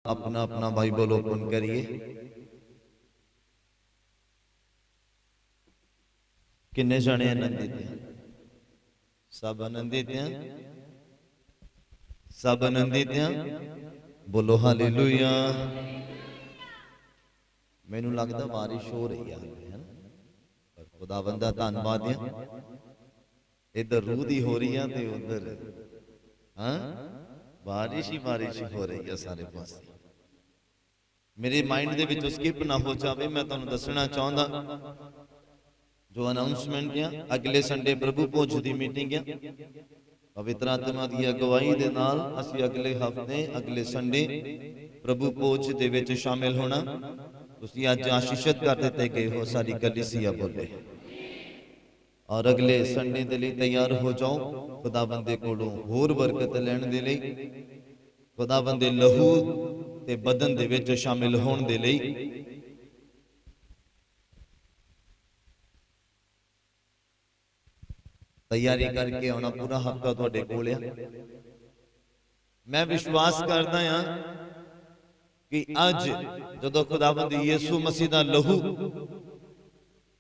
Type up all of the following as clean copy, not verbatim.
अपना अपना Bible open करिए। किन्ने जने आनंदित हैं? सब आनंदित हैं? सब आनंदित हैं? बोलो हालेलुया। मैनू लगता बारिश हो रही है ना, पर खुदावंद दा धन्नवाद है। इधर रूह दी हो रही है ते उधर हाँ बारिश ही हो रही है सारे पासे। मेरे माइंड दे विच स्किप ना हो जाए, मैं तुहानू दसना चाहता जो अनाउंसमेंट है अगले संडे प्रभु भोज की मीटिंग है। पवित्र आत्मा की अगवाई दे नाल असीं अगले हफ्ते अगले संडे प्रभु भोज दे विच शामिल होना। तुसीं अज आशीषित कर दिते गए हो, सारी कलीसिया बोले। और अगले संडे के लिए तैयार हो जाओ, खुदावंद दे कोलों होर बरकत लैण दे लई, खुदावंद दे लहू ते बदन दे विच शामिल होण दे लई। तैयारी करके आना। पूरा हफ्ता तुहाडे कोल है। मैं विश्वास करदा हां कि अज जदों खुदावंद यीशु मसीह दा लहू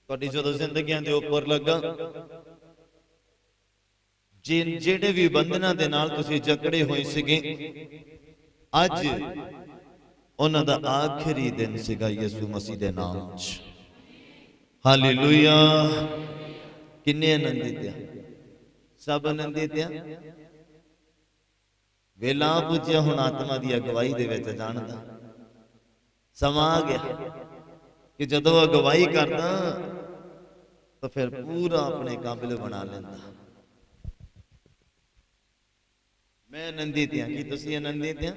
तुहाडी जदों जिंदगियां दे उपर लगा, जेड़े भी बंधना दे नाल तुसीं जकड़े होए सीगे, अज उन्हां दा आखिरी दिन सीगा यीशु मसीह दे नाम च। हालेलुया। किन्ने आनंदित है? सब आनंदित है। वेला पूज्या हुण आत्मा की अगवाई दे विच जाण दा समा आ गया कि जदों अगवाई करदा तो फिर पूरा अपने काबिल बना लेंदा। मैं आनंदित हां। कि तुसीं आनंदित हैं?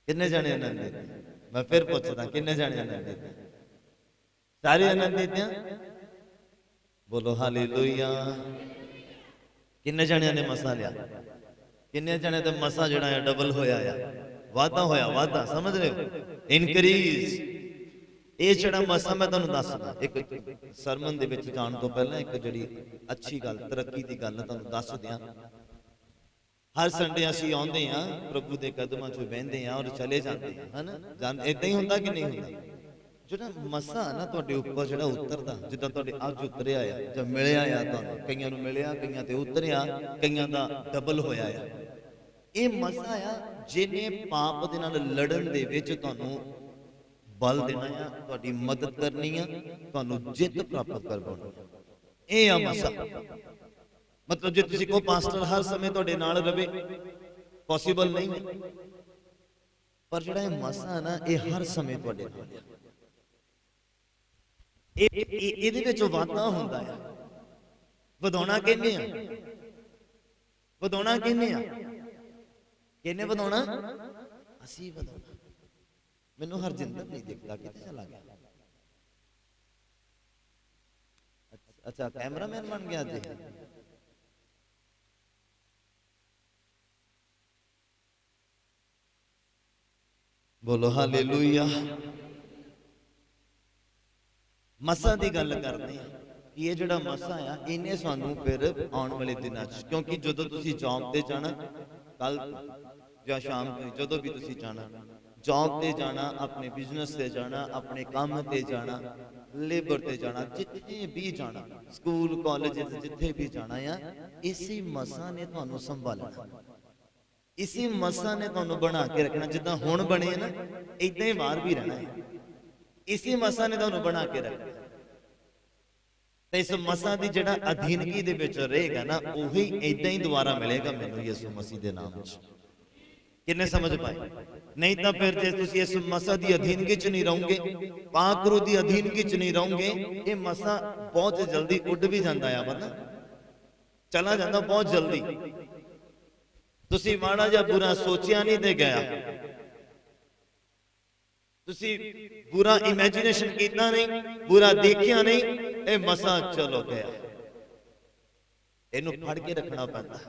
किन्ने जने आनंदित हैं? मैं फिर पूछदा किन्ने जने आनंदित हैं? सारे आनंदित हैं? बोलो हालेलुया। किन्ने जने ने मसा लिया? किन्ने जने ते मसा जिहड़ा है डबल होया है, वाधा होया, वाधा समझ रहे हो? इनक्रीज। ये जिहड़ा मसा मैं तुहानू दसदा, एक सरमन दे विच जाण तो पहला एक जिहड़ी अच्छी गल तरक्की दी गल तुहानू दस दियां। हर संडे असीं आउंदे हां, प्रभु दे कदमां 'च बहिंदे हां और चले जांदे हां, है ना? इदां ही हुंदा कि नहीं हुंदा? ਜਿਹੜਾ ਮਸਾ ਨਾ ਤੁਹਾਡੇ ਉੱਪਰ ਜਿਹੜਾ ਉਤਰਦਾ, ਜਿੱਦਾਂ ਤੁਹਾਡੇ ਅੱਜ ਉਤਰਿਆ ਆ ਜਾਂ ਮਿਲਿਆ ਆ ਤੁਹਾਨੂੰ, ਕਈਆਂ ਨੂੰ ਮਿਲਿਆ, ਕਈਆਂ ਤੇ ਉਤਰਿਆ, ਕਈਆਂ ਦਾ ਡਬਲ ਹੋਇਆ ਆ। ਇਹ ਮਸਾ ਆ ਜਿਹਨੇ ਪਾਪ ਦੇ ਨਾਲ ਲੜਨ ਦੇ ਵਿੱਚ ਤੁਹਾਨੂੰ ਬਲ ਦੇਣਾ ਆ, ਤੁਹਾਡੀ ਮਦਦ ਕਰਨੀ ਆ, ਤੁਹਾਨੂੰ ਜਿੱਤ ਪ੍ਰਾਪਤ ਕਰਵਾਉਣੀ ਆ। ਇਹ ਆ ਮਸਾ। मतलब जो तुसी को पास्टर हर समय तुहाडे नाल रवे, पॉसिबल नहीं है। पर जिहड़ा ये मसा है ना, ये हर समय तुहाडे नाल है। ਇਹਦੇ ਵਿੱਚ ਵਾਧਾ ਹੁੰਦਾ ਆ। ਵਧਾਉਣਾ ਕਿਹਨੇ ਆ? ਵਧਾਉਣਾ ਕਿਹਨੇ ਆ? ਕਿਹਨੇ ਵਧਾਉਣਾ? ਅਸੀਂ ਵਧਾਉਣਾ। ਮੈਨੂੰ ਹਰਜਿੰਦਰ ਨਹੀਂ ਦਿਖਦਾ, ਕਿੱਥੇ ਚਲਾ ਗਿਆ? ਅੱਛਾ ਕੈਮਰਾਮੈਨ ਬਣ ਗਿਆ ਜੀ। बोलो हालेलुया। मसा की गल करते हैं कि ये जिहड़ा मसा आ, इन्हें सानू फिर आने वाले दिनों, क्योंकि जदों तुसीं जॉब ते जाना, कल या शाम को जदों भी तुसीं जाना, जॉब ते जाना, अपने बिजनेस से जाना, अपने काम ते जाना, लेबर ते जाना, जिथे भी जाना, स्कूल कॉलेज जिथे भी जाना आ, इसी मसा ने तुहानू संभालना। इसी मसा ने तुहानू बना के रखना। जिद्दां हुण बने ना, इदां ही बाहर भी रहना है। इसी मसा ने तुहानू बना के रखना। ते इस मसा दी जिहड़ा अधीनगी दे विच रहेगा ना, उही इदां ही दोबारा मिलेगा मैनू यीशु मसीह दे नाम च। किन्ने समझ पाए? नहीं तो फिर जे तुसीं इस मसा दी अधीनगी च नहीं रहोगे, पाक रूह दी अधीनगी च नहीं रहोगे, ये मसा बहुत जल्दी उड़ भी जाता है, पता चला जाता बहुत जल्दी। तुसी माड़ा जा बुरा सोचिया नहीं ते गया, तुसी बुरा इमेजिनेशन कीता नहीं, बुरा देखिया नहीं, ए मसा चलो गया। इनू फड़ के रखना पैंदा,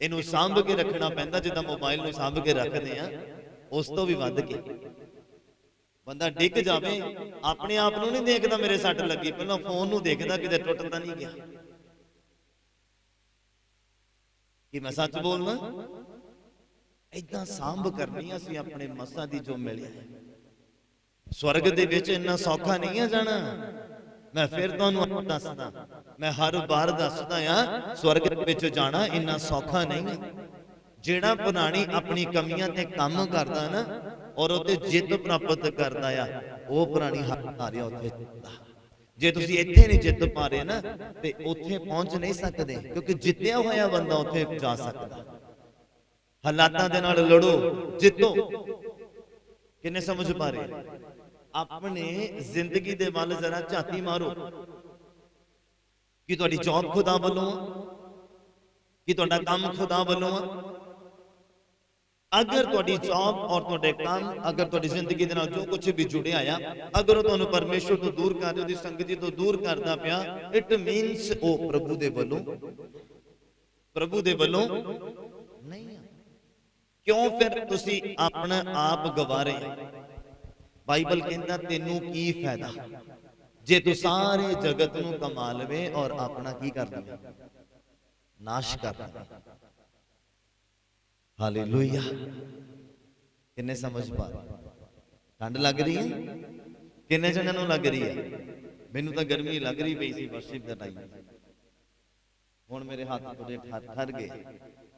इनू सांभ के रखना पैंदा, जिद्दां मोबाइल नू सांभ के रखदे आ, उस तो भी वध के। बंदा डिग जावे, अपने आप नू नहीं देखदा मेरे सट लगी, पहला फोन नू देखदा किते टुट तां नहीं गया। कि मैं सच बोलना? ਇਦਾਂ ਸਾਂਭ ਕਰਨੀ ਆ ਅਸੀਂ ਆਪਣੇ ਮਸਾਂ ਦੀ ਜੋ ਮਿਲਿਆ। स्वर्ग दे विच इन्ना सौखा नहीं है जाना। मैं फिर तुहानू दसदा, मैं हर बार दसदा आ, स्वर्ग दे विच जाना इन्ना सौखा नहीं है। जेड़ा प्राणी अपनी कमियां ते काम करदा ना और उते जित प्राप्त करदा आ, वो प्राणी हर हारिया उत्थे जितदा। जे तुसीं इत्थे नहीं जित पा रहे ना ते उत्थे पहुंच नहीं सकदे, क्योंकि जितया होया बंदा उत्थे जा सकदा। हालातां दे नाल लड़ो, जितो। किन्ने समझ पा रहे? अपने जिंदगी दे वल जरा झाती मारो कि तुहाडी जॉब खुदा वालों, कि तुहाडा काम खुदा वालों। अगर तुहाडी जॉब और तुहाडे काम, अगर तुहाडी जिंदगी दे नाल जो कुछ भी जुड़िया आ, अगर तुहानू परमेश्वर तो दूर कर रहे हो, संगति तो दूर करदा पिया, इट मीनस ओ प्रभु दे वालों, प्रभु दे वालों नहीं। क्यों फिर तुसी अपना आप गवा रहे हो? बाइबल कहता तेनू की फायदा जे तू सारे जगत नू कमा लवे और अपना की कर लवे? नाश कर लवे। हालेलुया। किन्ने समझ पा रहे? ठंड लग रही है? किन्ने जणियां नू लग रही है? मैनू तो गर्मी लग रही पई सी वर्शिप दा टाइम, हुण मेरे हाथ थोड़े ठर गए,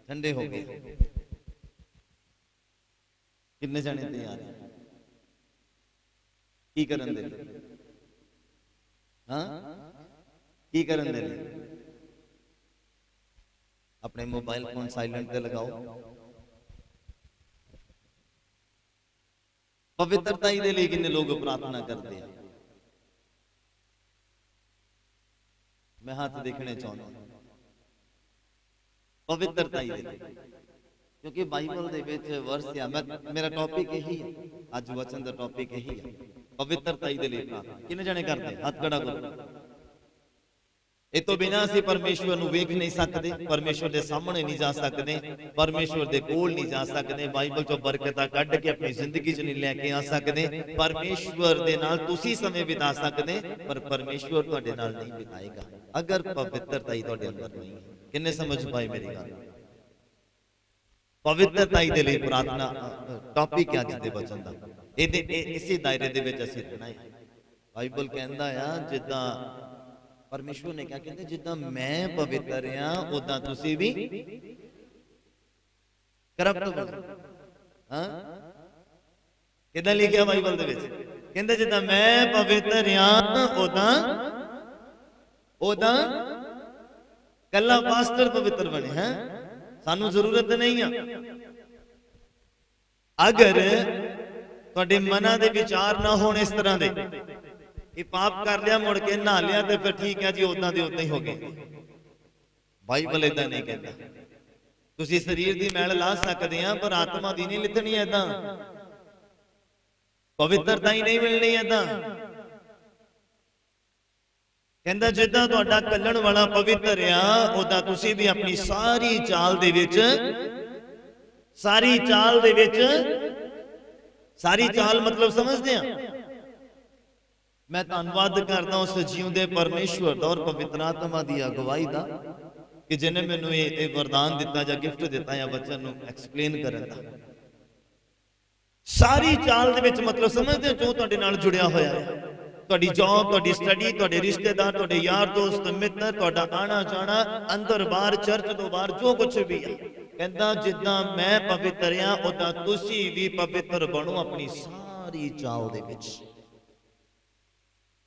ठंडे हो गए। किन्ने जणे तैयार हैं? की करन दे? हाँ, की करन दे? अपने मोबाइल फोन साइलेंट पे लगाओ। पवित्रता दे लिए किन्ने लोग प्रार्थना करते हैं? मैं हाथ देखने चाहता हूं। पवित्रता दे लिए, क्योंकि बाइबल दे विच वर्स आ, मेरा टॉपिक यही है, आज वचन दा टॉपिक यही है, पवित्रता दे लिए प्रार्थना। किन्ने जने करते? हाथ खड़ा करो। ए तो बिना असीं परमेश्वर नू वेख नहीं सकते, परमेश्वर दे सामने नहीं जा सकते, परमेश्वर दे कोल नहीं जा सकते, बाइबल चों बरकतां कढ के अपनी जिंदगी च नहीं लेके आ सकते। परमेश्वर दे नाल तुसीं समय बिता सकते, पर परमेश्वर तुहाडे नाल नहीं बिताएगा अगर पवित्रता ही तुहाडे अंदर नहीं है। किन्ने समझ पाए मेरी गल? पवित्रता दे लिए प्रार्थना टॉपिक है अज दे वचन दा। इसी दायरे दे विच असीं रहना है। बाइबल कहंदा आ, जिद्दां परमेश्वर ने क्या कहते, जिद्दां मैं पवित्र हां उदां तुसीं भी करप्ट बनो। हां, किदां लिखिया बाइबल दे विच? कहंदे जिद्दां मैं पवित्र हां उदां कल्ला पास्टर पवित्र बने। हैं, सानू जरूरत नहीं है। अगर तुहाडे मना दे विचार ना होण इस तरह दे कि पाप कर लिया मुड़ के नहा लिया तो फिर ठीक है जी, उदां दे उदां ही हो गए। बाइबल इदां नहीं कहता। तुसीं शरीर दी मैल ला सकदे हैं पर आत्मा दी नहीं लिथनी इदां, पवित्रता ही नहीं मिलनी इदां। कहंदा जिद्दां तुहाडा कल्लण वाला पवित्र आ उदां तुसीं भी अपनी सारी चाल दे विच, सारी चाल दे विच, सारी चाल मतलब समझदे आ। मैं धन्नवाद करदा उस जीवंदे परमेश्वर दा और पवित्र आत्मा दी अगवाई दा कि जिन्हें मैनू ये वरदान दिता या गिफ्ट दिता या बच्चों नू एक्सप्लेन करन दा। सारी चाल दे विच मतलब समझदे जो तुहाडे नाल जुड़िया होया है, तुहाडी जॉब, तुहाडी स्टडी, तुहाडे रिश्तेदार, तुहाडे यार दोस्त मित्र, तुहाडा आना जाना अंदर बाहर, चर्च तो बाहर जो कुछ भी है। कहंदा जिद्दां मैं पवित्र हां उदां तुसीं भी पवित्र बनो अपनी सारी चाल दे विच।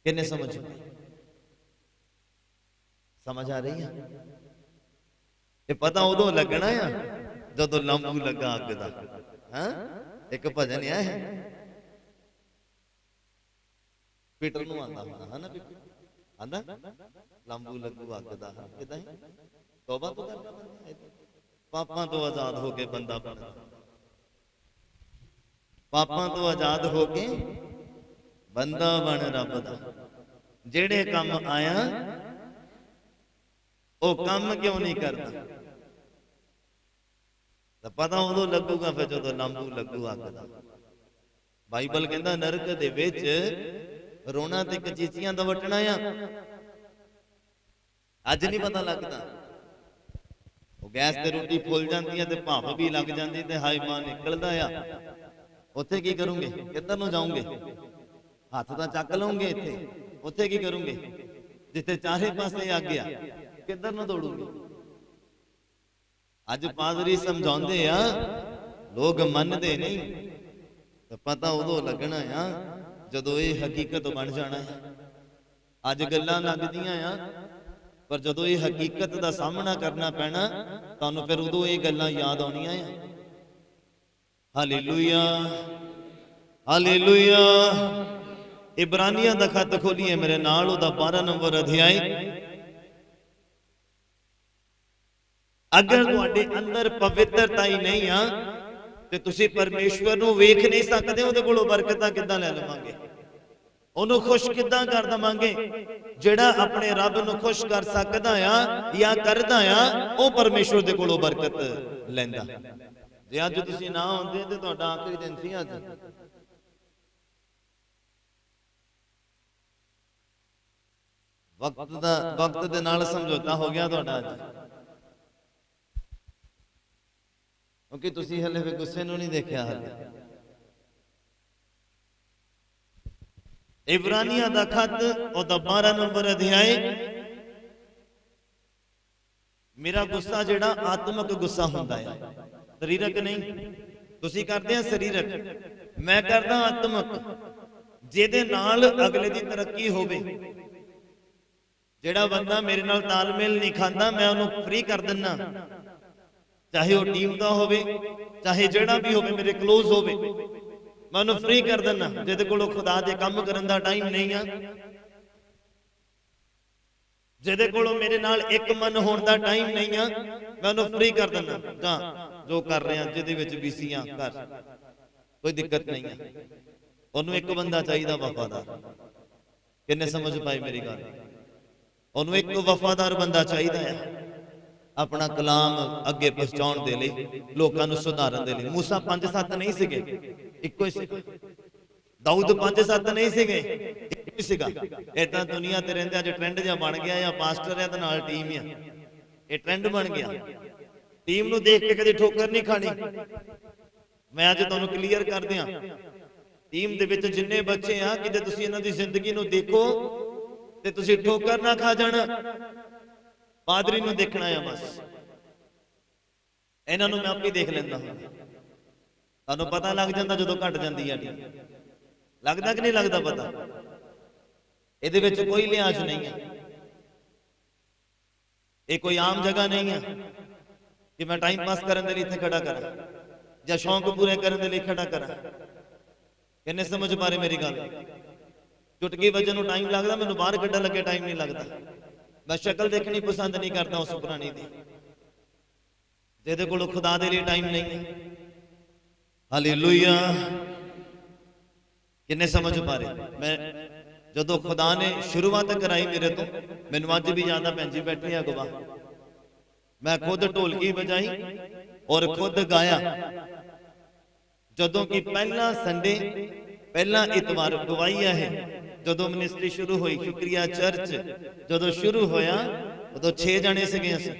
किन्ने समझ आ रही है? ये पता उदों लगना है जदों लंबू लगा अग दा। हां, एक भजन है पीटर नूं आंदा होना है ना, आंदा लंबू लगू अग दा। किदां है? तौबा तो करना बंदा, पापां तो आजाद होके बंदा बनदा, पापां तो आजाद होके बंदा बन रब दा। जेड़े काम आया ओ काम क्यों नहीं करता? तो पता उदों लगूगा फिर जदों लंबू लगू अग दा। बाइबल कहंदा नरक दे विच रोना ते कचीचियां दा वटना आ। अज नहीं पता लगता, गैस ते रोटी फुल जाती है, भाप भी लग जाती, हाय मां निकलता आ, उत्थे की करोगे? किधर नूं जाओगे? हाथ तो चक लओगे, इत्थे उत्थे की करोगे? जिथे चारे पासे आ गया, किधर नूं दौड़ोगे? अज पादरी समझाते आ, लोग मनते नहीं, तो पता उदों लगना आ जदों ये हकीकत बन जाना है। अज गल्लां लगदियां आ, पर जदों ये हकीकत का सामना करना पैना, तुहानूं फिर उदों ये गल्लां याद आउणियां आ। Hallelujah, hallelujah. इब्रानियां दा खत खोलिए मेरे नाल, उहदा 12 नंबर अध्याय। अगर तुहाडे अंदर पवित्रता ही नहीं आ ते तुसीं परमेश्वर नूं वेख नहीं सकदे, उहदे कोलों बरकतां किद्दां लै लवांगे? ਉਹਨੂੰ खुश किद्दां कर देवांगे? ਜਿਹੜਾ अपने रब ਨੂੰ खुश कर सकदा आ या करदा आ, ਉਹ परमेश्वर ਦੇ ਕੋਲੋਂ बरकत ਲੈਂਦਾ। ਜੇ ਅੱਜ ਤੁਸੀਂ ਨਾ ਆਉਂਦੇ ਤੇ ਤੁਹਾਡਾ ਆਖਰੀ ਦਿਨ ਸੀ ਅੱਜ। वक्त ਦੇ ਨਾਲ ਸਮਝੌਤਾ ਹੋ ਗਿਆ ਤੁਹਾਡਾ ਅੱਜ, क्योंकि तुसीं हले भी गुस्से नूं नहीं देखिया। हले इब्रानियां दा खत ओदा 12 नंबर अध्याय। मेरा गुस्सा जिहड़ा आत्मक गुस्सा हुंदा है, शरीरक नहीं। तुसीं करदे आ शरीरक, मैं करदा आत्मक, जिहदे नाल अगले दी तरक्की होवे। जिहड़ा बंदा मेरे नाल तालमेल नहीं खांदा, मैं उहनूं फ्री कर दिन्ना, चाहे वह टीम का होवे, चाहे जिहड़ा भी होवे मेरे क्लोज होवे, मैं उन्हें फ्री कर देना। जिहदे कोलों खुदा दे काम करन दा टाइम नहीं आ, जिहदे कोलों मेरे नाल एक मन होण दा टाइम नहीं आ, मैं उन्हें फ्री कर देना। जां जो कर रहे हैं, जिहदे विच बिजी आ कर, कोई दिक्कत नहीं है। उन्होंने एक बंदा चाहिए वफादार। किन्ने समझ पाए मेरी गल? उन्होंने एक वफादार बंदा चाहिए है अपना कलाम अगे पहुंचाने दे लई, लोकां नूं सुधारन दे लई। मूसा 5-7 नहीं सीगे, इक्को ही सीगा। दाऊद 5-7 नहीं सीगे, इक्को ही सीगा। इदां दुनिया ते रहिंदे अज ट्रेंड जिहा बन गया, या पास्टर है ते नाल टीम है, ये ट्रेंड बन गया। टीम नूं देख के कदी ठोकर नहीं खानी। मैं अज तुहानूं क्लीयर कर दियां, टीम दे विच जिन्ने बच्चे आ, किते तुसीं इन्हां दी जिंदगी नूं देखो ते तुसीं ठोकर ना खा जाना। पादरी नूं देखना है बस, इन्हां नूं मैं आपे देख लैंदा हूं। तुहानूं पता लग जांदा जदों घट जांदी है टीम, लगदा कि नहीं लगदा पता? इहदे विच कोई लिहाज नहीं है, ये कोई आम जगह नहीं है कि मैं टाइम पास करन दे लई इत्थे खड़ा करा या शौक पूरे करन दे लई खड़ा करा। किन्ने समझ पा रहे मेरी गल? चुटकी वजन नूं टाइम लगदा, मैनूं बाहर कड्ढण लगे टाइम नहीं लगदा। मैं शक्ल देखनी पसंद नहीं करता उस पुरानी दी, जिहदे कोलों खुदा दे लिए टाइम नहीं है। हालेलुया। किन्ने समझ पा रहे? मैं जदों खुदा ने शुरुआत कराई मेरे तो, मैनूं अज भी याद आ, भैन जी बैठे आ गवाह, मैं खुद ढोलकी बजाई और खुद गाया। जदों कि पहला संडे, पहला इतवार गवाही है, जदों मिनिस्ट्री शुरू हुई, शुक्रिया चर्च जदों शुरू होया, उदों 6 जने सीगे। असीं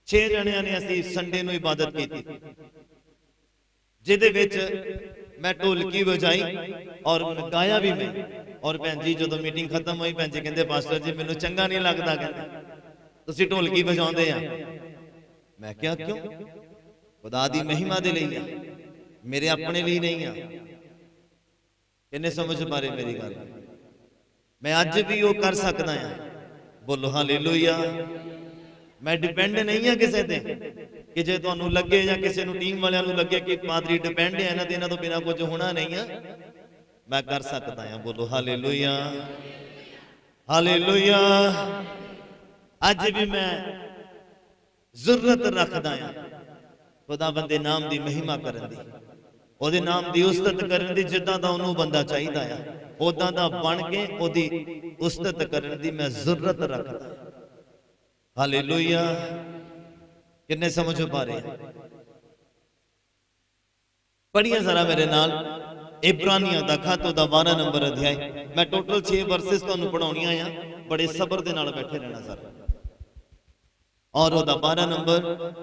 6 जणियां ने असीं संडे नूं इबादत कीती, जिहदे विच मैं ढोलकी बजाई और गाया भी मैं। और भैन जी जदों मीटिंग खत्म हुई, भैन जी कहंदे पास्टर जी मैनूं चंगा नहीं लगदा, कहंदे तुसीं ढोलकी बजाउंदे आ। मैं क्या क्यों? खुदा दी महिमा दे लई आ, मेरे अपने लिए नहीं आ। किन्ने समझ पा रहे मेरी गल? मैं अज भी वो कर सकदा हां। बोलो हालेलुया। मैं डिपेंड नहीं है किसी ते कि जे तुहानूं लगे या किसी नूं टीम वालियां नूं लगे कि पादरी डिपेंड है इन्हां ते, इन्हां तों बिना कुछ होना नहीं है। मैं कर सकदा हां। बोलो हालेलुया, हालेलुया। अज भी मैं जरूरत रखदा हां खुदा बंदे नाम दी महिमा करन दी, ओदे नाम दी उस्तत करन दी। जिद्दां दा ओनू बंदा चाहिदा आ, उदां दा बन के ओदी उस्तत करन दी मैं जरूरत रखदा। हालेलुया। किन्ने समझ पा रहे? पढ़िए जरा मेरे नाल इब्रानियां दा खत ओदा 12 नंबर अध्याय। मैं टोटल 6 वर्सेस तुहानूं पढ़ाउणियां आ, बड़े सबर दे नाल बैठे रहना सर। और ਉਹਦਾ 12 ਨੰਬਰ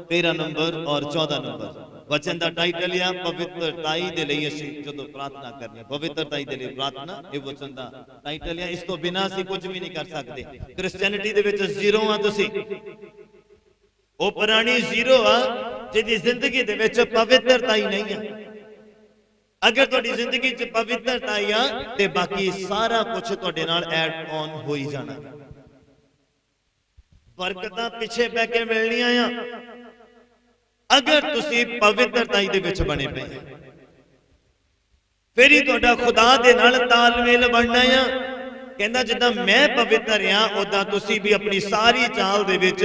13 ਨੰਬਰ और 14 ਨੰਬਰ वचन का टाइटल है पवित्रताई दे लई असीं जदों प्रार्थना करनी है। पवित्रताई दे लई प्रार्थना ये वचन का टाइटल है। इस तो बिना असीं कुछ भी नहीं कर सकते। क्रिश्चियनिटी दे विच जीरो आ तुसीं, वो पुरानी जीरो आ जिहदी जिंदगी दे विच पवित्रताई नहीं है। अगर तुहाडी जिंदगी च पवित्रताई आ ते बाकी सारा कुछ तुहाडे नाल ऐड ऑन हो ही जाना। बरकतां पिछे पै के मिलनियां आ अगर तुसी पवित्रताई दे विच बने पे, फिर ही तुहाडा खुदा दे नाल तालमेल बनना है। कहंदा जिद्दां मैं पवित्र हां उदां तुसी भी अपनी सारी चाल दे विच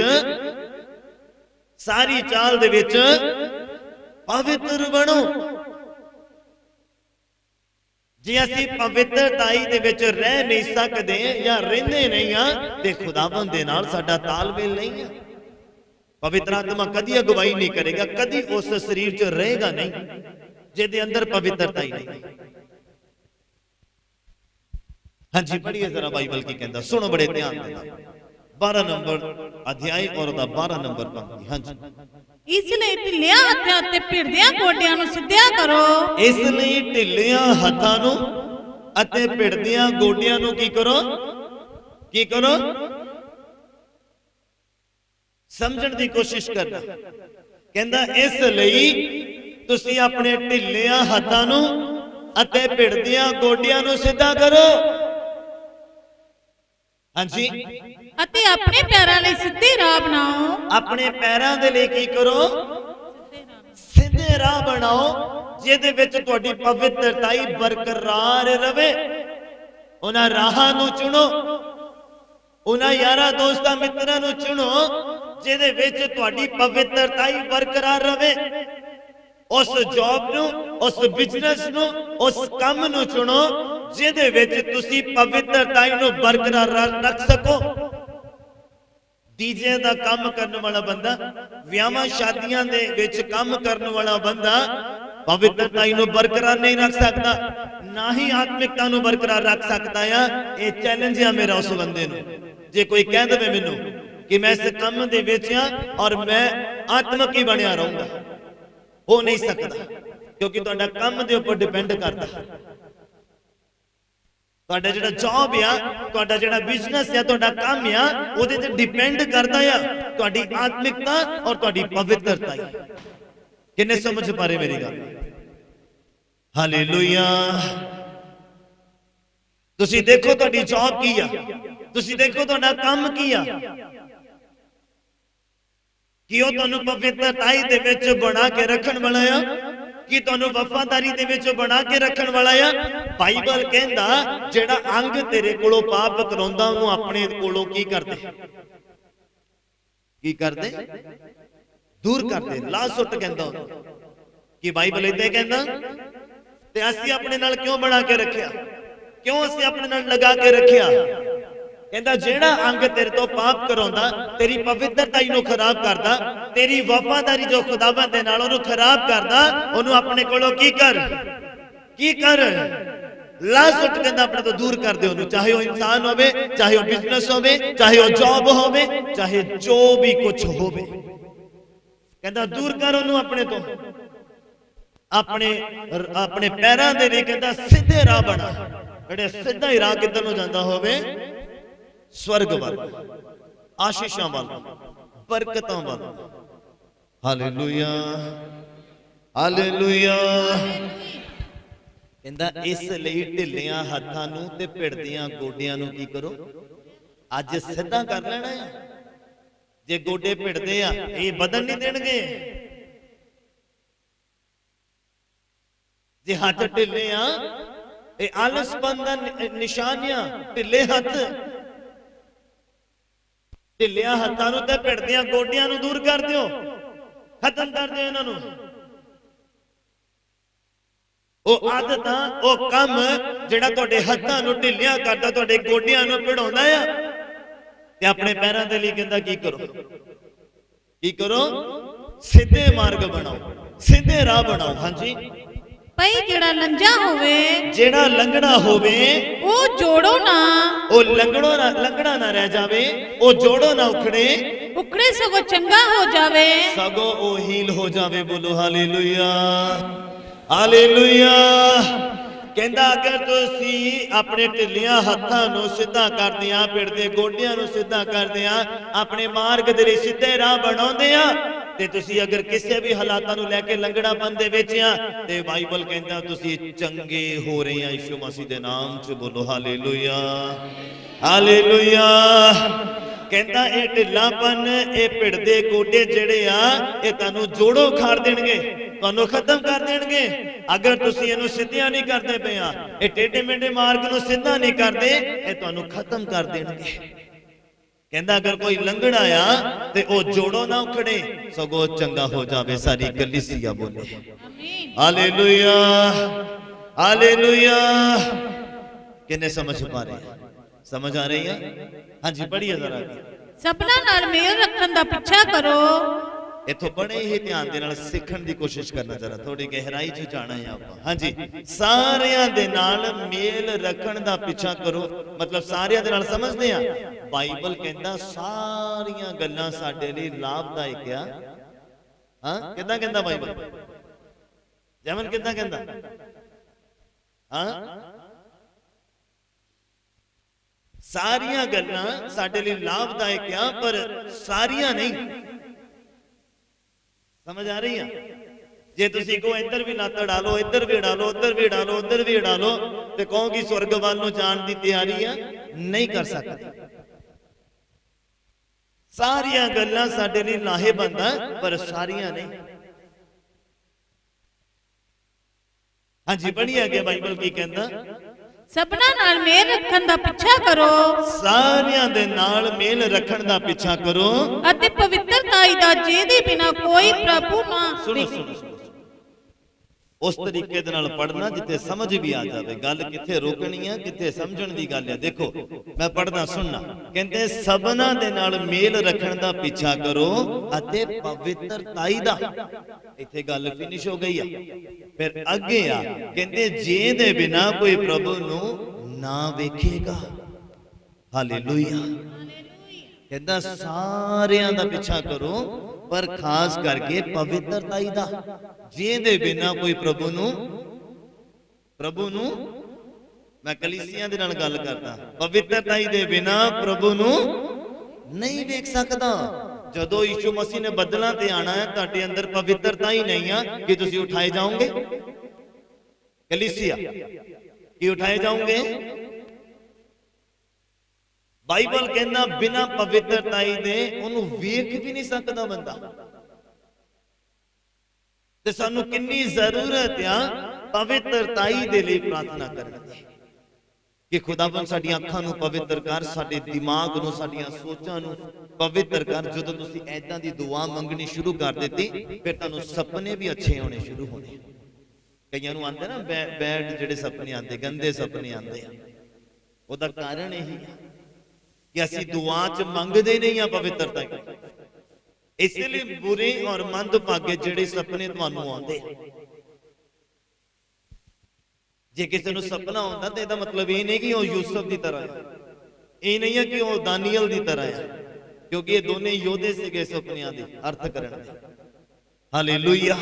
पवित्र बनो। जे असीं पवित्रताई दे विच रह नहीं सकदे या रहिंदे नहीं हां ते खुदावंद दे नाल साडा तालमेल नहीं है। पवित्र आत्मा कदी अगुवाई नहीं करेगा, कदी उस शरीर च रहेगा नहीं जिहदे अंदर पवित्रता ही नहीं। हाँ जी पढ़िए जरा बाइबल की कहता, सुनो बड़े ध्यान देना। 12 नंबर अध्याय और 12 नंबर पंक्ति। हाँ जी, इसलिए ढिलिया हत्थां ते भिड़दियां गोडियां नूं सिद्धिया करो। इसलिए ढिलिया हत्थां नूं अते भिड़दियां गोडियां नूं की करो, की करो, समझण दी कोशिश करना। कहंदा इसलिए तुसी अपने ढिलिया हत्थां नूं अते भिड़दियां गोडियां नूं सीधा करो। हाँ जी, अते अपने पैरां लई सीधे राह बनाओ। अपने पैरां दे लई की करो, सीधे राह बनाओ जिहदे विच तुहाडी पवित्रताई बरकरार रवे। उन्हां राहां नूं चुनो, उन्हां यारां दोस्तां मित्रां नूं चुनो जिहदे विच तुहाडी पवित्रताई बरकरार रवे। उस जॉब नूं, उस बिजनेस नूं, उस काम नूं चुनो जिहदे विच तुसी पवित्रताई नूं बरकरार रख सको। डीजे दा काम करने वाला बंदा, विआहां शादियां दे विच काम करने वाला बंदा पवित्रताई नूं बरकरार नहीं रख सकता, ना ही आत्मिकता नूं बरकरार रख सकता है। ये चैलेंज है मेरा उस बंदे नूं। जे कोई कह दे मैनूं कि मैं इस काम दे विच हां और मैं आत्मिक ही बनिया रहूंगा, हो नहीं सकता, क्योंकि तुहाडा काम दे उपर डिपेंड करता। तुहाडा जिहड़ा जॉब आ, तुहाडा जिहड़ा बिजनेस आ, तुहाडा काम आ, ओहदे ते डिपेंड करदा आ तुहाडी आत्मिकता और तुहाडी पवित्रता। किन्ने समझ पा रहे मेरी गल? हालेलुया। तुसी देखो तुहाडी जॉब की आ, तुसी देखो तुहाडा काम की आ, कि ਉਹ ਤੁਹਾਨੂੰ ਪਵਿੱਤਰਤਾਈ ਦੇ ਵਿੱਚ ਬਣਾ ਕੇ ਰੱਖਣ ਵਾਲਾ ਆ, ਕਿ ਤੁਹਾਨੂੰ ਵਫਾਦਾਰੀ ਦੇ ਵਿੱਚ ਬਣਾ ਕੇ ਰੱਖਣ ਵਾਲਾ ਆ। ਬਾਈਬਲ ਕਹਿੰਦਾ ਜਿਹੜਾ ਅੰਗ ਤੇਰੇ ਕੋਲੋਂ ਪਾਪ ਕਰਾਉਂਦਾ ਉਹਨੂੰ ਆਪਣੇ ਕੋਲੋਂ ਕੀ ਕਰਦੇ, ਕੀ ਕਰਦੇ, ਦੂਰ ਕਰਦੇ, ਲਾ ਸੁੱਟ ਕਹਿੰਦਾ। ਕਿ ਬਾਈਬਲ ਇਦਾਂ ਕਹਿੰਦਾ ਤੇ ਅਸੀਂ ਆਪਣੇ ਨਾਲ ਕਿਉਂ ਬਣਾ ਕੇ ਰੱਖਿਆ, ਕਿਉਂ ਅਸੀਂ ਆਪਣੇ ਨਾਲ ਲਗਾ ਕੇ ਰੱਖਿਆ? कहता जेड़ा अंग तेरे तो पाप कराउंदा, तेरी पवित्रताई नूं खराब करदा, तेरी वफादारी जो खुदावंद दे नाल ओनू खराब करदा, ओनू अपने कोलों की कर, की कर, ला सुट कहंदा अपने तो दूर कर दे ओनू। चाहे वो इंसान होवे, चाहे वो बिजनेस होवे, चाहे वो जॉब होवे, चाहे जो भी कुछ होवे, कहंदा दूर कर ओनू अपने तो। अपने अपने पैरां दे लिए कहंदा सीधे राह बना। जेड़े सीधा ही राह किधर नूं जांदा होवे, स्वर्ग वाल, आशीषां वाल, बरकतां वाल। हालेलुया, हालेलुया। कहंदा इसलिए ढिलियां हत्थां नूं ते भिड़दियां गोडियां नूं की करो, अज सीधा कर लेना है। जे गोडे भिड़दे आ ये बदन नहीं देणगे, जे हाथ ढिले आ ये आलसपन दा निशान आ। ढिले हथ, ढिलिया हत्थां नूं ते भिड़दियां गोडियां नूं दूर कर दिओ, खत्म कर दिओ इन्हां नूं। ਉਹ ਆਦਤਾਂ, ਉਹ ਕੰਮ ਜਿਹੜਾ ਤੁਹਾਡੇ ਹੱਥਾਂ ਨੂੰ ਢਿੱਲਿਆ ਕਰਦਾ, ਤੁਹਾਡੇ ਗੋਡਿਆਂ ਨੂੰ ਭਿੜਾਉਂਦਾ ਆ, ਤੇ ਆਪਣੇ ਪੈਰਾਂ ਦੇ ਲਈ ਕਹਿੰਦਾ ਕੀ ਕਰੋ, ਕੀ ਕਰੋ, ਸਿੱਧੇ ਮਾਰਗ ਬਣਾਓ, ਸਿੱਧੇ ਰਾਹ ਬਣਾਓ। ਹਾਂਜੀ, ਭਈ ਜਿਹੜਾ ਲੰਜਾ ਹੋਵੇ, ਜਿਹੜਾ ਲੰਗੜਾ ਹੋਵੇ ਉਹ ਜੋੜੋ ਨਾ, ਉਹ ਲੰਗੜਾ ਨਾ ਰਹਿ ਜਾਵੇ, ਉਹ ਜੋੜੋ ਨਾ ਉਖੜੇ, ਉਖੜੇ ਸਗੋਂ ਚੰਗਾ ਹੋ ਜਾਵੇ। ਸਗੋਂ ਉਹ ਹੀਲ ਹੋ ਜਾਵੇ। ਬੋਲੋ ਹਾਲੇਲੂਇਆ, ਹਾਲੇਲੂਇਆ। ਕਹਿੰਦਾ ਅਗਰ ਤੁਸੀਂ ਆਪਣੇ ਢਿੱਲੀਆਂ ਹੱਥਾਂ ਨੂੰ ਸਿੱਧਾ ਕਰਦੇ ਆ, ਪਿੜਦੇ ਗੋਡਿਆਂ ਨੂੰ ਸਿੱਧਾ ਕਰਦੇ ਆ, ਆਪਣੇ ਮਾਰਗ ਦੇ ਲਈ ਸਿੱਧੇ ਰਾਹ ਬਣਾਉਂਦੇ ਆ, ਤੇ ਤੁਸੀਂ ਅਗਰ ਕਿਸੇ ਵੀ ਹਾਲਾਤਾਂ ਨੂੰ ਲੈ ਕੇ ਲੰਗੜਾਪਨ ਦੇ ਵਿੱਚ ਆ, ਤੇ ਬਾਈਬਲ ਕਹਿੰਦਾ ਤੁਸੀਂ ਚੰਗੇ ਹੋ ਰਹੇ ਆ ਯਿਸੂ ਮਸੀਹ ਦੇ ਨਾਮ 'ਚ। ਬੋਲੋ ਹਾਲੇਲੂਇਆ, ਹਾਲੇਲੂਇਆ। ਕਹਿੰਦਾ ਇਹ ਢਿੱਲਾਪਨ, ਇਹ ਭਿੜਦੇ ਗੋਡੇ ਜਿਹੜੇ ਆ, ਇਹ ਤੁਹਾਨੂੰ ਜੋੜੋ ਖਾੜ ਦੇਣਗੇ, ਤੁਹਾਨੂੰ ਖਤਮ ਕਰ ਦੇਣਗੇ। ਅਗਰ ਤੁਸੀਂ ਇਹਨੂੰ ਸਿੱਧਿਆਂ ਨਹੀਂ ਕਰਦੇ ਪਏ ਆ, ਇਹ ਟੇਢੇ ਮੇਢੇ ਮਾਰਗ ਨੂੰ ਸਿੱਧਾ ਨਹੀਂ ਕਰਦੇ, ਇਹ ਤੁਹਾਨੂੰ ਖਤਮ ਕਰ ਦੇਣਗੇ। ਕਹਿੰਦਾ ਅਗਰ ਕੋਈ ਲੰਗੜਾ ਆ ਤੇ ਉਹ ਜੋੜੋ ਨਾ ਉਖੜੇ, ਸਗੋਂ ਚੰਗਾ ਹੋ ਜਾਵੇ। ਸਾਰੀ ਕਲੀਸਿਆ ਬੋਲੇ ਆਮੀਨ। Hallelujah, hallelujah. ਕਿੰਨੇ ਸਮਝ ਪਾ ਰਹੇ? ਸਮਝ ਆ ਰਹੀ ਹੈ? ਹਾਂਜੀ ਪੜ੍ਹੀਏ ਜ਼ਰਾ। ਸਭਨਾਂ ਨਾਲ ਮੇਲ ਰੱਖਣ ਦਾ ਪਿੱਛਾ ਕਰੋ। ਇਥੋਂ ਬੜੇ ਹੀ ਧਿਆਨ ਦੇ ਨਾਲ ਸਿੱਖਣ ਦੀ ਕੋਸ਼ਿਸ਼ ਕਰਨਾ, ਜਰਾ ਥੋੜੀ ਗਹਿਰਾਈ 'ਚ ਜਾਣਾ ਹੈ ਆਪਾਂ। ਹਾਂਜੀ, ਸਾਰਿਆਂ ਦੇ ਨਾਲ ਮੇਲ ਰੱਖਣ ਦਾ ਪਿੱਛਾ ਕਰੋ, ਮਤਲਬ ਸਾਰਿਆਂ ਦੇ ਨਾਲ ਸਮਝਦੇ ਆ। ਬਾਈਬਲ ਕਹਿੰਦਾ ਸਾਰੀਆਂ ਗੱਲਾਂ ਸਾਡੇ ਲਈ ਲਾਭਦਾਇਕ ਆ। ਹਾਂ, ਕਿੱਦਾਂ ਕਹਿੰਦਾ ਬਾਈਬਲ? ਜਮਨ ਕਿੱਦਾਂ ਕਹਿੰਦਾ? ਹਾਂ, ਸਾਰੀਆਂ ਗੱਲਾਂ ਸਾਡੇ ਲਈ ਲਾਭਦਾਇਕ ਆ, ਪਰ ਸਾਰੀਆਂ ਨਹੀਂ। ਸਮਝ ਆ ਰਹੀ ਆ? ਜੇ ਤੁਸੀਂ ਕੋ ਇੱਧਰ ਵੀ ਲੱਤ ਅੜਾ ਲਓ, ਇੱਧਰ ਵੀ ਅੜਾ ਲਓ, ਉੱਧਰ ਵੀ ਅੜਾ ਲਓ, ਉੱਧਰ ਵੀ ਅੜਾ ਲਓ, ਤੇ ਕਹੋ ਕਿ ਸਵਰਗ ਵੱਲ ਨੂੰ ਜਾਣ ਦੀ ਤਿਆਰੀ ਆ, ਨਹੀਂ ਕਰ ਸਕਦੇ। ਸਾਰੀਆਂ ਗੱਲਾਂ ਸਾਡੇ ਲਈ ਲਾਹੇਵੰਦ ਆ, ਪਰ ਸਾਰੀਆਂ ਨਹੀਂ। ਹਾਂਜੀ ਪੜ੍ਹੀਏ ਅੱਗੇ ਬਾਈਬਲ ਕੀ ਕਹਿੰਦਾ। ਸਭਨਾਂ ਨਾਲ ਮੇਲ ਰੱਖਣ ਦਾ ਪਿੱਛਾ ਕਰੋ। ਸਾਰਿਆਂ ਦੇ ਨਾਲ ਮੇਲ ਰੱਖਣ ਦਾ ਪਿੱਛਾ ਕਰੋ, ਅਤੇ ਪਵਿੱਤਰਤਾਈ ਦਾ, ਜਿਹਦੇ ਬਿਨਾ ਕੋਈ ਪ੍ਰਭੂ ਨਾ। ਸੁਣੋ ਸੁਣੋ ਸੁਣੋ, ਉਸ ਤਰੀਕੇ ਦੇ ਨਾਲ ਪੜਨਾ ਜਿੱਥੇ ਸਮਝ ਵੀ ਆ ਜਾਵੇ। ਗੱਲ ਕਿੱਥੇ ਰੋਕਣੀ ਆ, ਕਿੱਥੇ ਸਮਝਣ ਦੀ ਗੱਲ ਹੈ। ਦੇਖੋ ਮੈਂ ਪੜਦਾ, ਸੁਣਨਾ। ਕਹਿੰਦੇ ਸਭਨਾਂ ਦੇ ਨਾਲ ਮੇਲ ਰੱਖਣ ਦਾ ਪਿੱਛਾ ਕਰੋ ਅਤੇ ਪਵਿੱਤਰਤਾਈ ਦਾ। ਇੱਥੇ ਗੱਲ ਫਿਨਿਸ਼ ਹੋ ਗਈ ਆ। ਫਿਰ ਅੱਗੇ ਆ, ਕਹਿੰਦੇ ਜੇ ਦੇ ਬਿਨਾ ਕੋਈ ਪ੍ਰਭੂ ਨੂੰ ਨਾ ਵੇਖੇਗਾ। ਹਾਲੇਲੂਇਆ। ਕਹਿੰਦਾ ਸਾਰਿਆਂ ਦਾ ਪਿੱਛਾ ਕਰੋ, ਪਰ ਖਾਸ ਕਰਕੇ ਪਵਿੱਤਰਤਾਈ ਦਾ। ਜਿਹਦੇ ਬਿਨਾ ਕੋਈ ਪ੍ਰਭੂ ਨੂੰ ਮੈਂ ਕਲੀਸਿਆਂ ਦੇ ਨਾਲ ਗੱਲ ਕਰਦਾ, ਪਵਿੱਤਰਤਾਈ ਦੇ ਬਿਨਾ ਪ੍ਰਭੂ ਨੂੰ ਨਹੀਂ ਵੇਖ ਸਕਦਾ। ਜਦੋਂ ਯਿਸੂ ਮਸੀਹ ਨੇ ਬੱਦਲਾਂ ਤੇ ਆਣਾ ਹੈ, ਤੁਹਾਡੇ ਅੰਦਰ ਪਵਿੱਤਰਤਾ ਹੀ ਨਹੀਂ ਆ ਕਿ ਤੁਸੀਂ ਉਠਾਏ ਜਾਓਗੇ। ਕਲੀਸਿਆ ਕੀ ਉਠਾਏ ਜਾਓਗੇ? ਬਾਈਬਲ ਕਹਿੰਦਾ ਬਿਨਾ ਪਵਿੱਤਰਤਾਈ ਦੇ ਉਹਨੂੰ ਵੇਖ ਵੀ ਨਹੀਂ ਸਕਦਾ ਬੰਦਾ। ਤੇ ਸਾਨੂੰ ਕਿੰਨੀ ਜ਼ਰੂਰਤ ਆ ਪਵਿੱਤਰਤਾਈ ਦੇ ਲਈ ਪ੍ਰਾਰਥਨਾ ਕਰਨ ਦੀ, ਕਿ ਖੁਦਾਵੰਦ ਸਾਡੀਆਂ ਅੱਖਾਂ ਨੂੰ ਪਵਿੱਤਰ ਕਰ, ਸਾਡੇ ਦਿਮਾਗ ਨੂੰ, ਸਾਡੀਆਂ ਸੋਚਾਂ ਨੂੰ ਪਵਿੱਤਰ ਕਰ। ਜਦੋਂ ਤੁਸੀਂ ਐਦਾਂ ਦੀ ਦੁਆ ਮੰਗਣੀ ਸ਼ੁਰੂ ਕਰ ਦਿੱਤੀ, ਫਿਰ ਤੁਹਾਨੂੰ ਸੁਪਨੇ ਵੀ ਅੱਛੇ ਆਉਣੇ ਸ਼ੁਰੂ ਹੋਣੇ। ਕਈਆਂ ਨੂੰ ਆਉਂਦੇ ਨਾ ਬੈਡ ਜਿਹੜੇ ਸੁਪਨੇ ਆਉਂਦੇ, ਗੰਦੇ ਸੁਪਨੇ ਆਉਂਦੇ ਆ। ਉਹਦਾ ਕਾਰਨ ਇਹੀ ਹੈ ਕਿ ਅਸੀਂ ਦੁਆ 'ਚ ਮੰਗਦੇ ਨਹੀਂ ਆ ਪਵਿੱਤਰਤਾ। ਇਸ ਲਈ ਬੁਰੇ ਔਰ ਮੰਦਭਾਗੇ ਜਿਹੜੇ ਸੁਪਨੇ ਤੁਹਾਨੂੰ ਆਉਂਦੇ, ਜੇ ਕਿਸੇ ਨੂੰ ਸੁਪਨਾ ਆਉਂਦਾ ਤਾਂ ਇਹਦਾ ਮਤਲਬ ਇਹ ਨਹੀਂ ਕਿ ਉਹ ਯੂਸਫ ਦੀ ਤਰ੍ਹਾਂ ਹੈ, ਇਹ ਨਹੀਂ ਹੈ ਕਿ ਉਹ ਦਾਨੀਅਲ ਦੀ ਤਰ੍ਹਾਂ ਹੈ, ਕਿਉਂਕਿ ਇਹ ਦੋਨੇ ਯੋਧੇ ਸੀਗੇ ਸੁਪਨਿਆਂ ਦੇ ਅਰਥ ਕਰਨ ਦੇ। ਹਾਲੇਲੂਇਆ।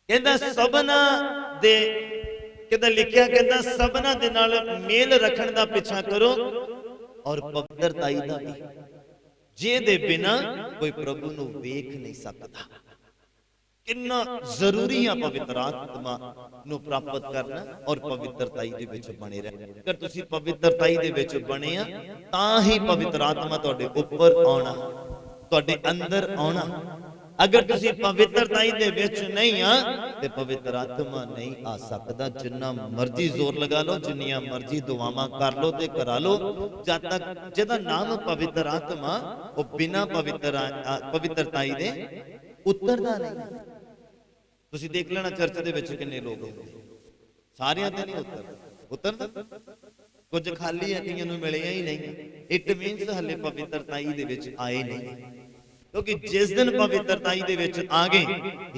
ਕਹਿੰਦਾ ਸਭਨਾ ਦੇ, ਕਿਤੇ ਲਿਖਿਆ, ਕਹਿੰਦਾ ਸਭਨਾ ਦੇ ਨਾਲ ਮੇਲ ਰੱਖਣ ਦਾ ਪਿੱਛਾ ਕਰੋ ਔਰ ਪਵਿੱਤਰਤਾਈ ਦਾ ਵੀ, ਜਿਹਦੇ ਬਿਨਾ ਕੋਈ ਪ੍ਰਭੂ ਨੂੰ ਵੇਖ ਨਹੀਂ ਸਕਦਾ। ਕਿੰਨਾ ਜ਼ਰੂਰੀ ਆ ਪਵਿੱਤਰ ਆਤਮਾ ਨੂੰ ਪ੍ਰਾਪਤ ਕਰਨਾ ਔਰ ਪਵਿੱਤਰਤਾਈ ਦੇ ਵਿੱਚ ਬਣੇ ਰਹਿਣਾ। ਅਗਰ ਤੁਸੀਂ ਪਵਿੱਤਰਤਾਈ ਦੇ ਵਿੱਚ ਬਣੇ ਆ, ਤਾਂ ਹੀ ਪਵਿੱਤਰ ਆਤਮਾ ਤੁਹਾਡੇ ਉੱਪਰ ਆਉਣਾ, ਤੁਹਾਡੇ ਅੰਦਰ ਆਉਣਾ। ਅਗਰ ਤੁਸੀਂ ਪਵਿੱਤਰਤਾਈ ਦੇ ਵਿੱਚ ਨਹੀਂ ਆ, ਤੇ ਪਵਿੱਤਰ ਆਤਮਾ ਨਹੀਂ ਆ ਸਕਦਾ। ਜਿੰਨਾ ਮਰਜ਼ੀ ਜ਼ੋਰ ਲਗਾ ਲਓ, ਜਿੰਨੀਆਂ ਮਰਜ਼ੀ ਦੁਆਵਾਂ ਕਰ ਲਓ ਤੇ ਕਰਾ ਲਓ, ਜਦ ਤੱਕ ਜਿਹਦਾ ਨਾਮ ਪਵਿੱਤਰ ਆਤਮਾ, ਉਹ ਬਿਨਾਂ ਪਵਿੱਤਰਤਾਈ ਦੇ ਉਤਰਦਾ ਨਹੀਂ। ਤੁਸੀਂ ਦੇਖ ਲੈਣਾ ਚਰਚ ਦੇ ਵਿੱਚ ਕਿੰਨੇ ਲੋਕ ਹੁੰਦੇ, ਸਾਰਿਆਂ ਤੇ ਨਹੀਂ ਉਤਰਦਾ। ਕੁਝ ਖਾਲੀ ਆ, ਕਈਆਂ ਨੂੰ ਮਿਲਿਆ ਹੀ ਨਹੀਂ। ਇਟ ਮੀਨਸ ਹਲੇ ਪਵਿੱਤਰਤਾਈ ਦੇ ਵਿੱਚ ਆਏ ਨਹੀਂ। क्योंकि जिस दिन पवित्रताई दे विच आ गए,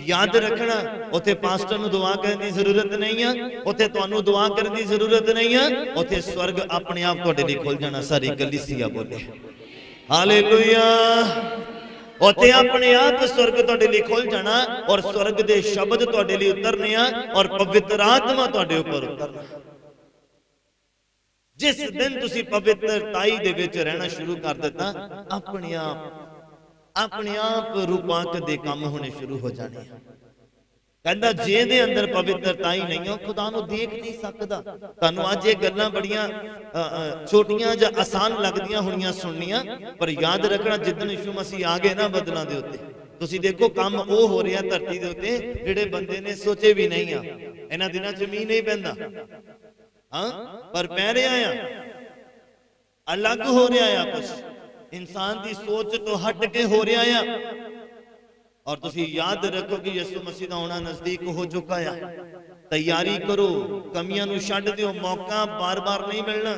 याद रखना उत्थे पास्टर नूं दुआ करने की जरूरत नहीं है, उत्थे तुहानूं दुआ करने की जरूरत नहीं है, उत्थे स्वर्ग अपने आप तुहाडे लई खुल जाना। सारी कलीसिया बोले हालेलुया। उत्थे अपने आप स्वर्ग तुहाडे लई खुल जाना और स्वर्ग दे शब्द तुहाडे लई उतरने आ और पवित्र आत्मा तुहाडे उपर उतरना। जिस दिन तुसी पवित्रताई दे विच रहना शुरू कर दिता, अपने आप रूपांक दे काम होने शुरू हो जाने। कहंदा जे दे अंदर पवित्रताई नहीं है, खुदा नूं देख नहीं सकदा। तुहानूं अज ये गल्लां बड़ियां छोटियां जां आसान लगदियां होणीਆਂ सुननियां, पर याद रखना जिद्दन यीशु मसीह आ गए ना बदलां दे उत्ते, तुसी देखो काम ਉਹ हो ਰਿਹਾ धरती ਦੇ ਉੱਤੇ ਜਿਹੜੇ ਬੰਦੇ ਨੇ ਸੋਚੇ ਵੀ ਨਹੀਂ ਆ। ਇਹਨਾਂ ਦਿਨਾਂ ਚ ਮੀਂਹ ਨਹੀਂ ਪੈਂਦਾ, हाँ पर पै रहा आ, अलग हो रहा आ, कुछ इंसान की सोच तो हट के हो रहा आ। और तुसी याद रखो कि यीशु मसीह दा आना नजदीक हो चुका है। तैयारी करो, कमियां नूं छड्ड दिओ, मौका बार बार नहीं मिलना।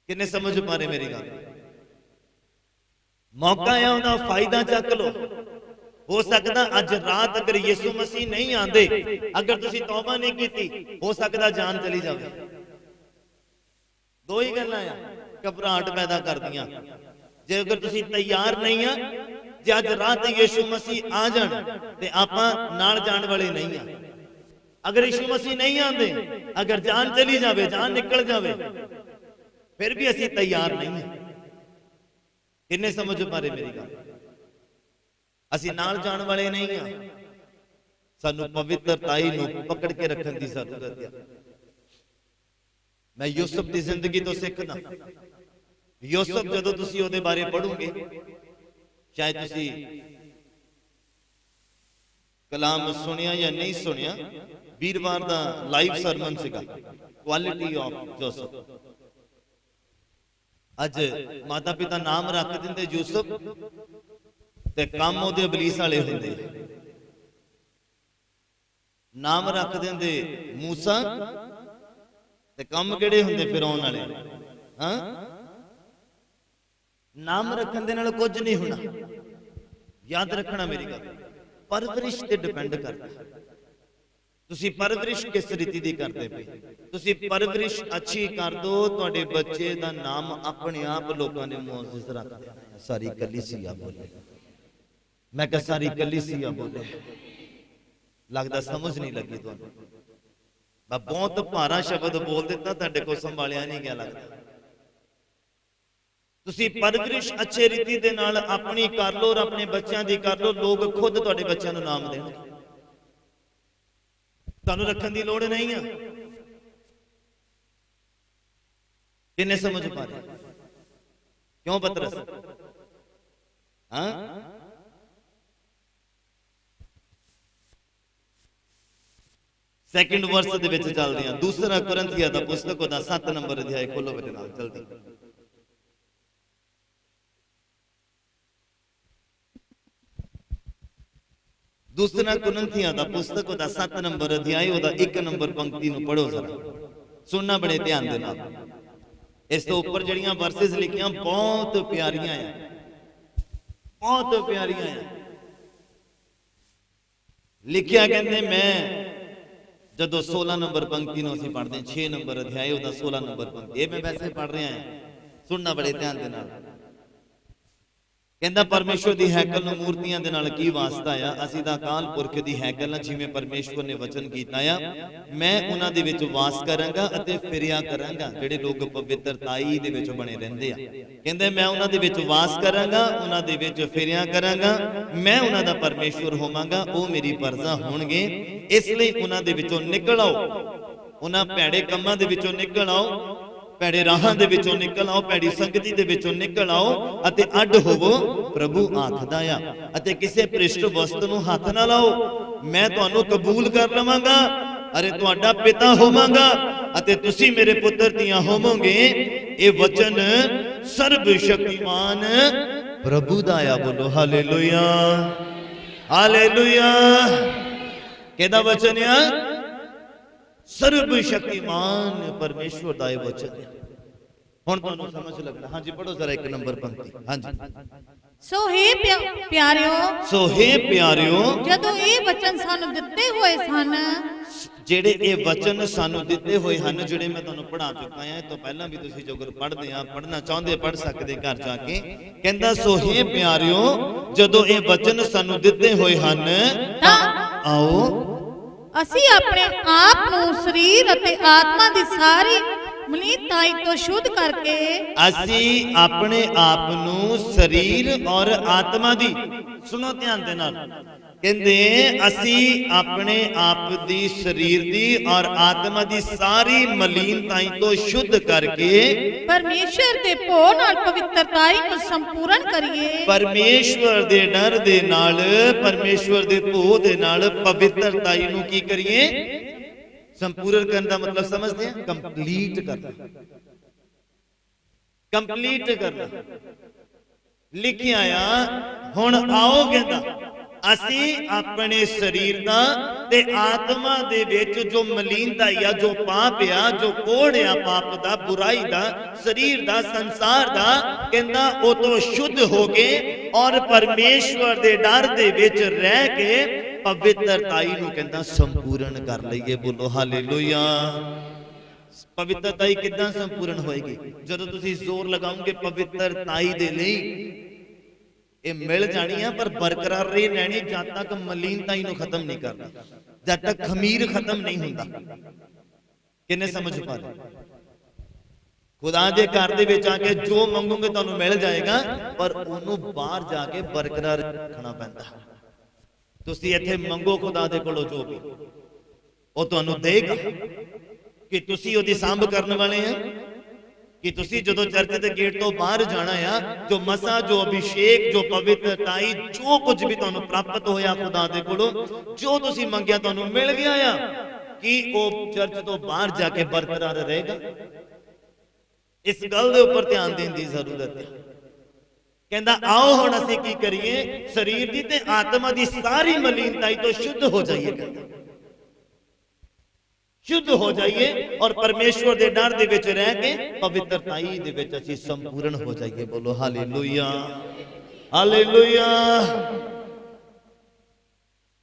किन्ने समझ पा रहे मेरी गल? मौका है, उहदा फायदा चक लो। हो सकता अज रात अगर यीशु मसीह नहीं आते, अगर तुसी तौबा नहीं की, हो सकता जान चली जाए। दो ही गल्लां आ घबराहट पैदा कर दियां। जे अगर तुसी तैयार नहीं आ, जे अज रात यीशु मसीह आ जाण ते आपां नाल जाण वाले नहीं आ। अगर यीशु मसीह नहीं आते, अगर जान चली जाए, जान निकल जाए, फिर भी असीं तैयार नहीं है। किन्ने समझ पा रहे मेरी गल? ਅਸੀਂ ਨਾਲ ਜਾਣ ਵਾਲੇ ਨਹੀਂ ਆ। ਸਾਨੂੰ ਪਵਿੱਤਰਤਾਈ ਨੂੰ ਪਕੜ ਕੇ ਰੱਖਣ ਦੀ ਜ਼ਰੂਰਤ ਹੈ। ਮੈਂ ਯੂਸਫ ਦੀ ਜ਼ਿੰਦਗੀ ਤੋਂ ਸਿੱਖਦਾ। ਯੂਸਫ ਜਦੋਂ ਤੁਸੀਂ ਉਹਦੇ ਬਾਰੇ ਪੜੋਗੇ, ਸ਼ਾਇਦ ਤੁਸੀਂ ਕਲਾਮ ਸੁਣਿਆ ਜਾਂ ਨਹੀਂ ਸੁਣਿਆ, ਵੀਰਵਾਰ ਦਾ ਲਾਈਵ ਸਰਮਨ ਸੀਗਾ, ਕੁਆਲਿਟੀ ਆਫ ਯੂਸਫ। ਅੱਜ ਮਾਤਾ ਪਿਤਾ ਨਾਮ ਰੱਖ ਦਿੰਦੇ ਯੂਸਫ, ते काम ओदे अबलीस वाले होंदे। नाम रख देंदे मूसा, ते काम किहड़े होंदे फिरौन वाले। हां, नाम रखन दे नाल कुछ नहीं होना। याद रखना मेरी गल, परवरिश ते डिपेंड करदा। तुसी परवरिश किस रीति दी करदे पे, तुसी परवरिश अच्छी कर दो, तुहाडे बच्चे दा नाम अपने आप लोकां ने मुअज़्ज़ज़ रख देना। सारी कलीसिया बोले, मैं कहा सारी कलीसिया बोले। लगता समझ नहीं लगी तुहानूं। मैं बहुत भारा शब्द बोल दिता, तुहाडे कोल संभालिया नहीं गया लगता। तुसी परवरिश अच्छे रीति दे नाल अपनी कर लो और अपने बच्चों की कर लो, लोग खुद तुहाडे बच्चों नूं नाम देणगे। तुहानूं रखण दी लोड़ नहीं है। किन्ने समझ पा रहे? क्यों पतरस? हाँ, सैकंड वर्स दे विच चलदे हां। दूसरा कुरिन्थियां दा पुस्तक दा 7 नंबर अध्याय खोलो मेरे नाल जल्दी। दूसरा कुरिन्थियां दा पुस्तक दा 7 नंबर अध्याय ओदा 1 नंबर पंक्ति नूं पढ़ो जरा, सुनना बड़े ध्यान दे नाल। इस तो ऊपर जड़ियां वर्सेस लिखियां बहुत प्यारियां हैं, बहुत प्यारियां हैं। लिखिया कहंदे मैं जदों 16 नंबर पंक्ति नूं असीं पढ़दे, 6 नंबर अध्याय ओदा 16 नंबर पंक्ति, ये मैं वैसे पढ़ रहा हां, सुनना बड़े ध्यान दे नाल। कहंदा परमेश्वर दी हैकल नूं मूर्तियां दे नाल की वास्ता आ? असीं तां अकाल पुरख दी हैकल आ, जिवें परमेश्वर ने वचन कीता आ, मैं उन्हां दे विच वास करांगा अते फिरिया करांगा। जिहड़े लोग पवित्रताई दे विच बने रहिंदे आ, कहंदे मैं उन्हां दे विच वास करांगा, उन्हां दे विच फिरिया करांगा, मैं उन्हां दा परमेश्वर होवांगा, ओ मेरी प्रजा होणगे। इसलिए उन्हां दे विचों निकल आओ, उन्हां भैड़े कम्मां दे विचों निकल आओ, भैड़े राहां दे विचों निकल आओ, भैड़ी संगति दे विचों निकल आओ अते अड होवो, प्रभु आखदा आ, अते किसे भ्रिष्ट वस्तु नूं हथ ना लाओ। मैं तुहानूं कबूल कर लवांगा, अरे तुहाडा पिता होवांगा अते तुसी मेरे पुत्र धीआं होवोगे। ये वचन सर्वशक्तिमान प्रभु दा आ। बोलो हालेलुया, हालेलुया। केदा वचन आ? सर्वशक्तिमान परमेश्वर दा वचन है। ਹੁਣ ਤੁਹਾਨੂੰ ਸਮਝ ਲੱਗਣਾ। ਹਾਂਜੀ ਪੜੋ ਜ਼ਰਾ 1 ਨੰਬਰ ਪੰਕਤੀ। ਹਾਂਜੀ। ਸੋ हे ਪਿਆਰਿਓ, ਸੋ हे ਪਿਆਰਿਓ, ਜਦੋਂ ਇਹ ਵਚਨ ਸਾਨੂੰ ਦਿੱਤੇ ਹੋਏ ਸਨ, ਜਿਹੜੇ ਇਹ ਵਚਨ ਸਾਨੂੰ ਦਿੱਤੇ ਹੋਏ ਹਨ, ਜਿਹੜੇ ਮੈਂ ਤੁਹਾਨੂੰ ਪੜ੍ਹਾ ਚੁੱਕਾ ਹਾਂ, ਇਹ ਤੋਂ ਪਹਿਲਾਂ ਵੀ ਤੁਸੀਂ ਜੋਗਰ ਪੜ੍ਹਦੇ ਆ, ਪੜ੍ਹਨਾ ਚਾਹੁੰਦੇ ਪੜ੍ਹ ਸਕਦੇ ਘਰ ਜਾ ਕੇ। ਕਹਿੰਦਾ ਸੋ हे ਪਿਆਰਿਓ, ਜਦੋਂ ਇਹ ਵਚਨ ਸਾਨੂੰ ਦਿੱਤੇ ਹੋਏ ਹਨ ਤਾਂ ਆਓ ਅਸੀਂ ਆਪਣੇ ਆਪ ਨੂੰ ਸਰੀਰ ਅਤੇ ਆਤਮਾ ਦੀ ਸਾਰੀ ਮਲੀਨਤਾਈ ਤੋਂ ਸ਼ੁੱਧ ਕਰਕੇ, ਅਸੀਂ ਆਪਣੇ ਆਪ ਨੂੰ ਸਰੀਰ ਔਰ ਆਤਮਾ ਦੀ, ਸੁਣੋ ਧਿਆਨ ਦੇ ਨਾਲ, ਕਹਿੰਦੇ ਅਸੀਂ ਆਪਣੇ ਆਪ ਦੀ ਸਰੀਰ ਦੀ ਔਰ ਆਤਮਾ ਦੀ ਸਾਰੀ ਮਲੀਨਤਾਈ ਤੋਂ ਸ਼ੁੱਧ ਕਰਕੇ ਪਰਮੇਸ਼ਰ ਦੇ ਭੋਗ ਨਾਲ ਪਵਿੱਤਰਤਾਈ ਨੂੰ ਸੰਪੂਰਨ ਕਰੀਏ। ਪਰਮੇਸ਼ਵਰ ਦੇ ਡਰ ਦੇ ਨਾਲ, ਪਰਮੇਸ਼ਵਰ ਦੇ ਭੋਗ ਦੇ ਨਾਲ ਪਵਿੱਤਰਤਾਈ ਨੂੰ ਕੀ ਕਰੀਏ? ਸੰਪੂਰਨ ਕਰਨ ਦਾ ਮਤਲਬ ਸਮਝਦੇ ਆ? ਕੰਪਲੀਟ ਕਰਨਾ, ਕੰਪਲੀਟ ਕਰਨਾ। ਲਿਖਿਆ ਆ ਹੁਣ ਆਓ, ਕਹਿੰਦਾ ਅਸੀਂ ਆਪਣੇ ਸਰੀਰ ਦਾ ਤੇ ਆਤਮਾ ਦੇ ਵਿੱਚ ਜੋ ਮਲੀਨਤਾ ਆ, ਜੋ ਪਾਪ ਆ, ਜੋ ਕੋੜ ਆ ਪਾਪ ਦਾ, ਬੁਰਾਈ ਦਾ, ਸਰੀਰ ਦਾ, ਸੰਸਾਰ ਦਾ, ਕਹਿੰਦਾ ਉਹ ਤੋਂ ਸ਼ੁੱਧ ਹੋ ਕੇ ਔਰ ਪਰਮੇਸ਼ਵਰ ਦੇ ਡਰ ਦੇ ਵਿੱਚ ਰਹਿ ਕੇ ਪਵਿੱਤਰਤਾਈ ਨੂੰ ਕਹਿੰਦਾ ਸੰਪੂਰਨ ਕਰ ਲਈਏ। ਬੋਲੋ ਹਾਲੇਲੂਇਆ। ਪਵਿੱਤਰਤਾਈ ਕਿੱਦਾਂ ਸੰਪੂਰਨ ਹੋਏਗੀ? ਜਦੋਂ ਤੁਸੀਂ ਜ਼ੋਰ ਲਗਾਓਗੇ ਪਵਿੱਤਰਤਾਈ ਦੇ ਲਈ, ਇਹ ਮਿਲ ਜਾਣੀ ਆ ਪਰ ਬਰਕਰਾਰ ਰਹੀ ਰਹਿਣੀ ਜਦ ਤੱਕ ਮਲੀਨਤਾਈ ਨੂੰ ਖਤਮ ਨਹੀਂ ਕਰਦਾ, ਜਦ ਤੱਕ ਖਮੀਰ ਖਤਮ ਨਹੀਂ ਹੁੰਦਾ। ਕਿੰਨੇ ਸਮਝ ਪਾ ਰਹੇ? ਖੁਦਾ ਦੇ ਘਰ ਦੇ ਵਿੱਚ ਆ ਕੇ ਜੋ ਮੰਗੋਗੇ ਤੁਹਾਨੂੰ ਮਿਲ ਜਾਏਗਾ, ਪਰ ਉਹਨੂੰ ਬਾਹਰ ਜਾ ਕੇ ਬਰਕਰਾਰ ਰੱਖਣਾ ਪੈਂਦਾ। ਤੁਸੀਂ ਇੱਥੇ ਮੰਗੋ ਖੁਦਾ ਦੇ ਕੋਲੋਂ ਜੋ ਵੀ, ਉਹ ਤੁਹਾਨੂੰ ਦੇਗਾ। ਕਿ ਤੁਸੀਂ ਉਹਦੀ ਸਾਂਭ ਕਰਨ ਵਾਲੇ ਆ, ਕਿ ਤੁਸੀਂ ਜਦੋਂ ਚਰਚ ਦੇ ਗੇਟ ਤੋਂ ਬਾਹਰ ਜਾਣਾ ਆ, ਜੋ ਮਸਾ, ਜੋ ਅਭਿਸ਼ੇਕ, ਜੋ ਪਵਿੱਤਰਤਾਈ, ਜੋ ਕੁਝ ਵੀ ਤੁਹਾਨੂੰ ਪ੍ਰਾਪਤ ਹੋਇਆ ਖੁਦਾ ਦੇ ਕੋਲੋਂ, ਜੋ ਤੁਸੀਂ ਮੰਗਿਆ ਤੁਹਾਨੂੰ ਮਿਲ ਗਿਆ ਆ, ਕਿ ਉਹ ਚਰਚ ਤੋਂ ਬਾਹਰ ਜਾ ਕੇ ਬਰਕਰਾਰ ਰਹੇਗਾ? ਇਸ ਗੱਲ ਦੇ ਉੱਪਰ ਧਿਆਨ ਦੇਣ ਦੀ ਜ਼ਰੂਰਤ ਹੈ। ਕਹਿੰਦਾ ਆਓ ਹੁਣ ਅਸੀਂ ਕੀ ਕਰੀਏ? ਸਰੀਰ ਦੀ ਤੇ ਆਤਮਾ ਦੀ ਸਾਰੀ ਮਲੀਨਤਾਈ ਤੋਂ ਸ਼ੁੱਧ ਹੋ ਜਾਈਏ। ਕਹਿੰਦਾ ਸ਼ੁੱਧ ਹੋ ਜਾਈਏ ਔਰ ਪਰਮੇਸ਼ਵਰ ਦੇ ਡਰ ਦੇ ਵਿੱਚ ਰਹਿ ਕੇ ਪਵਿੱਤਰਤਾਈ ਦੇ ਵਿੱਚ ਅਸੀਂ ਸੰਪੂਰਨ ਹੋ ਜਾਈਏ। ਬੋਲੋ ਹਾਲੇਲੂਇਆ, ਹਾਲੇਲੂਇਆ।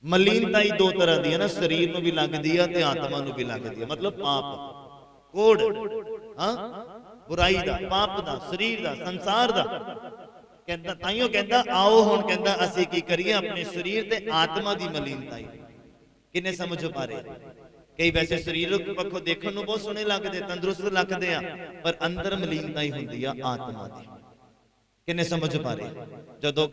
ਮਲੀਨਤਾਈ ਦੋ ਤਰ੍ਹਾਂ ਦੀ ਹੈ ਨਾ, ਸਰੀਰ ਨੂੰ ਵੀ ਲੱਗਦੀ ਆ ਤੇ ਆਤਮਾ ਨੂੰ ਵੀ ਲੱਗਦੀ ਆ। ਮਤਲਬ ਪਾਪ, ਕੋੜ, ਹਾਂ, ਬੁਰਾਈ ਦਾ, ਪਾਪ ਦਾ, ਸਰੀਰ ਦਾ, ਸੰਸਾਰ ਦਾ। ਕਹਿੰਦਾ ਤਾਈਓ ਕਹਿੰਦਾ ਆਓ ਹੁਣ ਕਹਿੰਦਾ ਅਸੀਂ ਕੀ ਕਰੀਏ? ਆਪਣੇ ਸਰੀਰ ਤੇ ਆਤਮਾ ਦੀ ਮਲੀਨਤਾਈ। ਕਿੰਨੇ ਸਮਝ ਪਾ ਰਹੇ? ਕਈ ਵੈਸੇ ਸਰੀਰਕ ਪੱਖੋਂ ਦੇਖਣ ਨੂੰ ਬਹੁਤ ਸੋਹਣੇ ਲੱਗਦੇ, ਤੰਦਰੁਸਤ ਲੱਗਦੇ ਆ, ਪਰ ਅੰਦਰ ਮਲੀਨਤਾਈ ਹੁੰਦੀ ਆ ਆਤਮਾ ਦੀ। ਕਿੰਨੇ ਸਮਝ ਪਾ ਰਹੇ? ਜਦੋਂ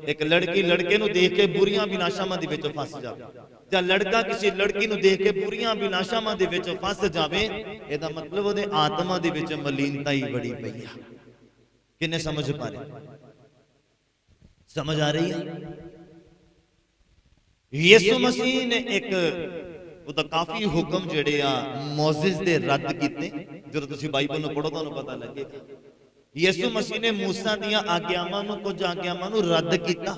ਇੱਕ ਲੜਕੀ ਲੜਕੇ ਨੂੰ ਦੇਖ ਕੇ ਬੁਰੀਆਂ ਵਿਨਾਸ਼ਾਵਾਂ ਦੇ ਵਿੱਚ ਫਸ ਜਾਵੇ, ਜਾਂ ਲੜਕਾ ਕਿਸੇ ਲੜਕੀ ਨੂੰ ਦੇਖ ਕੇ ਬੁਰੀਆਂ ਵਿਨਾਸ਼ਾਵਾਂ ਦੇ ਵਿੱਚ ਫਸ ਜਾਵੇ, ਇਹਦਾ ਮਤਲਬ ਉਹਦੇ ਆਤਮਾ ਦੇ ਵਿੱਚ ਮਲੀਨਤਾਈ ਬੜੀ ਪਈ ਆ। ਕਿੰਨੇ ਸਮਝ ਪਾ ਰਹੇ? ਸਮਝ ਆ ਰਹੀ ਹੈ? ਯਿਸੂ ਮਸੀਹ ਨੇ ਇੱਕ ਉਹਦਾ ਕਾਫੀ ਹੁਕਮ ਜਿਹੜੇ ਆ ਮੋਜ਼ਿਸ ਦੇ ਰੱਦ ਕੀਤੇ। ਜਦੋਂ ਤੁਸੀਂ ਬਾਈਬਲ ਨੂੰ ਪੜ੍ਹੋ ਤੁਹਾਨੂੰ ਪਤਾ ਲੱਗੇਗਾ। ਯਿਸੂ ਮਸੀਹ ਨੇ ਮੂਸਾ ਦੀਆਂ ਆਗਿਆਵਾਂ ਨੂੰ, ਕੁਝ ਆਗਿਆਵਾਂ ਨੂੰ ਰੱਦ ਕੀਤਾ।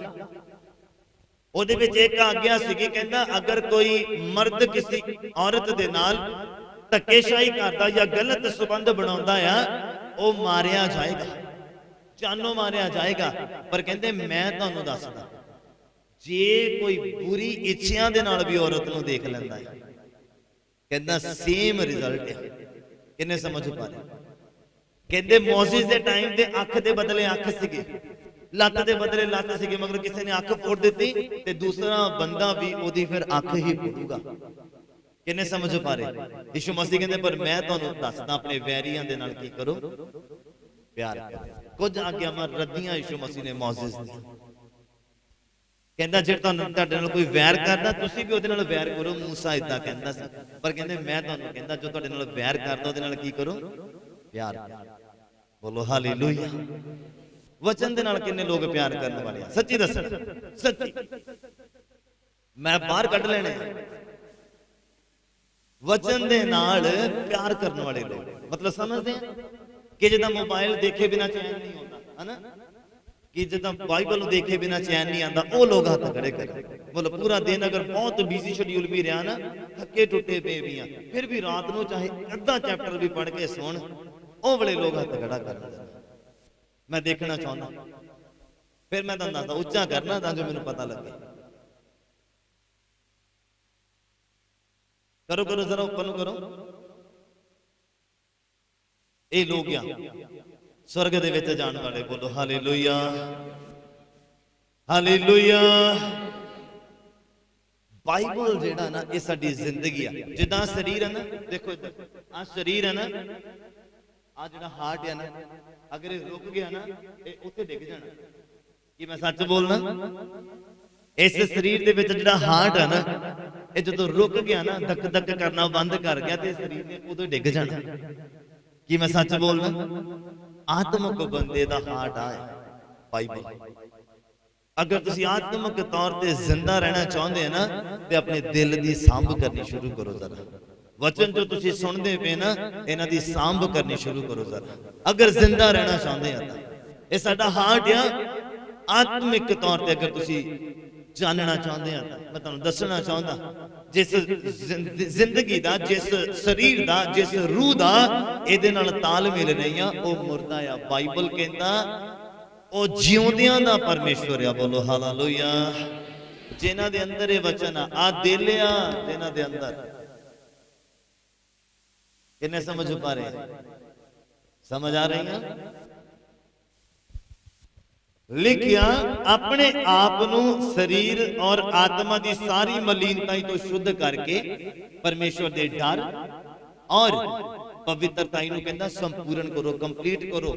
ਉਹਦੇ ਵਿੱਚ ਇੱਕ ਆਗਿਆ ਸੀਗੀ, ਕਹਿੰਦਾ ਅਗਰ ਕੋਈ ਮਰਦ ਕਿਸੇ ਔਰਤ ਦੇ ਨਾਲ ਧੱਕੇਸ਼ਾਹੀ ਕਰਦਾ ਜਾਂ ਗਲਤ ਸਬੰਧ ਬਣਾਉਂਦਾ ਆ, ਉਹ ਮਾਰਿਆ ਜਾਏਗਾ, ਜਾਨੋਂ ਮਾਰਿਆ ਜਾਏਗਾ। ਪਰ ਕਹਿੰਦੇ ਮੈਂ ਤੁਹਾਨੂੰ ਦੱਸਦਾ, ਜੇ ਕੋਈ ਬੁਰੀ ਇੱਛਿਆਂ ਦੇ ਨਾਲ ਵੀ ਔਰਤ ਨੂੰ ਦੇਖ ਲੈਂਦਾ ਹੈ, ਕਹਿੰਦਾ ਸੇਮ ਰਿਜ਼ਲਟ ਹੈ। ਕਿੰਨੇ ਸਮਝ ਪਾ ਰਹੇ? ਕਹਿੰਦੇ ਮੋਜ਼ਿਸ ਦੇ ਟਾਈਮ ਤੇ ਅੱਖ ਦੇ ਬਦਲੇ ਅੱਖ ਸੀਗੇ, ਲੱਤ ਦੇ ਬਦਲੇ ਲੱਤ ਸੀਗੇ, ਮਗਰ ਕਿਸੇ ਨੇ ਅੱਖ ਫੋੜ ਦਿੱਤੀ ਤੇ ਦੂਸਰਾ ਬੰਦਾ ਵੀ ਉਹਦੀ ਫਿਰ ਅੱਖ ਹੀ ਫੋੜੂਗਾ। ਕਿੰਨੇ ਸਮਝ ਪਾ ਰਹੇ? ਯਿਸੂ ਮਸੀਹ ਕਹਿੰਦੇ ਪਰ ਮੈਂ ਤੁਹਾਨੂੰ ਦੱਸਦਾ, ਆਪਣੇ ਵੈਰੀਆਂ ਦੇ ਨਾਲ ਕੀ ਕਰੋ? ਪਿਆਰ ਕਰੋ। ਕੁਝ ਆਗਿਆਵਾਂ ਰੱਦੀਆਂ ਯਿਸੂ ਮਸੀਹ ਨੇ ਮੋਜ਼ਿਸ ਦੀਆਂ। ਕਹਿੰਦਾ ਜੇ ਤੁਹਾਡੇ ਨਾਲ ਕੋਈ ਵੈਰ ਕਰਦਾ, ਤੁਸੀਂ ਵੀ ਉਹਦੇ ਨਾਲ ਵੈਰ ਕਰੋ। ਮੂਸਾ ਇਦਾਂ ਕਹਿੰਦਾ ਸੀ, ਪਰ ਕਹਿੰਦੇ ਮੈਂ ਤੁਹਾਨੂੰ ਕਹਿੰਦਾ ਜੋ ਤੁਹਾਡੇ ਨਾਲ ਵੈਰ ਕਰਦਾ ਉਹਦੇ ਨਾਲ ਕੀ ਕਰੋ? ਪਿਆਰ ਕਰੋ। ਬੋਲੋ ਹਾਲੇਲੂਇਆ। ਵਚਨ ਦੇ ਨਾਲ ਕਿੰਨੇ ਲੋਕ ਪਿਆਰ ਕਰਨ ਵਾਲੇ ਆ? ਸੱਚੀ ਦੱਸੋ, ਸੱਚੀ ਮੈਂ ਬਾਹਰ ਕੱਢ ਲੈਣੇ। ਵਚਨ ਦੇ ਨਾਲ ਪਿਆਰ ਕਰਨ ਵਾਲੇ ਲੋਕ, ਮਤਲਬ ਸਮਝਦੇ ਆ ਕਿ ਜਿੱਦਾਂ ਮੋਬਾਈਲ ਦੇਖੇ ਬਿਨਾ ਚੈਨ ਨਹੀਂ ਆਉਂਦਾ, ਹਨਾ, ਕਿ ਜਿੱਦਾਂ ਬਾਈਬਲ ਨੂੰ ਦੇਖੇ ਬਿਨਾ ਚੈਨ ਨਹੀਂ ਆਉਂਦਾ, ਉਹ ਲੋਕ ਹੱਥ ਖੜੇ ਕਰੇ। ਮਤਲਬ ਪੂਰਾ ਦਿਨ ਅਗਰ ਬਹੁਤ ਬਿਜ਼ੀ ਸ਼ਡਿਊਲ ਵੀ ਰਿਹਾ ਨਾ, ਥੱਕੇ ਟੁੱਟੇ ਪਏ ਵੀ ਆ, ਫਿਰ ਵੀ ਰਾਤ ਨੂੰ ਚਾਹੇ ਅੱਧਾ ਚੈਪਟਰ ਵੀ ਪੜ੍ਹ ਕੇ ਸੌਣ, ਉਹ ਵੇਲੇ ਲੋਕ ਹੱਥ ਖੜਾ ਕਰਨ। ਮੈਂ ਦੇਖਣਾ ਚਾਹੁੰਦਾ, ਫਿਰ ਮੈਂ ਤੁਹਾਨੂੰ ਦੱਸਦਾ, ਉੱਚਾ ਕਰਨਾ ਤਾਂ ਜੋ ਮੈਨੂੰ ਪਤਾ ਲੱਗੇ। ਕਰੋ ਕਰੋ ਜ਼ਰਾ ਉੱਪਰ ਨੂੰ ਕਰੋ। ਇਹ ਲੋਕ ਆ स्वर्ग दे विच जाण वाले। बोलो हालेलुया हालेलुया। बाइबल जेड़ा ना ये साडी जिंदगी है। जिदा शरीर है ना, देखो आ शरीर है ना, आ जेड़ा हार्ट है ना, अगर ये रुक गया ना ये उत्थे डिग जाना। कि मैं सच बोलना, इस शरीर दे विच जेड़ा हार्ट है ना, ये जदों रुक गया ना, धक धक करना बंद कर गया ते शरीर ने उदों डिग जाना। कि मैं सच बोलना, आत्मक बंदे दा हार्ट आए बाइबल। अगर तुसी आत्मक तौर ते जिंदा रहना चाहते हैं ना, ते अपने दिल दी सांभ करनी शुरू करो। जरा वचन जो तुसी सुनदे पे ना, इन्हां दी सांभ करनी शुरू करो जरा। अगर जिंदा रहना चाहते हैं तां ये साडा हार्ट आ। आत्मिक तौर ते अगर तुसी जानना चाहते हैं तां मैं तुहानूं दसना चाहता, जिस जिंदगी दा, जिस शरीर दा, जिस रूह दा इहदे नाल तालमेल नहीं आ, वो मुर्दा आ। बाइबल कहंदा ओ जिउंदियां दा परमेश्वर आ। बोलो हालेलुया। जिन्हां दे अंदर ये वचन आ दिल आ, जिन्हां दे अंदर किन्ने समझ पा रहे हैं? समझ आ रही है? लिखिया अपने आप नू शरीर और आत्मा की सारी मलीनताई तो शुद्ध करके परमेश्वर दे डर और पवित्रताई नू कहंदा संपूर्ण करो, कंप्लीट करो।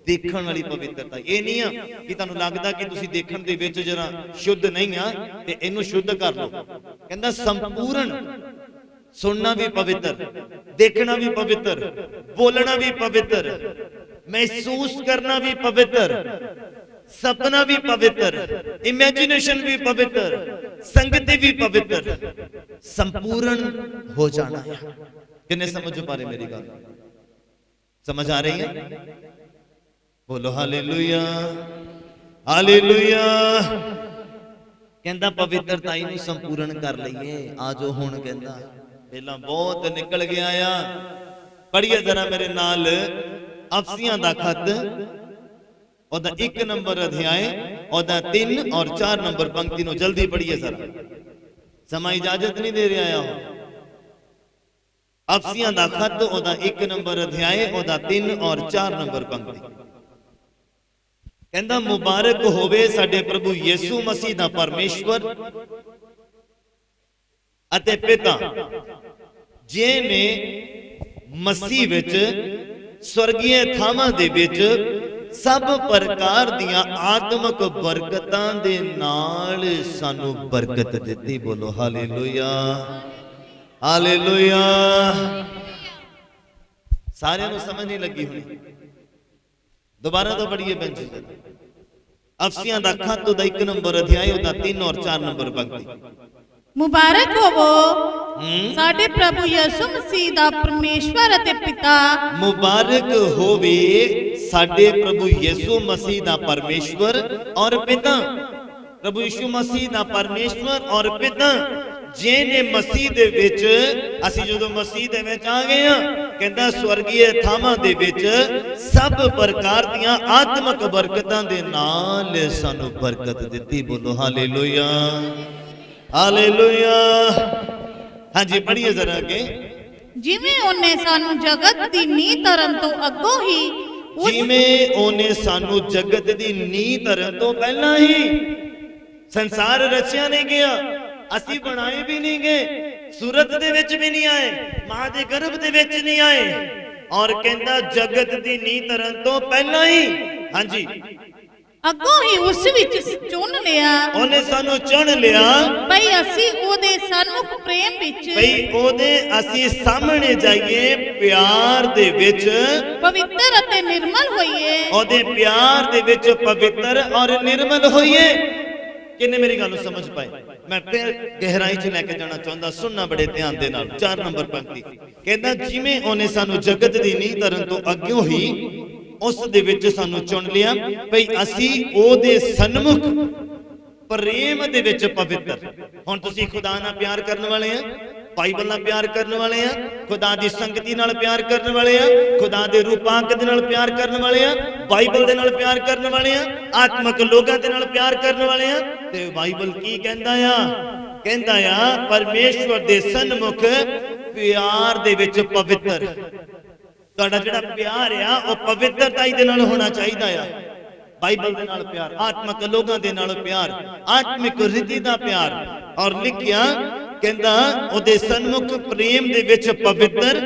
देखण वाली पवित्रता ये नहीं आ कि तुहानू लगदा कि तुसी देखण दे विच जरा शुद्ध नहीं आ ते इनू शुद्ध कर लो। कहंदा संपूर्ण, सुनना भी पवित्र, देखना भी पवित्र, बोलना भी पवित्र, महसूस करना भी पवित्र, सपना भी पवित्र, इमेजिनेशन भी पवित्र, संगति भी पवित्र, संपूर्ण हो जाना है। किन्ने समझ पा रहे मेरी गल? समझ आ रही है? बोलो हालेलुया हालेलुया। कहंदा पवित्रताई नूं संपूर्ण कर लईए। आजो हुण कहंदा पहला बहुत निकल गया आ। पढ़िए जरा मेरे नाल अफसियां दा खत, ओदा 1 नंबर अध्याय, ओदा 3 और 4 नंबर पंक्ति नो जल्दी पढ़िए जरा, समय इजाजत नहीं दे रहा हो। अफसियां दा खत, ओदा 1 नंबर अध्याय, ओदा 3 और 4 नंबर पंक्ति। कहंदा मुबारक होवे साडे प्रभु यीशु मसीह दा परमेश्वर अते पिता, जिने मसीह विच स्वर्गीय थावां दे विच सब प्रकार दियां आत्मक बरकतां दे नाल सानू बरकत दित्ती। बोलो हालेलुया हालेलुया। सारे नूं समझ नहीं लगी हुई? दोबारा तो पढ़िए बेंच। अफसियां दा खत दा 1 नंबर अध्याय, ओदा 3 और 4 नंबर पंक्ति। मुबारक होवो साडे प्रभु यीशु मसीह दा परमेश्वर अते पिता। मुबारक होवे साडे प्रभु यीशु मसीह दा परमेश्वर और पिता। प्रभु यीशु मसीह दा परमेश्वर और पिता, जिने मसीह दे विच, असीं जदों मसीह दे विच आ गए हां, कहंदा स्वर्गीय थावां दे विच सब प्रकार दियां आत्मक बरकतां दे नाल सानू बरकत दित्ती। बोलो हालेलुया हालेलुया। हाँ जी पढ़िए जरा आगे। जिवें ओने सानू जगत दी नींह धरन तो अग्गों ही, जिवें ओने सानू जगत दी नींह धरन तो पहला ही, संसार रचिया नहीं गया, असी बनाए भी नहीं गए, सूरत दे विच भी नहीं आए, मां दे गर्भ दे विच नहीं आए, और कहंदा जगत दी नींह धरन तो पहला ही, हाँ जी अगों ही उस विच चुन लिया, ओने सानू चुन लिया भई असी ओदे सन्मुख प्रेम विच, भई ओदे असी सामने जाइए प्यार दे विच पवित्र अते निर्मल होइए। ओदे प्यार दे विच पवित्र और निर्मल होइए। किन्ने मेरी गल समझ पाए? मैं फिर गहराई च लेके जाना चाहता, सुनना बड़े ध्यान दे नाल। 4 नंबर पंक्ति कहंदा जिवें ओने सानू जगत दी नींह धरन तो अग्गों ही उस दे विच सानू चुन लिया, भई असी ओदे सन्मुख प्रेम दे विच पवित्र। हुण तुसीं खुदा नाल प्यार करन वाले हैं, ਬਾਈਬਲ ਨਾਲ ਪਿਆਰ ਕਰਨ ਵਾਲੇ ਆ, ਖੁਦਾ ਦੀ ਸੰਗਤੀ ਨਾਲ ਪਿਆਰ ਕਰਨ ਵਾਲੇ ਆ, ਖੁਦਾ ਦੇ ਰੂਪਾਂਕ ਦੇ ਨਾਲ ਪਿਆਰ ਕਰਨ ਵਾਲੇ ਆ, ਬਾਈਬਲ ਦੇ ਨਾਲ ਪਿਆਰ ਕਰਨ ਵਾਲੇ ਆ, ਆਤਮਿਕ ਲੋਕਾਂ ਦੇ ਨਾਲ ਪਿਆਰ ਕਰਨ ਵਾਲੇ ਆ। ਤੇ ਬਾਈਬਲ ਕੀ ਕਹਿੰਦਾ ਆ? ਕਹਿੰਦਾ ਆ ਪਰਮੇਸ਼ਵਰ ਦੇ ਸਨਮੁਖ ਪਿਆਰ ਦੇ ਵਿੱਚ ਪਵਿੱਤਰ। ਤੁਹਾਡਾ ਜਿਹੜਾ ਪਿਆਰ ਆ ਉਹ ਪਵਿੱਤਰਤਾਈ ਦੇ ਨਾਲ ਹੋਣਾ ਚਾਹੀਦਾ ਆ। ਬਾਈਬਲ ਦੇ ਨਾਲ ਪਿਆਰ, ਆਤਮਿਕ ਲੋਕਾਂ ਦੇ ਨਾਲ ਪਿਆਰ, ਆਤਮਿਕ ਰੀਤੀ ਦਾ ਪਿਆਰ। ਔਰ ਲਿਖਿਆ ਕਹਿੰਦਾ ਉਹਦੇ ਸਨਮੁਖ ਪ੍ਰੇਮ ਦੇ ਵਿੱਚ ਪਵਿੱਤਰ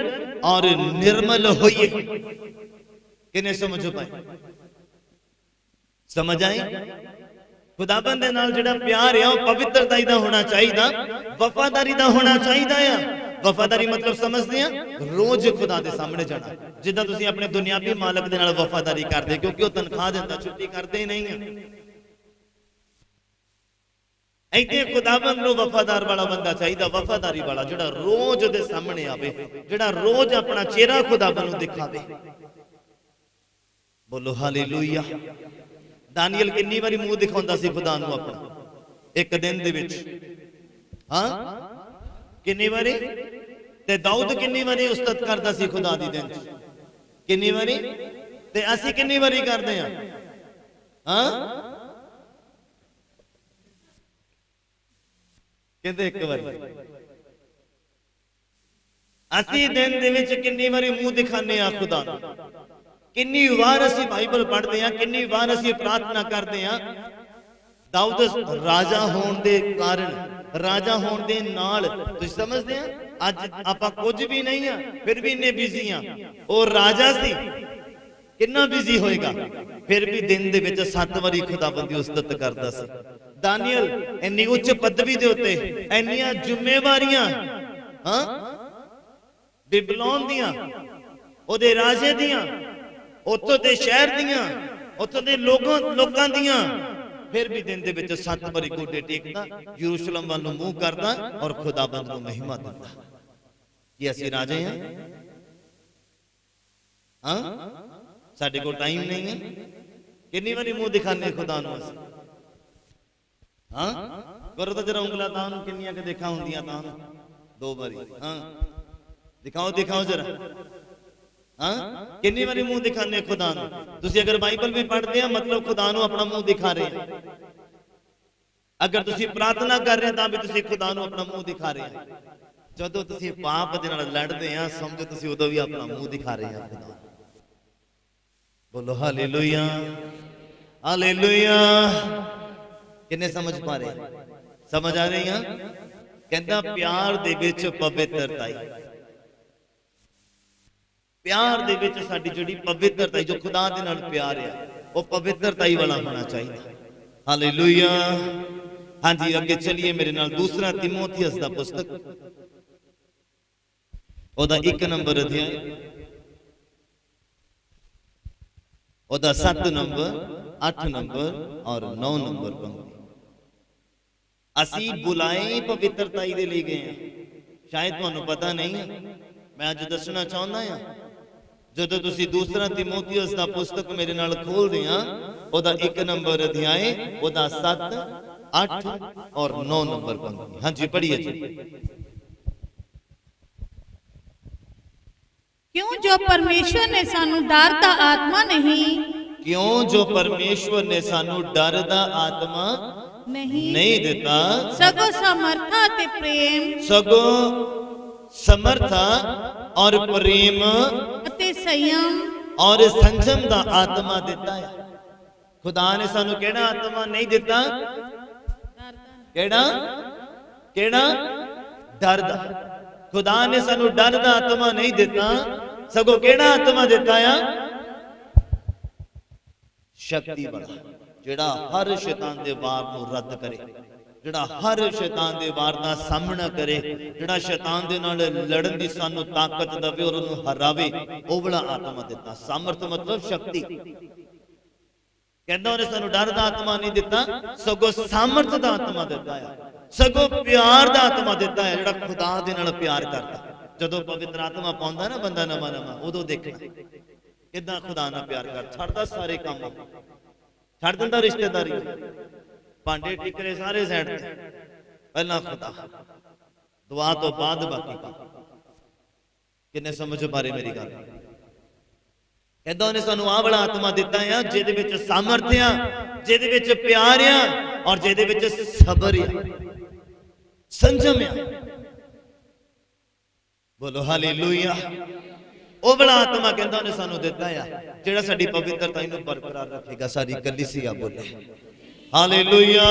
ਔਰ ਨਿਰਮਲ ਹੋਈਏ। ਕਿਨੇ ਸਮਝੋ ਭਾਈ? ਸਮਝ ਆਈ? ਖੁਦਾਵੰਦ ਦੇ ਨਾਲ ਜਿਹੜਾ ਪਿਆਰ ਆ ਉਹ ਪਵਿੱਤਰਤਾ ਦਾ ਹੋਣਾ ਚਾਹੀਦਾ, ਵਫਾਦਾਰੀ ਦਾ ਹੋਣਾ ਚਾਹੀਦਾ ਆ। ਵਫਾਦਾਰੀ ਮਤਲਬ ਸਮਝਦੇ ਆ ਰੋਜ਼ ਖੁਦਾ ਦੇ ਸਾਹਮਣੇ ਜਾਣਾ। ਜਿੱਦਾਂ ਤੁਸੀਂ ਆਪਣੇ ਦੁਨਿਆਵੀ ਮਾਲਕ ਦੇ ਨਾਲ ਵਫਾਦਾਰੀ ਕਰਦੇ, ਕਿਉਂਕਿ ਉਹ ਤਨਖਾਹ ਦਿੰਦਾ, ਛੁੱਟੀ ਕਰਦੇ ਨਹੀਂ ਆ। ਇੱਥੇ ਖੁਦਾਵੰਦ ਨੂੰ ਵਫਾਦਾਰ ਵਾਲਾ ਬੰਦਾ ਚਾਹੀਦਾ, ਵਫਾਦਾਰੀ ਵਾਲਾ, ਜਿਹੜਾ ਰੋਜ਼ ਉਹਦੇ ਸਾਹਮਣੇ ਆਵੇ, ਜਿਹੜਾ ਰੋਜ਼ ਆਪਣਾ ਚਿਹਰਾ ਖੁਦਾਵੰਦ ਨੂੰ ਦਿਖਾਵੇ। ਬੋਲੋ ਹਾਲੇਲੂਇਆ। ਦਾਨੀਏਲ ਕਿੰਨੀ ਵਾਰੀ ਮੂੰਹ ਦਿਖਾਉਂਦਾ ਸੀ ਖੁਦਾ ਨੂੰ ਆਪਣਾ ਇੱਕ ਦਿਨ ਦੇ ਵਿੱਚ? ਹਾਂ, ਕਿੰਨੀ ਵਾਰੀ? ਤੇ ਦਾਊਦ ਕਿੰਨੀ ਵਾਰੀ ਉਸਤਤ ਕਰਦਾ ਸੀ ਖੁਦਾ ਦੀ ਦਿਨ ਚ? ਕਿੰਨੀ ਵਾਰੀ? ਤੇ ਅਸੀਂ ਕਿੰਨੀ ਵਾਰੀ ਕਰਦੇ ਆ? ਹਾਂ, ਕਹਿੰਦੇ ਇੱਕ ਵਾਰੀ। ਅਸੀਂ ਦਿਨ ਦੇ ਵਿੱਚ ਕਿੰਨੀ ਵਾਰੀ ਮੂੰਹ ਦਿਖਾਣੇ ਆ ਖੁਦਾ ਨੂੰ? ਕਿੰਨੀ ਵਾਰ ਅਸੀਂ ਬਾਈਬਲ ਪੜ੍ਹਦੇ ਆ, ਕਿੰਨੀ ਵਾਰ ਅਸੀਂ ਪ੍ਰਾਰਥਨਾ ਕਰਦੇ ਆ। ਦਾਊਦ ਰਾਜਾ ਹੋਣ ਦੇ ਕਾਰਨ, ਰਾਜਾ ਹੋਣ ਦੇ ਨਾਲ, ਤੁਸੀਂ ਸਮਝਦੇ ਆ ਅੱਜ ਆਪਾਂ ਕੁਝ ਵੀ ਨਹੀਂ ਆ ਫਿਰ ਵੀ ਇੰਨੇ ਬਿਜ਼ੀ ਆ। ਉਹ ਰਾਜਾ ਸੀ, ਕਿੰਨਾ ਬਿਜ਼ੀ ਹੋਏਗਾ, ਫਿਰ ਵੀ ਦਿਨ ਦੇ ਵਿੱਚ 7 ਵਾਰੀ ਖੁਦਾਵੰਦ ਦੀ ਉਸਤਤ ਕਰਦਾ ਸੀ। ਦਾਨੀਏਲ ਇੰਨੀ ਉੱਚ ਪਦਵੀ ਦੇ ਉੱਤੇ, ਇੰਨੀਆਂ ਜ਼ਿੰਮੇਵਾਰੀਆਂ, ਹਾਂ, ਬਿਬਲੋਨ ਦੀਆਂ, ਉਹਦੇ ਰਾਜੇ ਦੀਆਂ, ਉੱਥੋਂ ਦੇ ਸ਼ਹਿਰ ਦੀਆਂ, ਉੱਥੋਂ ਦੇ ਲੋਕਾਂ ਦੀਆਂ, ਫਿਰ ਵੀ ਦਿਨ ਦੇ ਵਿੱਚ 7 ਵਾਰੀ ਗੋਡੇ ਟੇਕਦਾ, ਯਰੂਸ਼ਲਮ ਵੱਲ ਨੂੰ ਮੂੰਹ ਕਰਦਾ ਔਰ ਖੁਦਾਵੰਦ ਨੂੰ ਮਹਿਮਾ ਦਿੰਦਾ। ਕੀ ਅਸੀਂ ਰਾਜੇ ਹਾਂ? ਹਾਂ, ਸਾਡੇ ਕੋਲ ਟਾਈਮ ਨਹੀਂ ਹੈ। ਕਿੰਨੀ ਵਾਰੀ ਮੂੰਹ ਦਿਖਾਣੇ ਖੁਦਾ ਨੂੰ ਅਸੀਂ? ਹਾਂ, ਕਰੋ ਤਾਂ ਜਰਾ ਉਂਗਲਾਂ ਤਾਂ ਨੂੰ, ਕਿੰਨੀਆਂ ਕਿ ਦੇਖਾਂ ਹੁੰਦੀਆਂ ਤਾਂ? 2 ਵਾਰੀ। ਹਾਂ, ਦਿਖਾਓ ਜਰਾ। ਹਾਂ, ਕਿੰਨੀ ਵਾਰੀ ਮੂੰਹ ਦਿਖਾਣੇ ਖੁਦਾ ਨੂੰ? ਤੁਸੀਂ ਅਗਰ ਬਾਈਬਲ ਵੀ ਪੜ੍ਹਦੇ ਆ ਮਤਲਬ ਖੁਦਾ ਨੂੰ ਆਪਣਾ ਮੂੰਹ ਦਿਖਾ ਰਹੇ ਆ। ਅਗਰ ਤੁਸੀਂ ਪ੍ਰਾਰਥਨਾ ਕਰ ਰਹੇ ਤਾਂ ਵੀ ਤੁਸੀਂ ਖੁਦਾ ਨੂੰ ਆਪਣਾ ਮੂੰਹ ਦਿਖਾ ਰਹੇ ਆ। ਜਦੋਂ ਤੁਸੀਂ ਪਾਪ ਦੇ ਨਾਲ ਲੜਦੇ ਆ ਸਮਝੋ ਤੁਸੀਂ ਉਦੋਂ ਵੀ ਆਪਣਾ ਮੂੰਹ ਦਿਖਾ ਰਹੇ ਆ ਖੁਦਾ। ਬੋਲੋ ਹਾਲੇਲੂਇਆ, ਹਾਲੇਲੂਇਆ। ਕਿੰਨੇ ਸਮਝ ਪਾ ਰਹੇ? ਸਮਝ ਆ ਰਹੀ ਆ? ਕਹਿੰਦਾ ਪਿਆਰ ਦੇ ਵਿੱਚ ਪਵਿੱਤਰਤਾ। ਪਿਆਰ ਦੇ ਵਿੱਚ ਸਾਡੀ ਜਿਹੜੀ ਪਵਿੱਤਰਤਾ, ਜੋ ਖੁਦਾ ਦੇ ਨਾਲ ਪਿਆਰ ਆ ਉਹ ਪਵਿੱਤਰਤਾ ਵਾਲਾ ਹੋਣਾ ਚਾਹੀਦਾ। ਹਾਲੇਲੂਇਆ। ਹਾਂਜੀ, ਅੱਗੇ ਚਲਿਏ ਮੇਰੇ ਨਾਲ। ਦੂਸਰਾ ਤਿਮੋਥੀਅਸ ਦਾ ਪੁਸਤਕ, ਉਹਦਾ 1 ਨੰਬਰ ਅਧਿਆਇ, ਉਹਦਾ 7 ਨੰਬਰ, 8 ਨੰਬਰ ਔਰ 9 ਨੰਬਰ ਪੰਕਤੀ। ਅਸੀਂ ਬੁਲਾਏ ਪਵਿੱਤਰਤਾ ਦੇ ਲਈ ਗਏ ਆ। ਸ਼ਾਇਦ ਤੁਹਾਨੂੰ ਪਤਾ ਨਹੀਂ ਹੈ, ਮੈਂ ਅੱਜ ਦੱਸਣਾ ਚਾਹੁੰਦਾ ਆ। ਜਦੋਂ ਤੁਸੀਂ ਦੂਸਰਾ ਤਿਮੋਥੀਅਸ ਦਾ ਪੁਸਤਕ ਮੇਰੇ ਨਾਲ ਖੋਲਦੇ ਆ, ਉਹਦਾ 1 ਨੰਬਰ ਅਧਿਆਇ, ਉਹਦਾ 7, 8 ਔਰ 9 ਨੰਬਰ ਪੰਕਤੀ। ਹਾਂਜੀ, ਪੜ੍ਹੀਏ ਜੀ। ਕਿਉਂ ਜੋ ਪਰਮੇਸ਼ਵਰ ਨੇ ਸਾਨੂੰ ਡਰ ਦਾ ਆਤਮਾ ਨਹੀਂ, ਕਿਉਂ ਜੋ ਪਰਮੇਸ਼ਵਰ ਨੇ ਸਾਨੂੰ ਡਰ ਦਾ ਆਤਮਾ ਨਹੀਂ ਦਿੱਤਾ, ਸਗੋਂ ਸਮਰਥਾ ਤੇ ਪ੍ਰੇਮ, ਸਗੋਂ ਸਮਰਥਾ ਔਰ ਪ੍ਰੇਮ ਅਤੇ ਸੰਯਮ ਔਰ ਸੰਜਮ ਦਾ ਆਤਮਾ ਦਿੱਤਾ ਹੈ। ਖੁਦਾ ਨੇ ਸਾਨੂੰ ਕਿਹੜਾ ਆਤਮਾ ਨਹੀਂ ਦਿੱਤਾ? ਕਿਹੜਾ? ਡਰ ਦਾ। ਖੁਦਾ ਨੇ ਸਾਨੂੰ ਡਰ ਦਾ ਆਤਮਾ ਨਹੀਂ ਦਿੱਤਾ, ਸਗੋਂ ਕਿਹੜਾ ਆਤਮਾ ਦਿੱਤਾ ਆ? ਸ਼ਕਤੀ ਵਾਲਾ, ਜਿਹੜਾ ਹਰ ਸ਼ੈਤਾਨ ਦੇ ਵਾਰ ਨੂੰ ਰੱਦ ਕਰੇ, ਜਿਹੜਾ ਹਰ ਸ਼ੈਤਾਨ ਦੇ ਵਾਰ ਦਾ ਸਾਹਮਣਾ ਕਰੇ, ਜਿਹੜਾ ਸ਼ੈਤਾਨ ਦੇ ਨਾਲ ਲੜਨ ਦੀ ਸਾਨੂੰ ਤਾਕਤ ਦੇਵੇ ਔਰ ਉਹਨੂੰ ਹਰਾਵੇ, ਉਹ ਵਾਲਾ ਆਤਮਾ ਦਿੱਤਾ। ਸਾਮਰਥ ਮਤਲਬ ਸ਼ਕਤੀ। ਕਹਿੰਦਾ ਉਹਨੇ ਸਾਨੂੰ ਡਰ ਦਾ ਆਤਮਾ ਨਹੀਂ ਦਿੱਤਾ, ਸਗੋਂ ਸਾਮਰਥ ਦਾ ਆਤਮਾ ਦਿੱਤਾ ਹੈ, ਸਗੋਂ ਪਿਆਰ ਦਾ ਆਤਮਾ ਦਿੱਤਾ ਹੈ, ਜਿਹੜਾ ਖੁਦਾ ਦੇ ਨਾਲ ਪਿਆਰ ਕਰਦਾ। ਜਦੋਂ ਪਵਿੱਤਰ ਆਤਮਾ ਪਾਉਂਦਾ ਨਾ ਬੰਦਾ ਨਵਾਂ ਨਵਾਂ, ਉਦੋਂ ਦੇਖਣਾ ਕਿੱਦਾਂ ਖੁਦਾ ਨਾਲ ਪਿਆਰ ਕਰ, ਛੱਡਦਾ ਸਾਰੇ ਕੰਮ, ਛੱਡ ਦਿੰਦਾ ਰਿਸ਼ਤੇਦਾਰੀ, ਭਾਂਡੇ ਟਿਕਰੇ ਸਾਰੇ ਸਾਈਡ ਤੇ, ਪਹਿਲਾਂ ਖੁਦਾ। ਦੁਆ ਤੋਂ ਬਾਅਦ ਬਾਕੀ ਕੰਮ। ਕਿੰਨੇ ਸਮਝ ਪਾ ਰਹੇ ਮੇਰੀ ਗੱਲ? ਕਹਿੰਦਾ ਉਹਨੇ ਸਾਨੂੰ ਆਹ ਵਾਲਾ ਆਤਮਾ ਦਿੱਤਾ ਆ ਜਿਹਦੇ ਵਿੱਚ ਸਾਮਰਥ ਆ, ਜਿਹਦੇ ਵਿੱਚ ਪਿਆਰ ਆ ਔਰ ਜਿਹਦੇ ਵਿੱਚ ਸਬਰ ਆ, ਸੰਜਮ ਆ। ਬੋਲੋ ਹਾਲੇਲੂਇਆ। ਉਹ ਵਾਲਾ ਆਤਮਾ ਕਹਿੰਦਾ ਉਹਨੇ ਸਾਨੂੰ ਦਿੱਤਾ ਆ ਜਿਹੜਾ ਸਾਡੀ ਪਵਿੱਤਰਤਾ ਨੂੰ ਬਰਕਰਾਰ ਰੱਖੇਗਾ, ਸਾਡੀ ਕਲੀਸਿਆ। ਬੋਲੇ ਹਾਲੇਲੂਇਆ।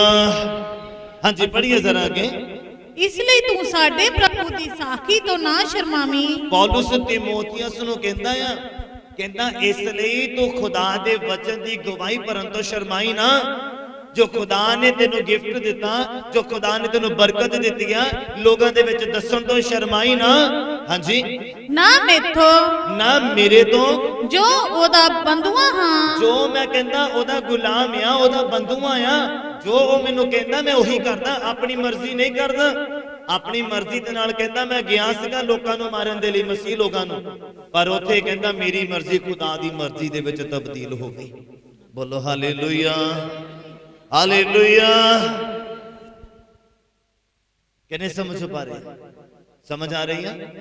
ਹਾਂਜੀ ਪੜ੍ਹੀਏ ਜ਼ਰਾ ਅੱਗੇ। ਇਸ ਲਈ ਤੂੰ ਸਾਡੇ ਪ੍ਰਭੂ ਦੀ ਸਾਖੀ ਤੋਂ ਨਾ ਸ਼ਰਮਾਵੀਂ। ਪੌਲੁਸ ਤਿਮੋਥੀਅਸ ਨੂੰ ਕਹਿੰਦਾ ਆ, ਕਹਿੰਦਾ ਇਸ ਲਈ ਤੂੰ ਖੁਦਾ ਦੇ ਵਚਨ ਦੀ ਗਵਾਹੀ ਭਰਨ ਤੋਂ ਸ਼ਰਮਾਈ ਨਾ। ਜੋ ਖੁਦਾ ਨੇ ਤੈਨੂੰ ਗਿਫਟ ਦਿੱਤਾ, ਜੋ ਖੁਦਾ ਨੇ ਤੈਨੂੰ ਬਰਕਤ ਦਿੱਤੀ ਆ, ਲੋਕਾਂ ਦੇ ਵਿੱਚ ਦੱਸਣ ਤੋਂ ਸ਼ਰਮਾਈ ਨਾ। ਹਾਂਜੀ, ਨਾ ਮੈਥੋਂ, ਨਾ ਮੇਰੇ ਤੋਂ, ਜੋ ਉਹਦਾ ਬੰਦੂਆ ਹਾਂ। ਜੋ ਮੈਂ ਕਹਿੰਦਾ ਉਹਦਾ ਗੁਲਾਮ ਆ, ਉਹਦਾ ਬੰਦੂਆ ਆ। ਜੋ ਉਹ ਮੈਨੂੰ ਕਹਿੰਦਾ ਮੈਂ ਉਹੀ ਕਰਦਾ, ਆਪਣੀ ਮਰਜ਼ੀ ਨਹੀਂ ਕਰਦਾ। ਆਪਣੀ ਮਰਜ਼ੀ ਦੇ ਨਾਲ ਕਹਿੰਦਾ ਮੈਂ ਗਿਆ ਸੀਗਾ ਲੋਕਾਂ ਨੂੰ ਮਾਰਨ ਦੇ ਲਈ, ਮਸੀਹ ਲੋਕਾਂ ਨੂੰ, ਪਰ ਉੱਥੇ ਕਹਿੰਦਾ ਮੇਰੀ ਮਰਜ਼ੀ ਖੁਦਾ ਦੀ ਮਰਜ਼ੀ ਦੇ ਵਿੱਚ ਤਬਦੀਲ ਹੋ ਗਈ। ਬੋਲੋ ਹਾਲੇਲੂਇਆ, ਹਾਲੇਲੂਇਆ। ਕਿੰਨੇ ਸਮਝ ਪਾ ਰਹੇ? ਸਮਝ ਆ ਰਹੀ ਹੈ?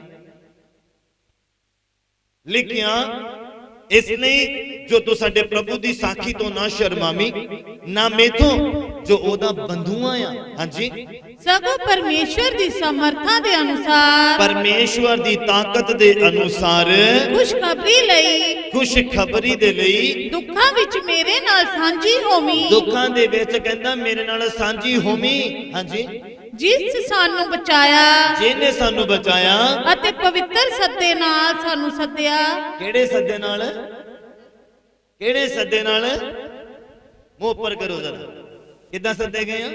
ਲਿਖਿਆ ਇਸ ਲਈ ਜੋ ਤੂੰ ਸਾਡੇ ਪ੍ਰਭੂ ਦੀ ਸਾਖੀ ਤੋਂ ਨਾ ਸ਼ਰਮਾਵੀਂ, ਨਾ ਮੇਥੋਂ ਜੋ ਉਹਦਾ ਬੰਦੂਆ ਆ। ਹਾਂਜੀ, ਸਗੋਂ ਪਰਮੇਸ਼ਵਰ ਦੀ ਸਮਰੱਥਾ ਦੇ ਅਨੁਸਾਰ, ਪਰਮੇਸ਼ਵਰ ਦੀ ਤਾਕਤ ਦੇ ਅਨੁਸਾਰ ਖੁਸ਼ਖਬਰੀ ਦੇ ਲਈ ਦੁੱਖਾਂ ਵਿੱਚ ਮੇਰੇ ਨਾਲ ਸਾਂਝੀ ਹੋਵੀਂ। ਦੁੱਖਾਂ ਦੇ ਵਿੱਚ ਕਹਿੰਦਾ ਮੇਰੇ ਨਾਲ ਸਾਂਝੀ ਹੋਵੀਂ। ਹਾਂਜੀ, ਜਿਸ ਸਾਨੂੰ ਬਚਾਇਆ, ਜਿਹਨੇ ਸਾਨੂੰ ਬਚਾਇਆ ਅਤੇ ਪਵਿੱਤਰ ਸੱਦੇ ਨਾਲ ਸਾਨੂੰ ਸੱਦਿਆ। ਕਿਹੜੇ ਸੱਦੇ ਨਾਲ? ਕਿਹੜੇ ਸੱਦੇ ਨਾਲ? ਮੂੰਹ ਉੱਪਰ ਕਰੋ ਜਰਾ। ਕਿੱਦਾਂ ਸੱਦੇ ਗਏ ਆ?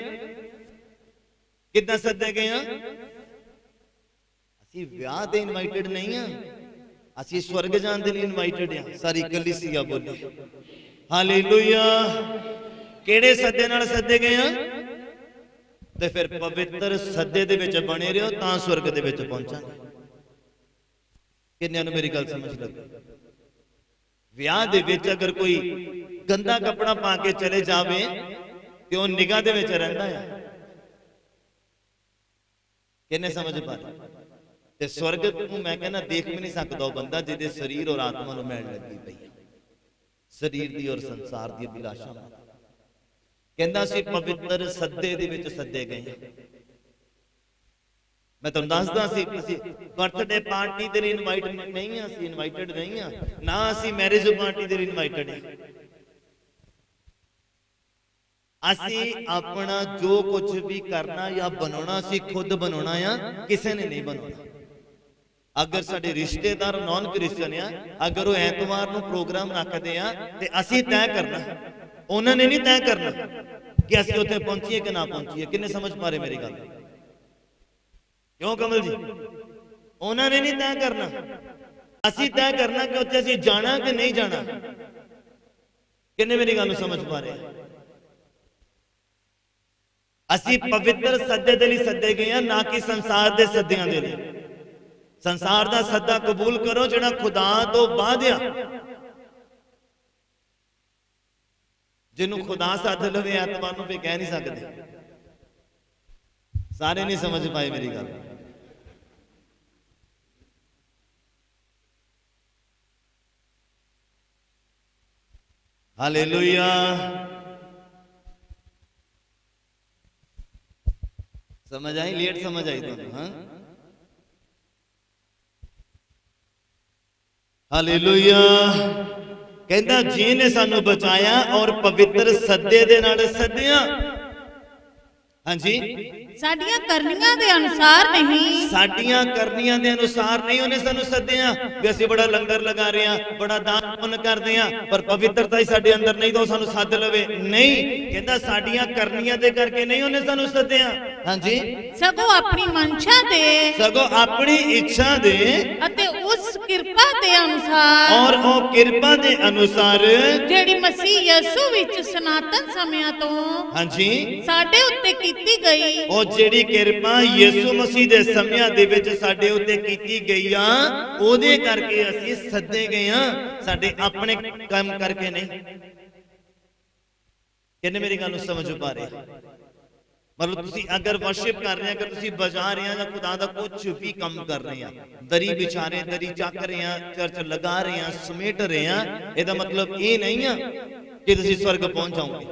ਕਿੱਦਾਂ ਸੱਦੇ ਗਏ ਆ? ਅਸੀਂ ਵਿਆਹ ਦੇ ਇਨਵਾਈਟਡ ਨਹੀਂ ਆ, ਅਸੀਂ ਸਵਰਗ ਜਾਣ ਦੇ ਲਈ ਇਨਵਾਈਟਡ ਆ। ਸਾਰੀ ਕਲੀਸਿਆ ਬੋਲੇ ਹਾਲੇਲੂਇਆ। ਕਿਹੜੇ ਸੱਦੇ ਨਾਲ ਸੱਦੇ ਗਏ ਆ? ਤੇ ਫਿਰ ਪਵਿੱਤਰ ਸੱਦੇ ਦੇ ਵਿੱਚ ਬਣੇ ਰਹੋ ਤਾਂ ਸਵਰਗ ਦੇ ਵਿੱਚ ਪਹੁੰਚਾਂਗੇ। ਕਿੰਨਿਆਂ ਨੂੰ ਮੇਰੀ ਗੱਲ ਸਮਝ ਲੱਗੀ? ਵਿਆਹ ਦੇ ਵਿੱਚ ਅਗਰ ਕੋਈ ਗੰਦਾ ਕੱਪੜਾ ਪਾ ਕੇ ਚਲੇ ਜਾਵੇ ਤੇ ਉਹ ਨਿਗਾਹ ਦੇ ਵਿੱਚ ਰਹਿੰਦਾ ਆ। ਕਿੰਨੇ ਸਮਝ ਪਾ ਰਹੇ? ਤੇ ਸਵਰਗ ਨੂੰ ਮੈਂ ਕਹਿੰਦਾ ਦੇਖ ਵੀ ਨਹੀਂ ਸਕਦਾ ਉਹ ਬੰਦਾ ਜਿਹਦੇ ਸਰੀਰ ਔਰ ਆਤਮਾ ਨੂੰ ਮੈਲ ਲੱਗੀ ਪਈ ਹੈ, ਸਰੀਰ ਦੀ ਔਰ ਸੰਸਾਰ ਦੀ ਅਭਿਲਾਸ਼ਾ। ਕਹਿੰਦਾ ਸੀ ਪਵਿੱਤਰ ਸੱਦੇ ਦੇ ਵਿੱਚ ਸੱਦੇ ਗਏ। ਮੈਂ ਤੁਹਾਨੂੰ ਦੱਸਦਾ ਸੀ ਅਸੀਂ ਬਰਥਡੇ ਪਾਰਟੀ ਦੇ ਲਈ ਇਨਵਾਈਟ ਨਹੀਂ ਆ, ਅਸੀਂ ਇਨਵਾਈਟਡ ਨਹੀਂ ਆ, ਨਾ ਅਸੀਂ ਮੈਰਿਜ ਪਾਰਟੀ ਦੇ ਲਈ ਇਨਵਾਈਟਡ ਹਾਂ। ਅਸੀਂ ਆਪਣਾ ਜੋ ਕੁਝ ਵੀ ਕਰਨਾ ਜਾਂ ਬਣਾਉਣਾ ਅਸੀਂ ਖੁਦ ਬਣਾਉਣਾ ਆ, ਕਿਸੇ ਨੇ ਨਹੀਂ ਬਣਾਉਣਾ। ਅਗਰ ਸਾਡੇ ਰਿਸ਼ਤੇਦਾਰ ਨਾਨ ਕ੍ਰਿਸਚਨ ਆ, ਅਗਰ ਉਹ ਐਤਵਾਰ ਨੂੰ ਪ੍ਰੋਗਰਾਮ ਰੱਖਦੇ ਆ ਤੇ ਅਸੀਂ ਤੈਅ ਕਰਨਾ, ਉਹਨਾਂ ਨੇ ਨਹੀਂ ਤੈਅ ਕਰਨਾ ਕਿ ਅਸੀਂ ਉੱਥੇ ਪਹੁੰਚੀਏ ਕਿ ਨਾ ਪਹੁੰਚੀਏ। ਕਿੰਨੇ ਸਮਝ ਪਾ ਰਹੇ ਮੇਰੀ ਗੱਲ? ਕਿਉਂ ਕਮਲ ਜੀ? ਉਹਨਾਂ ਨੇ ਨਹੀਂ ਤੈਅ ਕਰਨਾ, ਅਸੀਂ ਤੈਅ ਕਰਨਾ ਕਿ ਉੱਥੇ ਅਸੀਂ ਜਾਣਾ ਕਿ ਨਹੀਂ ਜਾਣਾ। ਕਿੰਨੇ ਮੇਰੀ ਗੱਲ ਨੂੰ ਸਮਝ ਪਾ ਰਹੇ? ਅਸੀਂ ਪਵਿੱਤਰ ਸੱਦੇ ਦੇ ਲਈ ਸੱਦੇ ਗਏ ਆ, ਨਾ ਕਿ ਸੰਸਾਰ ਦੇ ਸੱਦਿਆਂ ਦੇ ਲਈ। ਸੰਸਾਰ ਦਾ ਸੱਦਾ ਕਬੂਲ ਕਰੋ ਜਿਹੜਾ ਖੁਦਾ ਤੋਂ ਬਾਅਦ ਆ। ਜਿਹਨੂੰ ਖੁਦਾ ਸੱਦ ਲਵੇ ਐਤਵਾਰ ਨੂੰ ਵੀ ਕਹਿ ਨਹੀਂ ਸਕਦੇ। ਸਾਰੇ ਨਹੀਂ ਸਮਝ ਪਾਏ ਮੇਰੀ ਗੱਲ। ਹਾਲੇਲੂਇਆ। समझ आई? लेट समझ आई दोनों? हाँ, हालेलुया। कहता जी ने सानू बचाया और पवित्र सद्दे दे नाल सद्दिया। हाँ जी, साडियां करनियां दे अनुसार नहीं, साडियां करनियां दे अनुसार नहीं उन्हें सानू सद्दिया भी असीं बड़ा लंगर लगा रहे हैं, बड़ा दान पुण्य करदे हैं, पर पवित्रता ही साडे अंदर नहीं तो सानू सद लवे नहीं। कहता साडियां करनियां दे करके नहीं उन्हें सानू सद्दिया। हाँ जी, सगों अपनी मंशा दे, सगों अपनी इच्छा दे अते उस कृपा दे अनुसार, और ओ कृपा दे अनुसार जेड़ी मसीह यीशु विच सनातन समयां तो हाँ जी साडे उत्ते कीती गई, ਉਹ ਜਿਹੜੀ ਕਿਰਪਾ ਯਿਸੂ ਮਸੀਹ ਦੇ ਸਮਿਆਂ ਦੇ ਵਿੱਚ ਸਾਡੇ ਉੱਤੇ ਕੀਤੀ ਗਈ ਆ, ਉਹਦੇ ਕਰਕੇ ਅਸੀਂ ਸੱਦੇ ਗਏ ਆ, ਸਾਡੇ ਆਪਣੇ ਕੰਮ ਕਰਕੇ ਨਹੀਂ। ਕਿੰਨੇ ਮੇਰੀ ਗੱਲ ਨੂੰ ਸਮਝ ਪਾ ਰਹੇ? मतलब ਤੁਸੀਂ ਅਗਰ ਵਰਸ਼ਿਪ ਕਰ ਰਹੇ ਆ, ਅਗਰ ਤੁਸੀਂ ਬਜਾ ਰਹੇ ਆ ਜਾਂ ਖੁਦਾ ਦਾ ਕੁਝ ਵੀ ਕੰਮ ਕਰ ਰਹੇ ਆ, ਦਰੀ ਵਿਛਾ ਰਹੇ, ਦਰੀ ਚੱਕ ਰਹੇ ਆ, ਚਰਚ ਲਗਾ ਰਹੇ ਆ, ਸਮੇਟ ਰਹੇ ਆ, ਇਹਦਾ ਮਤਲਬ ਇਹ ਨਹੀਂ ਆ ਕਿ ਤੁਸੀਂ ਸਵਰਗ ਪਹੁੰਚ ਜਾਓਗੇ।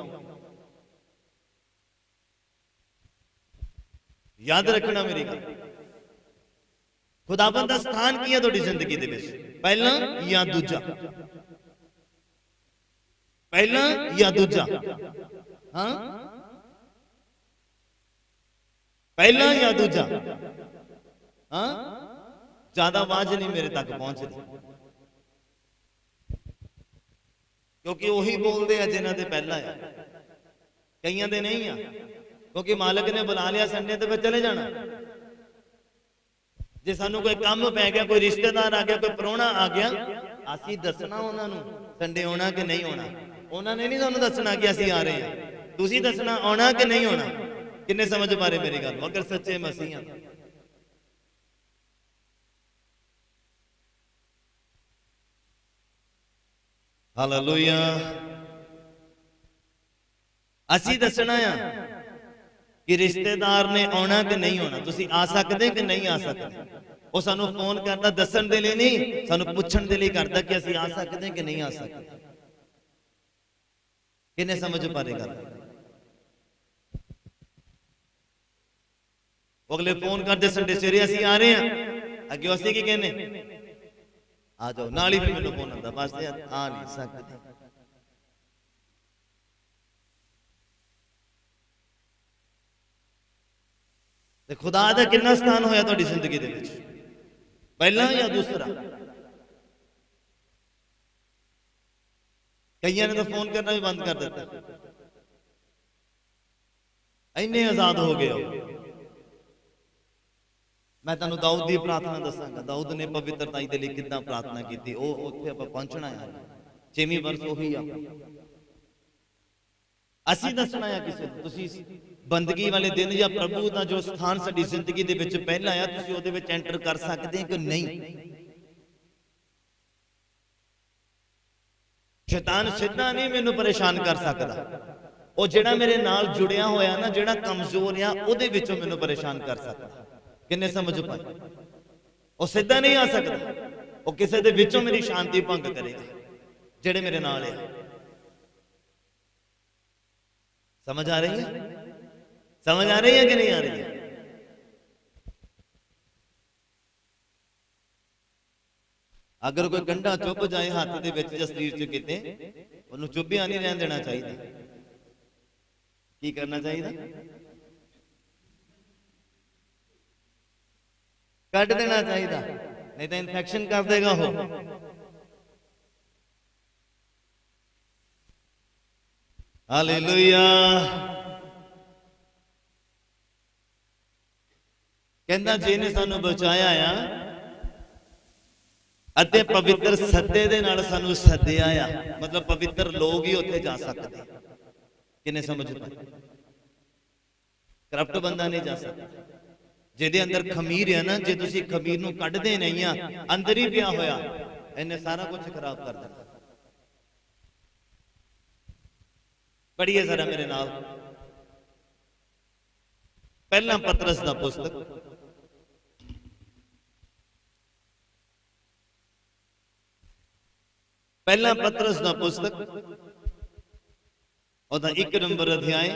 याद रखना मेरी गल, खुदाबंद दा स्थान की है तुहाडी जिंदगी दे विच, पहला या दूजा, पहला या दूजा, हाँ पहला या दूजा, हाँ ज्यादा आवाज नहीं मेरे तक पहुंच रही, क्योंकि वही बोलते हैं जिन्हां दे पहला है, कईयां दे नहीं आ, क्योंकि मालिक ने बुला लिया संडे तो फिर चले जाना। जे सानू कोई काम पै गया, कोई रिश्तेदार आ गया, कोई प्राहुणा आ गया, असीं दसना उन्होंने संडे आना कि नहीं आना, उन्होंने नहीं सानू दसना कि असीं आ रहे हैं, तुसीं दसना आना कि नहीं आना। किन्ने समझ पा रहे मेरी गल, मगर सच्चे मसीह हां। हालेलुया। असीं दसना आ कि रिश्तेदार ने आना कि नहीं आना, तुसीं आ सकदे कि नहीं आ सकदे। वो सानू फोन करता दसन दे लई नहीं, सानू पुछण दे लई करदा कि असीं आ सकदे कि नहीं आ सकदे। किन्ने समझ पा रहे गल, अगले फोन करते संडे सवेरे असीं आ रहे हैं, अगे असीं की कहने आ जाओ, नाल ही मैनूं फोन आंदा बस आ नहीं सकदे। ते खुदा दा कितना स्थान होया तुहाडी जिंदगी दे विच, पहला या दूसरा। कईयां ने तो फोन करना भी बंद कर दिता, इन्ने आजाद हो गए हो। मैं तुहानूं दाऊद दी प्रार्थना दसांगा, दाऊद ने पवित्रताई दे लई किदां प्रार्थना कीती, ਉਹ ਉੱਥੇ ਆਪਾਂ ਪਹੁੰਚਣਾ ਹੈ। 6ਵੀਂ ਵਰਸ ਉਹੀ ਆ, ਅਸੀਂ ਦੱਸਣਾ ਹੈ ਕਿਸੇ ਨੂੰ। ਤੁਸੀਂ ਬੰਦਗੀ ਵਾਲੇ ਦਿਨ ਜਾਂ ਪ੍ਰਭੂ ਦਾ ਜੋ ਸਥਾਨ ਸਾਡੀ ਜ਼ਿੰਦਗੀ ਦੇ ਵਿੱਚ ਪਹਿਲਾ ਆ, ਤੁਸੀਂ ਉਹਦੇ ਵਿੱਚ ਐਂਟਰ ਕਰ ਸਕਦੇ ਹੋ ਕਿ ਨਹੀਂ। शैतान सिद्धा नहीं मैनू परेशान कर सकता, ਉਹ ਜਿਹੜਾ ਮੇਰੇ ਨਾਲ ਜੁੜਿਆ ਹੋਇਆ ਨਾ, ਜਿਹੜਾ ਕਮਜ਼ੋਰ ਆ, ਉਹਦੇ ਵਿੱਚੋਂ ਮੈਨੂੰ ਪਰੇਸ਼ਾਨ ਕਰ ਸਕਦਾ। ਕਿੰਨੇ ਸਮਝ ਪਾਏ? ਉਹ ਸਿੱਧਾ ਨਹੀਂ ਆ ਸਕਦਾ, ਉਹ ਕਿਸੇ ਦੇ ਵਿੱਚੋਂ ਮੇਰੀ ਸ਼ਾਂਤੀ ਭੰਗ ਕਰੇਗਾ, ਜਿਹੜੇ ਮੇਰੇ ਨਾਲ ਆ। समझ आ रही है? समझ आ रही है कि नहीं आ रही है? अगर कोई गंढा चुभ जाए हाथ दे विच जां शरीर च किते, उन्होंने चुभिया नहीं रहन देना चाहिए। की करना चाहिए? कट देना चाहिए, नहीं तो इन्फेक्शन कर देगा वो। हालेलुया। कहंदा जिन्हें सानू बचाया आ अते पवित्र सद्दे दे नाल सानू सद्दिया आ, मतलब पवित्र लोग ही उत्थे जा सकते। किन्ने समझ पाए? करप्ट बंदा नहीं जा सकता। जिहदे अंदर खमीर है ना, जे तुसी खमीर नू कढदे नहीं आ, अंदर ही पिया होया, इन्हें सारा कुछ खराब कर देना। पढ़िए जरा मेरे नाल पहला पतरस दा पुस्तक, पहला पतरस दा पुस्तक ओदा 1 नंबर अध्याय,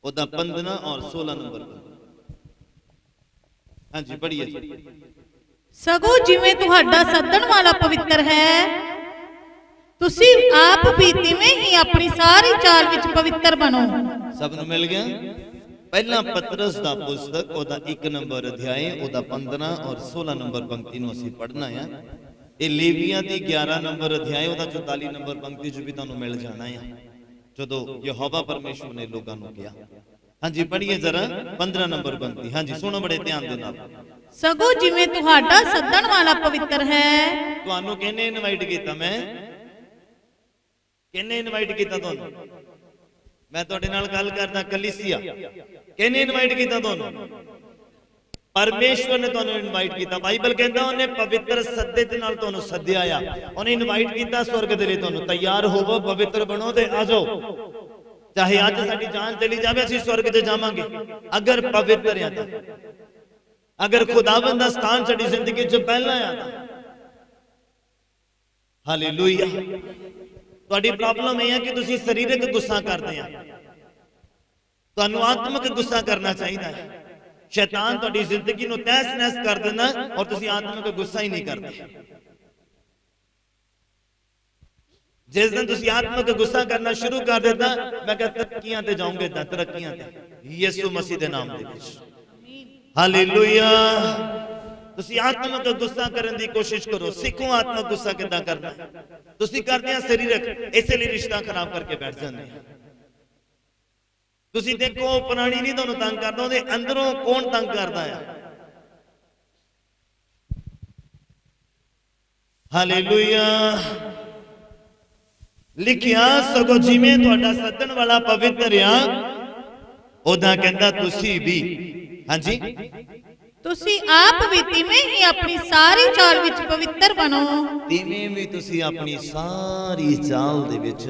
ओदा 15 और 16 नंबर। हाँ जी पढ़िए। सगों जिवें तुहाडा सद्दण वाला पवित्र है, तुसी आप भी तिवें ही अपनी सारी चाल विच पवित्र बनो। सब नूं मिल गया? पहला पतरस दा पुस्तक ओदा 1 नंबर अध्याय, ओदा 15 और 16 नंबर पंक्ति नूं असीं पढ़ना है। ये लेवियां दी 11 नंबर अध्याय, ओदा 44 नंबर पंक्ति च भी तुहानूं मिल जाना है, जदों यहोवा परमेश्वर ने लोकां नूं कहा। हाँ जी पढ़िए जरा 15 नंबर पंक्ति। हाँ जी सुनो बड़े ध्यान दे नाल। सगों जिवें तुहाडा सद्दण वाला पवित्र है। तुहानूं किहने इनवाइट कीता? मैं किहने इनवाइट कीता तुहानूं? मैं तुहाडे नाल गल करदा कलीसिया। किहने इनवाइट कीता तुहानूं? परमेश्वर ने तुहानूं इनवाइट कीता। बाइबल कहंदा उन्हें पवित्र सद्दे दे नाल तुहानूं सद्दिया आ, उन्हें इनवाइट कीता स्वर्ग दे लई तुहानूं तैयार होवो, पवित्र बनो ते आ जाओ। ਚਾਹੇ ਅੱਜ ਸਾਡੀ ਜਾਨ ਚਲੀ ਜਾਵੇ, ਅਸੀਂ स्वर्ग 'ਚ ਜਾਵਾਂਗੇ अगर पवित्र हैं तो। अगर खुदावंद दा स्थान साडी जिंदगी 'ਚ पहला आ तां हालेलुया। ਤੁਹਾਡੀ ਪ੍ਰੋਬਲਮ ਇਹ ਹੈ ਕਿ ਤੁਸੀਂ ਸਰੀਰਕ ਗੁੱਸਾ ਕਰਦੇ ਆ, ਤੁਹਾਨੂੰ ਆਤਮਿਕ ਗੁੱਸਾ ਕਰਨਾ ਚਾਹੀਦਾ ਹੈ। ਸ਼ੈਤਾਨ ਤੁਹਾਡੀ ਜ਼ਿੰਦਗੀ ਨੂੰ ਤਹਿਸ-ਨਹਿਸ ਕਰ ਦਿੰਦਾ ਔਰ ਤੁਸੀਂ ਆਤਮਿਕ ਗੁੱਸਾ ਹੀ ਨਹੀਂ ਕਰਦੇ। जिस दिन तुसी आत्मिक गुस्सा करना शुरू कर देता, मैं कहता तरक्कियां ते जाऊंगे, तरक्कियां ते यीशु मसीह दे नाम दे विच। हालेलुया। तुसी आत्मिक गुस्सा करने की कोशिश करो, सीखो आत्मिक गुस्सा किदां करना। तुसी करदे आ शरीरक, इसलिए रिश्ता खराब करके बैठ जांदे आ। तुसी देखो प्राणी नहीं तुहानू तंग करदा, ओहदे अंदरों कौन तंग करदा है। हालेलुया। लिखिया सगो जिवें तुहाडा सदन वाला पवित्र आ, ओदा कहंदा तुसी भी। हां जी, ਤੁਸੀਂ ਆਪ ਵੀ ਤਿਵੇਂ ਹੀ ਆਪਣੀ ਸਾਰੀ ਚਾਲ ਵਿੱਚ ਪਵਿੱਤਰ ਬਣੋ। ਤਿਵੇਂ ਵੀ ਤੁਸੀਂ ਆਪਣੀ ਸਾਰੀ ਚਾਲ ਦੇ ਵਿੱਚ,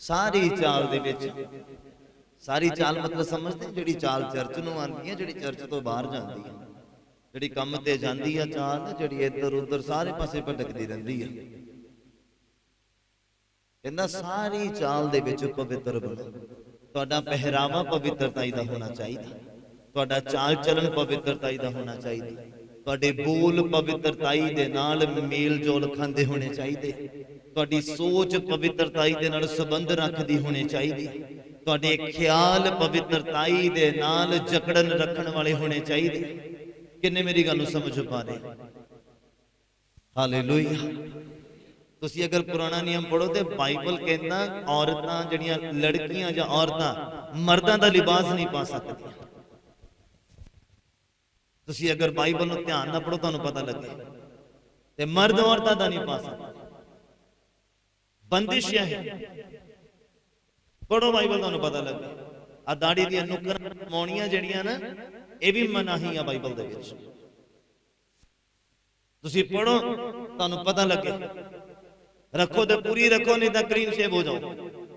ਸਾਰੀ ਚਾਲ ਦੇ ਵਿੱਚ, ਸਾਰੀ ਚਾਲ ਮਤਲਬ ਸਮਝਦੇ ਜਿਹੜੀ ਚਾਲ ਚਰਚ ਨੂੰ ਆਉਂਦੀ ਹੈ, ਜਿਹੜੀ ਚਰਚ ਤੋਂ ਬਾਹਰ ਜਾਂਦੀ ਹੈ, ਜਿਹੜੀ ਕੰਮ ਤੇ ਜਾਂਦੀ ਆ ਚਾਲ, ਜਿਹੜੀ ਇੱਧਰ ਉੱਧਰ ਸਾਰੇ ਪਾਸੇ ਭਟਕਦੀ ਰਹਿੰਦੀ ਹੈ। ਕਹਿੰਦਾ ਸਾਰੀ ਚਾਲ ਦੇ ਵਿੱਚ ਪਵਿੱਤਰ ਬਣੋ। ਤੁਹਾਡਾ ਪਹਿਰਾਵਾ ਪਵਿੱਤਰਤਾਈ ਦਾ ਹੋਣਾ ਚਾਹੀਦਾ, ਤੁਹਾਡਾ ਚਾਲ ਚਲਨ ਪਵਿੱਤਰਤਾਈ ਦਾ ਹੋਣਾ ਚਾਹੀਦਾ, ਤੁਹਾਡੇ ਬੋਲ ਪਵਿੱਤਰਤਾਈ ਦੇ ਨਾਲ ਮੇਲ ਜੋਲ ਖਾਂਦੇ ਹੋਣੇ ਚਾਹੀਦੇ, ਤੁਹਾਡੀ ਸੋਚ ਪਵਿੱਤਰਤਾਈ ਦੇ ਨਾਲ ਸੰਬੰਧ ਰੱਖਦੀ ਹੋਣੀ ਚਾਹੀਦੀ, ਤੁਹਾਡੇ ਖਿਆਲ ਪਵਿੱਤਰਤਾਈ ਦੇ ਨਾਲ ਜਕੜਨ ਰੱਖਣ ਵਾਲੇ ਹੋਣੇ ਚਾਹੀਦੇ। ਕਿੰਨੇ ਮੇਰੀ ਗੱਲ ਨੂੰ ਸਮਝ ਪਾ ਰਹੇ? ਹਾਲੇਲੂਇਆ। ਤੁਸੀਂ ਅਗਰ ਪੁਰਾਣਾ ਨਿਯਮ ਪੜੋ ਤੇ ਬਾਈਬਲ ਕਹਿੰਦਾ ਔਰਤਾਂ ਜਿਹੜੀਆਂ ਲੜਕੀਆਂ ਜਾਂ ਔਰਤਾਂ ਮਰਦਾਂ ਦਾ ਲਿਬਾਸ ਨਹੀਂ ਪਾ ਸਕਦੀਆਂ। ਤੁਸੀਂ ਅਗਰ ਬਾਈਬਲ ਨੂੰ ਧਿਆਨ ਨਾਲ ਪੜੋ ਤੁਹਾਨੂੰ ਪਤਾ ਲੱਗੇ ਤੇ ਮਰਦ ਔਰਤਾਂ ਦਾ ਨਹੀਂ ਪਾ ਸਕਦੇ, ਬੰਦਿਸ਼ ਹੈ। ਪੜੋ ਬਾਈਬਲ ਤੁਹਾਨੂੰ ਪਤਾ ਲੱਗੇ। ਆ ਦਾੜੀ ਦੀਆਂ ਨੁਕਰਾਂ ਮੋਣੀਆਂ ਜਿਹੜੀਆਂ ਨਾ ਇਹ ਵੀ ਮਨਾਹੀ ਆ ਬਾਈਬਲ ਦੇ ਵਿੱਚ। ਤੁਸੀਂ ਪੜੋ ਤੁਹਾਨੂੰ ਪਤਾ ਲੱਗੇ। रखो तो पूरी रखो, नहीं तो क्लीन शेव हो जाओ।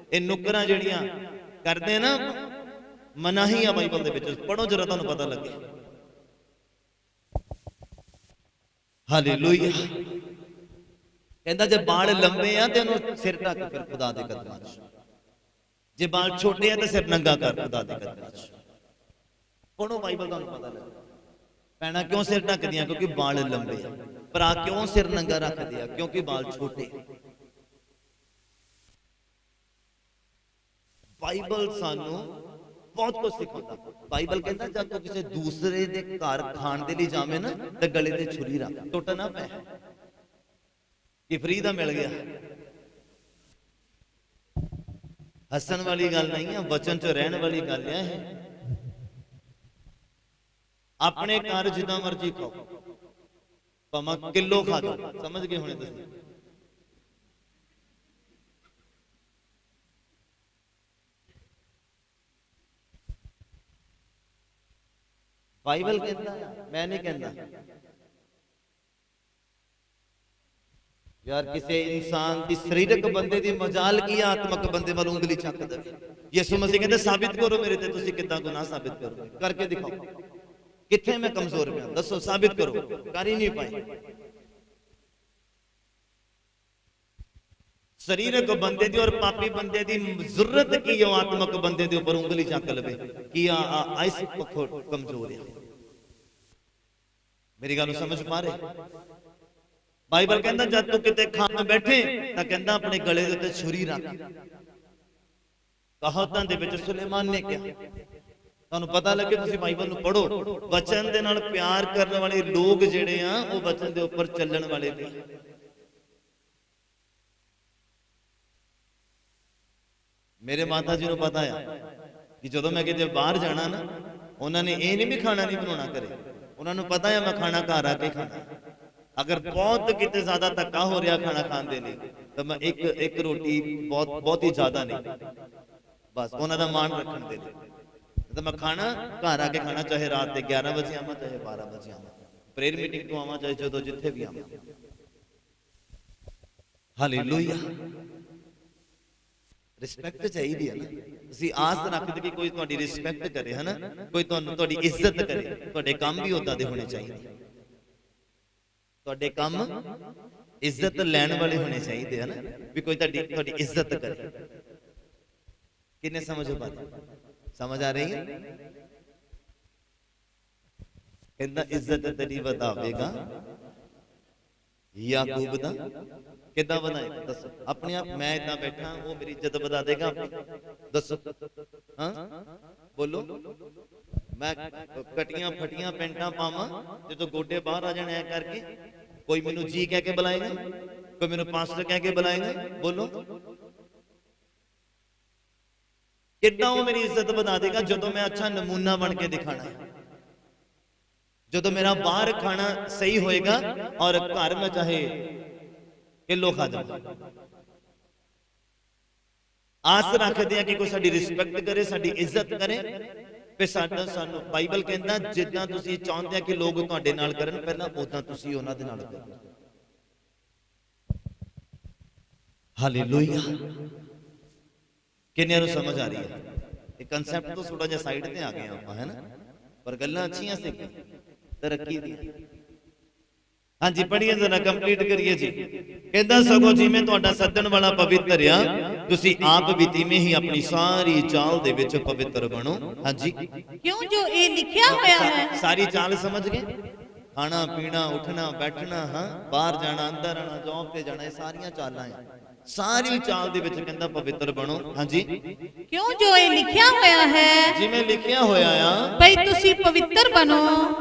ये नुकरां जड़ियां करदे ना मनाही आ बाइबल दे विच, पढ़ो जरा तुहानू पता लगे। हालेलुया। कहंदा जे बाल लंबे आ ते उहनू सिर ढक फिर खुदा दे कदमां च, जे बाल छोटे आ ते सिर नंगा कर खुदा दे कदमां च। पढ़ो बाइबल तुहानू पता लगे। भैणां क्यों सिर ढकदियां? क्योंकि बाल लंबे आ। भरा क्यों सिर नंगा रखदे आ? क्योंकि बाल छोटे। बाइबल सानू बहुत कुछ सिखाता। बाइबल कहता जब तू किसी दूसरे दे घर खाण दे लई जावे ना ते गले ते छुरी रख, टुट ना पै कि फ्री दा मिल गया। हसन वाली गल नहीं है, वचन च रहन वाली गल है। अपने घर जिदा मर्जी खाओ, भावें किलो खा दो। समझ गए होने तुसीं? बाइबल कहता है, मैं नहीं कहता। यार किसी इंसान की शरीरक बंदे की मजाल की आत्मक बंदे वाल उंगली चक दे। यीशु मसीह कहते साबित करो मेरे ते तुसीं किद्दां गुनाह साबित करो, करके दिखाओ। किथे मैं कमजोर पिया दसो, साबित करो। कर ही नहीं पाए। शरीरक बंदे दी और पापी बंदे दी जरूरत की है आत्मक बंदे दे ऊपर उंगली चक लवे कि इस पक्षों कमजोर है। मेरी गल समझ पा रहे? बाइबल कहता जब तू किते खाण बैठे तां कहंदा अपने गले दे उत्ते छुरी रख। कहावतां दे विच सुलेमान ने कहा। ਤੁਹਾਨੂੰ पता लगे तुसीं बाइबल नूं पढ़ो। वचन दे नाल प्यार करने वाले लोग जिहड़े आ वो वचन दे उपर चलण वाले भी। मेरे माता जी नूं पता है कि जदों मैं किते बाहर जाना ना उन्होंने ये नहीं भी खाना नहीं बनाना करे, उन्होंने पता है मैं खाना घर आके खाना। अगर बहुत किते ज्यादा धक्का हो रहा खाना खाने दे लिए तो मैं एक रोटी बहुत ही ज्यादा नहीं, बस उन्होंने मान रखने दे लिए तो मैं खाना घर आके खाना, चाहे रात के 11 बजे आवा चाहे 12 बजे आवा, प्रेयर मीटिंग तो आवा चाहे जो जिथे भी आवा। हालेलुया। ਰਿਸਪੈਕਟ ਚਾਹੀਦੀ ਹੈ ਨਾ। ਤੁਸੀਂ ਆਸ ਰੱਖਦੇ ਕਿ ਕੋਈ ਤੁਹਾਡੀ ਰਿਸਪੈਕਟ ਕਰੇ, ਹੈ ਨਾ, ਕੋਈ ਤੁਹਾਨੂੰ ਤੁਹਾਡੀ ਇੱਜ਼ਤ ਕਰੇ। ਤੁਹਾਡੇ ਕੰਮ ਵੀ ਉਦਾਂ ਦੇ ਹੋਣੇ ਚਾਹੀਦੇ, ਤੁਹਾਡੇ ਕੰਮ ਇੱਜ਼ਤ ਲੈਣ ਵਾਲੇ ਹੋਣੇ ਚਾਹੀਦੇ, ਹਨ ਵੀ ਕੋਈ ਤੁਹਾਡੀ ਇੱਜ਼ਤ ਕਰੇ। ਕਿੰਨੇ ਸਮਝੋ ਬਾਤ? ਸਮਝ ਆ ਰਹੀ ਹੈ? ਕਹਿੰਦਾ ਇੱਜ਼ਤ ਤੇਰੀ ਵਧਾਵੇਗਾ ਯਾਕੂਬ ਦਾ। ਕਿੱਦਾਂ ਵਧਾਏਗਾ ਦੱਸੋ? ਆਪਣੇ ਆਪ ਮੈਂ ਇਦਾਂ ਬੈਠਾ, ਉਹ ਮੇਰੀ ਇੱਜ਼ਤ ਵਧਾ ਦੇਗਾ ਆਪਣੀ? ਦੱਸੋ ਹਾਂ, ਬੋਲੋ। ਮੈਂ ਕਟੀਆਂ ਫਟੀਆਂ ਪੈਂਟਾਂ ਪਾਵਾਂ, ਜਦੋਂ ਗੋਡੇ ਬਾਹਰ ਆ ਜਾਣ ਐ ਕਰਕੇ, ਕੋਈ ਮੈਨੂੰ ਜੀ ਕਹਿ ਕੇ ਬੁਲਾਏਗਾ, ਕੋਈ ਮੈਨੂੰ ਪਾਸਟਰ ਕਹਿ ਕੇ ਬੁਲਾਏਗਾ? ਬੋਲੋ। ਕਿੱਦਾਂ ਉਹ ਮੇਰੀ ਇੱਜ਼ਤ ਵਧਾ ਦੇਗਾ? ਜਦੋਂ ਮੈਂ ਅੱਛਾ ਨਮੂਨਾ ਬਣ ਕੇ ਦਿਖਾਣਾ ਹੈ, ਜਦੋਂ ਮੇਰਾ ਬਾਹਰ ਖਾਣਾ ਸਹੀ ਹੋਏਗਾ ਔਰ ਘਰ ਮੈਂ ਚਾਹੇ ਕਿਲੋ ਖਾ ਜਾਵਾਂ। ਆਸ ਰੱਖਦੇ ਆ ਕਿ ਕੋਈ ਸਾਡੀ ਰਿਸਪੈਕਟ ਕਰੇ, ਸਾਡੀ ਇੱਜ਼ਤ ਕਰੇ। ਫਿਰ ਸਾਨੂੰ ਬਾਈਬਲ ਕਹਿੰਦਾ ਜਿੱਦਾਂ ਤੁਸੀਂ ਚਾਹੁੰਦੇ ਆ ਕਿ ਲੋਕ ਤੁਹਾਡੇ ਨਾਲ ਕਰਨ, ਪਹਿਲਾਂ ਉਦਾਂ ਤੁਸੀਂ ਉਹਨਾਂ ਦੇ ਨਾਲ ਕਰੋ। ਹਾਲੇਲੂਇਆ। ਕਿੰਨਿਆਂ ਨੂੰ ਸਮਝ ਆ ਰਹੀ ਹੈ? ਇਹ ਕਨਸੈਪਟ ਤੋਂ ਥੋੜਾ ਜਿਹਾ ਸਾਈਡ ਤੇ ਆ ਗਏ ਆਪਾਂ, ਹੈ ਨਾ, ਪਰ ਗੱਲਾਂ ਅੱਛੀਆਂ ਸੀ, ਤਰੱਕੀ ਦੀ। ਹਾਂਜੀ ਪੜ੍ਹੀਏ ਜਰਾ, ਕੰਪਲੀਟ ਕਰੀਏ ਜੀ। ਕਹਿੰਦਾ ਸਗੋਂ ਜਿਵੇਂ ਤੁਹਾਡਾ ਸੱਦਣ ਵਾਲਾ ਪਵਿੱਤਰ ਆ, ਤੁਸੀਂ ਆਪ ਵੀ ਤਿਵੇਂ ਹੀ ਆਪਣੀ ਸਾਰੀ ਚਾਲ ਦੇ ਵਿੱਚ ਪਵਿੱਤਰ ਬਣੋ। ਹਾਂਜੀ, ਕਿਉਂ ਜੋ ਇਹ ਲਿਖਿਆ ਹੋਇਆ ਹੈ। ਸਾਰੀ ਚਾਲ ਸਮਝ ਗਏ? ਖਾਣਾ ਪੀਣਾ, ਉੱਠਣਾ ਬੈਠਣਾ, ਹਾਂ, ਬਾਹਰ ਜਾਣਾ, ਅੰਦਰ ਆਣਾ, ਜੌਬ ਤੇ ਜਾਣਾ, ਇਹ ਸਾਰੀਆਂ ਚਾਲਾਂ ਆ। ਸਾਰੀ ਚਾਲ ਦੇ ਵਿੱਚ ਕਹਿੰਦਾ ਪਵਿੱਤਰ ਬਣੋ। ਹਾਂਜੀ, ਕਿਉਂ ਜੋ ਇਹ ਲਿਖਿਆ ਹੋਇਆ ਹੈ, ਜਿਵੇਂ ਲਿਖਿਆ ਹੋਇਆ ਆ ਭਈ ਤੁਸੀਂ ਪਵਿੱਤਰ ਬਣੋ,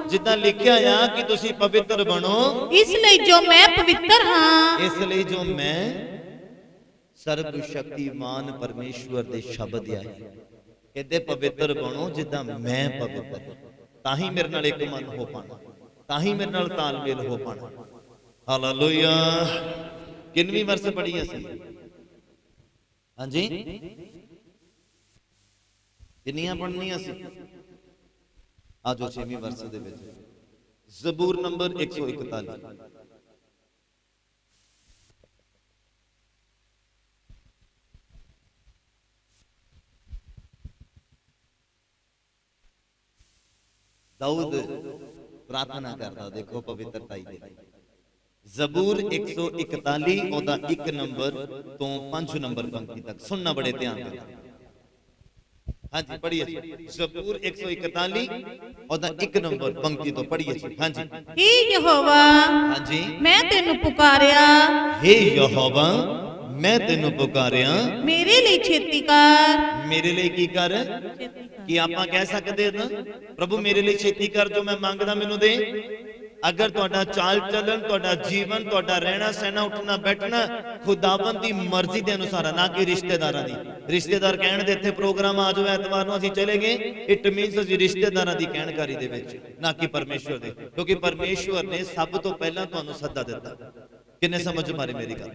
ਜਿੱਦਾਂ ਲਿਖਿਆ ਆ ਕਿ ਤੁਸੀਂ ਪਵਿੱਤਰ ਬਣੋ। ਇਸ ਲਈ ਜੋ ਮੈਂ ਪਵਿੱਤਰ ਹਾਂ, ਇਸ ਲਈ ਜੋ ਮੈਂ ਸਰਬ ਸ਼ਕਤੀਮਾਨ ਪਰਮੇਸ਼ਵਰ ਦੇ ਸ਼ਬਦ ਆ, ਕਹਿੰਦੇ ਪਵਿੱਤਰ ਬਣੋ ਜਿੱਦਾਂ ਮੈਂ ਪਵਿੱਤਰ ਹਾਂ। ਤਾਂ ਹੀ ਮੇਰੇ ਨਾਲ ਇੱਕ ਮਨ ਹੋ ਪਾਣਾ, ਤਾਂ ਹੀ ਮੇਰੇ ਨਾਲ ਤਾਲਮੇਲ ਹੋ ਪਾਣਾ। ਹਾਲੇਲੂਇਆ। ਕਿੰਨਵੀਂ ਵਰਸ ਪੜ੍ਹੀ ਅਸੀਂ? ਹਾਂਜੀ, ਕਿੰਨੀਆਂ ਪੜ੍ਹਨੀਆਂ ਸੀ? ਆਜੋ 6ਵੀਂ ਵਰਸ ਦੇ ਵਿੱਚ ਜ਼ਬੂਰ ਨੰਬਰ 141। ਦਾਊਦ ਪ੍ਰਾਰਥਨਾ ਕਰਦਾ, ਦੇਖੋ ਪਵਿੱਤਰਤਾਈ ਦੇ ਲਈ। ਜ਼ਬੂਰ 141 ਉਹਦਾ 1 ਨੰਬਰ ਤੋਂ 5 ਨੰਬਰ ਪੰਕਤੀ ਤੱਕ ਸੁਣਨਾ ਬੜੇ ਧਿਆਨ ਨਾਲ। ਹਾਂਜੀ ਪੜ੍ਹੀਏ। ਜ਼ਬੂਰ 141 ਉਹਦਾ 1 ਨੰਬਰ ਪੰਕਤੀ ਤੋਂ ਪੜ੍ਹੀਏ। ਹਾਂਜੀ। हे ਯਹੋਵਾ, ਹਾਂਜੀ, ਮੈਂ ਤੈਨੂੰ ਪੁਕਾਰਿਆ, हे ਯਹੋਵਾ ਮੈਂ ਤੈਨੂੰ ਪੁਕਾਰਿਆ, ਮੇਰੇ ਲਈ ਛੇਤੀ ਕਰ। ਮੇਰੇ ਲਈ ਕੀ ਕਰ? ਕੀ ਆਪਾਂ ਕਹਿ ਸਕਦੇ ਨਾ, ਪ੍ਰਭੂ ਮੇਰੇ ਲਈ ਛੇਤੀ ਕਰ, ਜੋ ਮੈਂ ਮੰਗਦਾ ਮੈਨੂੰ ਦੇ। ਅਗਰ ਤੁਹਾਡਾ ਚਾਲ ਚੱਲਣ, ਤੁਹਾਡਾ ਜੀਵਨ, ਤੁਹਾਡਾ ਰਹਿਣਾ ਸਹਿਣਾ, ਉੱਠਣਾ ਬੈਠਣਾ ਖੁਦਾਵੰਦ ਦੀ ਮਰਜ਼ੀ ਦੇ ਅਨੁਸਾਰ ਹੈ, ਨਾ ਕਿ ਰਿਸ਼ਤੇਦਾਰਾਂ ਦੀ। ਰਿਸ਼ਤੇਦਾਰ ਕਹਿਣ ਦੇ ਇੱਥੇ ਪ੍ਰੋਗਰਾਮ ਆ ਜਾਓ ਐਤਵਾਰ ਨੂੰ ਅਸੀਂ ਚਲੇ ਗਏ, ਇਟ ਮੀਨਸ ਅਸੀਂ ਰਿਸ਼ਤੇਦਾਰਾਂ ਦੀ ਕਹਿਣਕਾਰੀ ਦੇ ਵਿੱਚ, ਨਾ ਕਿ ਪਰਮੇਸ਼ਵਰ ਦੇ, ਕਿਉਂਕਿ ਪਰਮੇਸ਼ਵਰ ਨੇ ਸਭ ਤੋਂ ਪਹਿਲਾਂ ਤੁਹਾਨੂੰ ਸੱਦਾ ਦਿੱਤਾ। ਕਿੰਨੇ ਸਮਝ ਮਾਰੇ ਮੇਰੀ ਗੱਲ?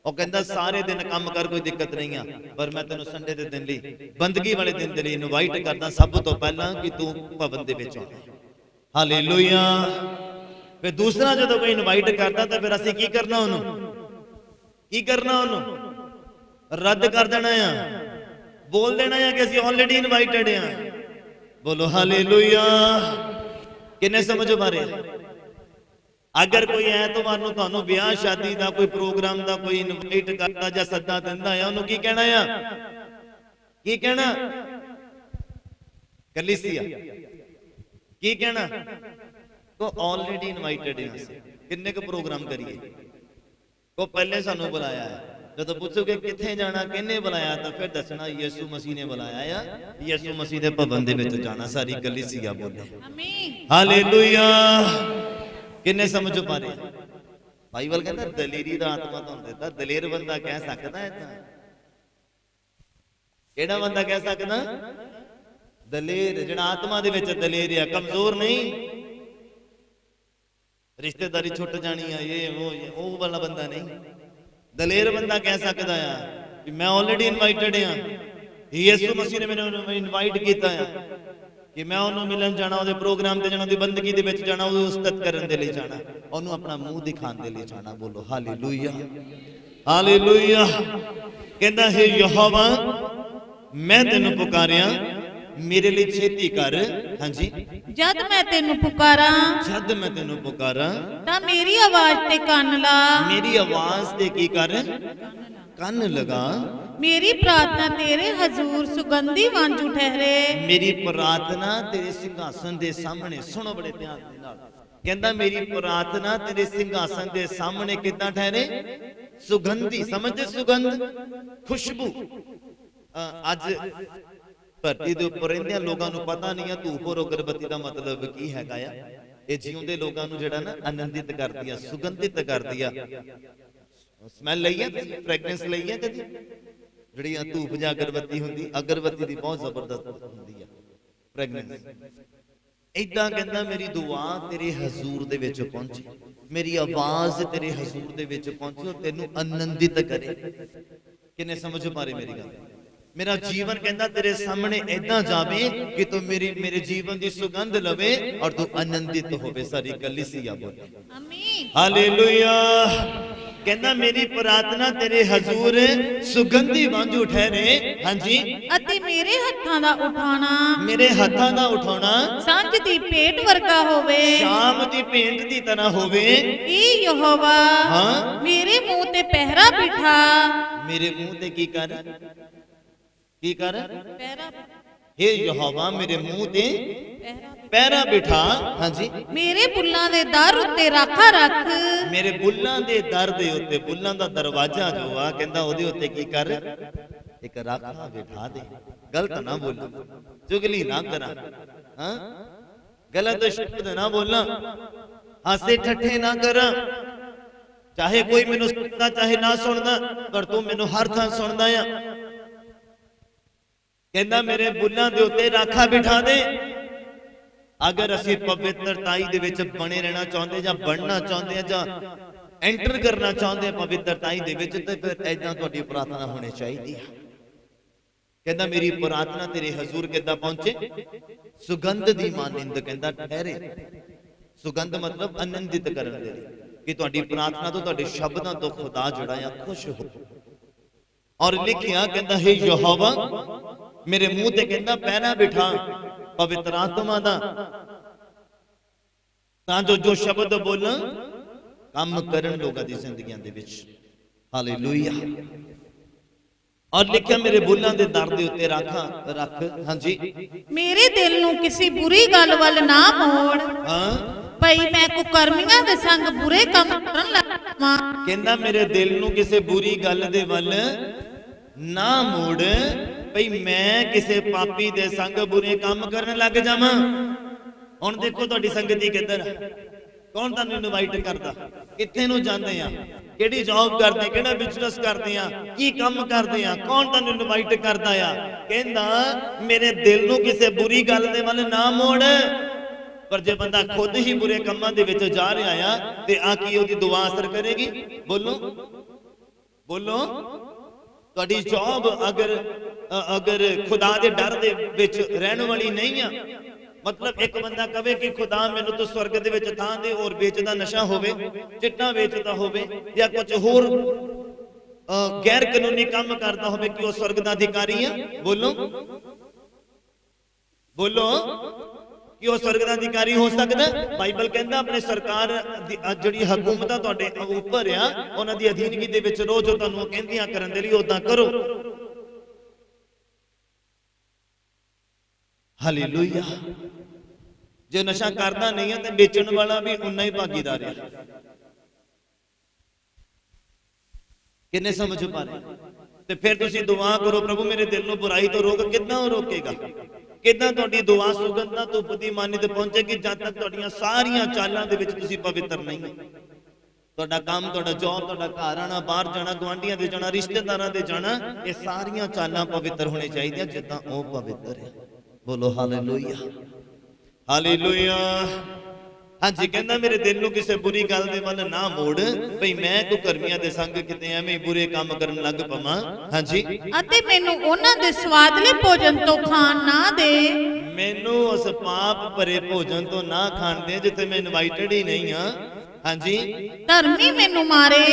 ਉਹ ਕਹਿੰਦਾ ਸਾਰੇ ਦਿਨ ਕੰਮ ਕਰ, ਕੋਈ ਦਿੱਕਤ ਨਹੀਂ ਆ, ਪਰ ਮੈਂ ਤੈਨੂੰ ਸੰਡੇ ਦੇ ਦਿਨ ਲਈ, ਬੰਦਗੀ ਵਾਲੇ ਦਿਨ ਦੇ ਲਈ ਇਨਵਾਈਟ ਕਰਦਾ ਸਭ ਤੋਂ ਪਹਿਲਾਂ ਕਿ ਤੂੰ ਭਵਨ ਦੇ ਵਿੱਚ ਆ। ਹਾਲੇਲੂਇਆ। ਫਿਰ ਦੂਸਰਾ ਜਦੋਂ ਕੋਈ ਇਨਵਾਈਟ ਕਰਦਾ ਤਾਂ ਫਿਰ ਅਸੀਂ ਕੀ ਕਰਨਾ? ਉਹਨੂੰ ਕੀ ਕਰਨਾ? ਉਹਨੂੰ ਰੱਦ ਕਰ ਦੇਣਾ ਆ, ਬੋਲ ਦੇਣਾ ਆ ਕਿ ਅਸੀਂ ਆਲਰੇਡੀ ਇਨਵਾਈਟਡ ਆ। ਬੋਲੋ ਹਾਲੇਲੂਇਆ। ਕਿੰਨੇ ਸਮਝੋ ਬਾਰੇ? ਅਗਰ ਕੋਈ ਐਤਵਾਰ ਨੂੰ ਤੁਹਾਨੂੰ ਵਿਆਹ ਸ਼ਾਦੀ ਦਾ ਕੋਈ ਪ੍ਰੋਗਰਾਮ ਦਾ ਕੋਈ ਇਨਵਾਈਟ ਕਰਦਾ ਜਾਂ ਸੱਦਾ ਦਿੰਦਾ ਆ, ਉਹਨੂੰ ਕੀ ਕਹਿਣਾ ਆ? ਕੀ ਕਹਿਣਾ? ਕਲੀਸਿਆ ਕੀ ਕਹਿਣਾ? ਕੋ ਆਲਰੇਡੀ ਇਨਵਾਈਟਡ ਹਾਂ ਅਸੀਂ। ਕਿੰਨੇ ਕੁ ਪ੍ਰੋਗਰਾਮ ਕਰੀਏ? ਕੋ ਪਹਿਲੇ ਸਾਨੂੰ ਬੁਲਾਇਆ ਹੈ। ਜਦੋਂ ਪੁੱਛੋਗੇ ਕਿੱਥੇ ਜਾਣਾ, ਕਿਹਨੇ ਬੁਲਾਇਆ, ਤਾਂ ਫਿਰ ਦੱਸਣਾ ਯਿਸੂ ਮਸੀਹ ਨੇ ਬੁਲਾਇਆ ਆ, ਯਿਸੂ ਮਸੀਹ ਦੇ ਭਵਨ ਦੇ ਵਿੱਚ ਜਾਣਾ। ਸਾਰੀ ਕਲੀਸਿਆ ਬੋਲੇ ਆਮੀਨ। ਹਾਲੇਲੂਇਆ। ਕਿੰਨੇ ਸਮਝ ਪਾ ਰਹੇ? ਬਾਈਬਲ ਕਹਿੰਦਾ ਦਲੇਰੀ ਦਾ ਆਤਮਾ ਤੁਹਾਨੂੰ ਦਿੱਤਾ। ਦਲੇਰ ਬੰਦਾ ਕਹਿ ਸਕਦਾ ਹੈ ਤਾਂ? ਕਿਹੜਾ ਬੰਦਾ ਕਹਿ ਸਕਦਾ? ਦਲੇਰ, ਜਿਹੜਾ ਆਤਮਾ ਦੇ ਵਿੱਚ ਦਲੇਰ ਆ, ਕਮਜ਼ੋਰ ਨਹੀਂ। ਰਿਸ਼ਤੇਦਾਰੀ ਛੁੱਟ ਜਾਣੀ ਆ, ਇਹ ਉਹ ਵਾਲਾ ਬੰਦਾ ਨਹੀਂ। ਦਲੇਰ ਬੰਦਾ ਕਹਿ ਸਕਦਾ ਆ ਕਿ ਮੈਂ ਆਲਰੇਡੀ ਇਨਵਾਈਟਡ ਆ, ਯਿਸੂ ਮਸੀਹ ਨੇ ਮੈਨੂੰ ਇਨਵਾਈਟ ਕੀਤਾ ਆ ਕਿ ਮੈਂ ਉਹਨੂੰ ਮਿਲਣ ਜਾਣਾ, ਉਹਦੇ ਪ੍ਰੋਗਰਾਮ ਤੇ ਜਾਣਾ, ਉਹਦੀ ਬੰਦਗੀ ਦੇ ਵਿੱਚ ਜਾਣਾ, ਉਹਦੀ ਉਸਤਤ ਕਰਨ ਦੇ ਲਈ ਜਾਣਾ, ਉਹਨੂੰ ਆਪਣਾ ਮੂੰਹ ਦਿਖਾਉਣ ਦੇ ਲਈ ਜਾਣਾ। ਬੋਲੋ ਹਾਲੇਲੂਇਆ। ਹਾਲੇਲੂਇਆ। कहता हे यहोवा मैं तेनू पुकारिया मेरे लिए छेती कर। हाँ जी, जद मैं तेनू पुकारा जद मैं तेनू पुकारा ਤਾਂ ਮੇਰੀ ਆਵਾਜ਼ ਤੇ ਕੰਨ ਲਾ। मेरी आवाज ते की कर कन लगा। ਮੇਰੀ ਪ੍ਰਾਰਥਨਾ ਤੇਰੇ ਹਜ਼ੂਰ ਸੁਗੰਧੀ ਵਾਂਝੂ ਠਹਿਰੇ। मेरी प्रार्थना तेरे सिंहासन दे सामने, सुनो बड़े ध्यान दे नाल, कहंदा मेरी प्रार्थना तेरे सिंहासन दे सामने किदां ठहरे? सुगंधी, समझदे सुगंध, खुशबू। अज धरती दे उपर रहिंदे लोकां नूं पता नहीं है धूप और अगरबत्ती दा मतलब की हैगा आ। ये जीवंदे लोकां नूं जिहड़ा ना आनंदित करदी आ, सुगंधित करदी आ। स्मैल लई है, फ्रैगनेंस लई है कदी? ਜਿਹੜੀ ਧੂਪ ਜਾਂ ਅਗਰਬੱਤੀ ਹੁੰਦੀ, ਅਗਰਬੱਤੀ ਦੀ ਬਹੁਤ ਜ਼ਬਰਦਸਤ ਹੁੰਦੀ ਆ ਫ੍ਰੈਗਨੈਂਸ। ਇਦਾਂ ਕਹਿੰਦਾ ਮੇਰੀ ਦੁਆ ਤੇਰੇ ਹਜ਼ੂਰ ਦੇ ਵਿੱਚ ਪਹੁੰਚੀ, ਮੇਰੀ ਆਵਾਜ਼ ਤੇਰੇ ਹਜ਼ੂਰ ਦੇ ਵਿੱਚ ਪਹੁੰਚੀ ਔਰ ਤੈਨੂੰ ਆਨੰਦਿਤ ਕਰੇ। ਕਿੰਨੇ ਸਮਝ ਪਾ ਰਹੇ ਮੇਰੀ ਗੱਲ? मेरा जीवन कहता तेरे सामने ऐदा जावे कि तू मेरे जीवन की सुगंध लवे और तू आनंदित होवे। सारी कलीसिया बोले आमीन, हालेलुया। कहना मेरी प्रार्थना तेरे हजूर सुगंधी वांझू ठहरे। हाँ जी, ਅਤੇ ਮੇਰੇ ਹੱਥਾਂ ਦਾ ਉਠਾਣਾ मेरे हाथों का उठाना सांझ ਦੀ ਭੇਟ ਵਰਗਾ ਹੋਵੇ। शाम की भेंट की तरह होवे। ਏ ਯਹੋਵਾ हाँ, ਮੇਰੇ ਮੂੰਹ ਤੇ ਪਹਿਰਾ ਬਿਠਾ। मेरे मुंह ते की कर, की कर? ਪਹਿਰਾ हे यहोवा मेरे मुंह ते ਪਹਿਰਾ पहरा बिठा। हाँ जी, ਮੇਰੇ ਬੁੱਲਾਂ ਦੇ ਦਰ ਉੱਤੇ ਰਾਖਾ ਰੱਖ। मेरे बुल्लां दे दर दे उत्ते, बुल्लां दा दरवाजा जो आ कहंदा ओदे उत्ते की कर? एक राखा बिठा दे। गलत ना बोला, चुगली ना करा, हां गलत शब्द ना बोलना, हासे ठट्ठे ना करा। चाहे कोई मैनू सुनदा चाहे ना सुनदा, पर तू मैनू हर थां सुनदा आ। कहंदा मेरे बुल्लां दे उत्ते राखा बिठा दे। अगर असी पवित्रताई दे विच बने रहना चाहते जां बनना चाहते जां एंटर करना चाहते हैं पवित्रताई दे विच, ते फिर ऐदां तुहाडी प्रार्थना होनी चाहिए। कहंदा मेरी प्रार्थना तेरे हजूर किद्दां पहुंचे? सुगंध दी मानिंद कहंदा ठहरे। सुगंध मतलब आनंदित करन दे कि तुहाडी प्रार्थना तो तुहाडे शब्दां तो खुदा जिहड़ा आ खुश हो। और लिखिया कहंदा हे यहोवा मेरे मुंह ते कहंदा पहरा बिठा पवित्र आत्मा दा, तां जो शब्द बोलां काम करन लोगां दी जिंदगियां दे विच। हालेलुया। और लिखिया मेरे बुल्लां दे दर दे उत्ते रख। हाँ जी, ਮੇਰੇ ਦਿਲ ਨੂੰ ਕਿਸੇ ਬੁਰੀ ਗੱਲ ਵੱਲ ਨਾ ਮੋੜ। हाँ ਭਈ ਮੈਂ ਕੁਕਰਮੀਆਂ ਦੇ ਸੰਗ ਬੁਰੇ ਕੰਮ ਕਰਨ ਲੱਗਾ। कहंदा मेरे दिल नूं किसे बुरी गल दे वल ना मोड़, भई मैं किसे पापी दे संग बुरे काम करन लग जावां। हुण देखो तुहाडी संगति किधर, कौन तुहानूं इनवाइट करदा, कित्थे नूं जांदे आ, किहड़ी जॉब करदे, किहड़ा बिजनेस करदे आ, की काम करदे आ, कौन तुहानूं इनवाइट करदा आ। कहंदा मेरे दिल नूं किसे बुरी गल दे वल ना मोड़। पर जे बंदा खुद ही बुरे कामां दे विच जा रहा आ ते आ की ओदी दुआ असर करेगी? बोलो बोलो। तुहाडी जॉब अगर खुदा दे डर दे विच रहण वाली नहीं आ, मतलब एक बंदा कहे कि खुदा मैनू तो स्वर्ग दे विच थां दे और बेचदा नशा होवे, चिट्टा बेचदा होवे या कुछ होर गैर कानूनी काम करता होवे कि वह स्वर्ग दा अधिकारी है? बोलो बोलो कि वह स्वर्ग दा अधिकारी हो सकदा? बाइबल कहंदा अपने सरकार जिहड़ी हुकूमत तुहाडे उपर आ उन्हां दी अधीनगी दे विच रोज जो तुहानूं कहंदियां करन दे लई उदां करो। हालेलुया। जे नशा करदा नहीं है तो बेचण वाला भी उन्ना ही भागीदार है। किन्ने समझ पा रहे? ते फिर तुसीं दुआ करो प्रभु मेरे दिल नूं बुराई तो रोक। किदां रोकेगा? किदां तुहाडी दुआ सुगंधा धुप दी मानित पहुंचेगी जद तक तुहाडीआं सारीआं चालां दे विच तुसीं पवित्र नहीं हो। तुहाडा काम, तुहाडा जॉब, तुहाडा घर आना, बाहर जाना, गुआंढियां दे जाना, रिश्तेदारां दे जाना, ये सारीआं चालां पवित्र होने चाहिए जिद्दां ओह पवित्र है। बोलो हालेलुया हालेलुया। हाँ जी, कहना मेरे दिल नूं किसे बुरी गल दे वल ना मोड़, भई मैं कुकर्मियां दे संग किते एवें बुरे काम करन लग पवां। हाँ जी, ਅਤੇ ਮੈਨੂੰ ਉਹਨਾਂ ਦੇ ਸਵਾਦਲੇ ਭੋਜਨ ਤੋਂ ਖਾਣ ਨਾ ਦੇ। मैनू उस पाप भरे भोजन तो ना खाण दे जिथे मैं इनवाइटेड ही नहीं हाँ। हाँ जी, ਧਰਮੀ ਮੈਨੂੰ ਮਾਰੇ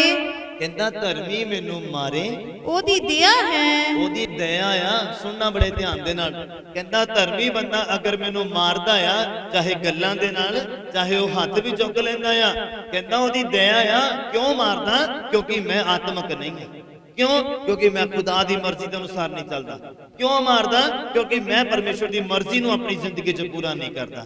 ਕਹਿੰਦਾ ਧਰਮੀ ਮੈਨੂੰ ਮਾਰੇ ਉਹਦੀ ਦਇਆ ਹੈ। ਉਹਦੀ ਦਇਆ ਆ। ਸੁਣਨਾ ਬੜੇ ਧਿਆਨ ਦੇ ਨਾਲ। ਕਹਿੰਦਾ ਧਰਮੀ ਬੰਦਾ ਅਗਰ ਮੈਨੂੰ ਮਾਰਦਾ ਆ, ਚਾਹੇ ਗੱਲਾਂ ਦੇ ਨਾਲ, ਚਾਹੇ ਉਹ ਹੱਥ ਵੀ ਚੁੱਕ ਲੈਂਦਾ ਆ, ਕਹਿੰਦਾ ਉਹਦੀ ਦਇਆ ਆ। ਕਿਉਂ ਮਾਰਦਾ? ਕਿਉਂਕਿ ਮੈਂ ਆਤਮਕ ਨਹੀਂ ਹਾਂ। ਕਿਉਂ? ਕਿਉਂਕਿ ਮੈਂ ਖੁਦਾ ਦੀ ਮਰਜ਼ੀ ਦੇ ਅਨੁਸਾਰ ਨਹੀਂ ਚੱਲਦਾ। ਕਿਉਂ ਮਾਰਦਾ? ਕਿਉਂਕਿ ਮੈਂ ਪਰਮੇਸ਼ਵਰ ਦੀ ਮਰਜ਼ੀ ਨੂੰ ਆਪਣੀ ਜ਼ਿੰਦਗੀ 'ਚ ਪੂਰਾ ਨਹੀਂ ਕਰਦਾ।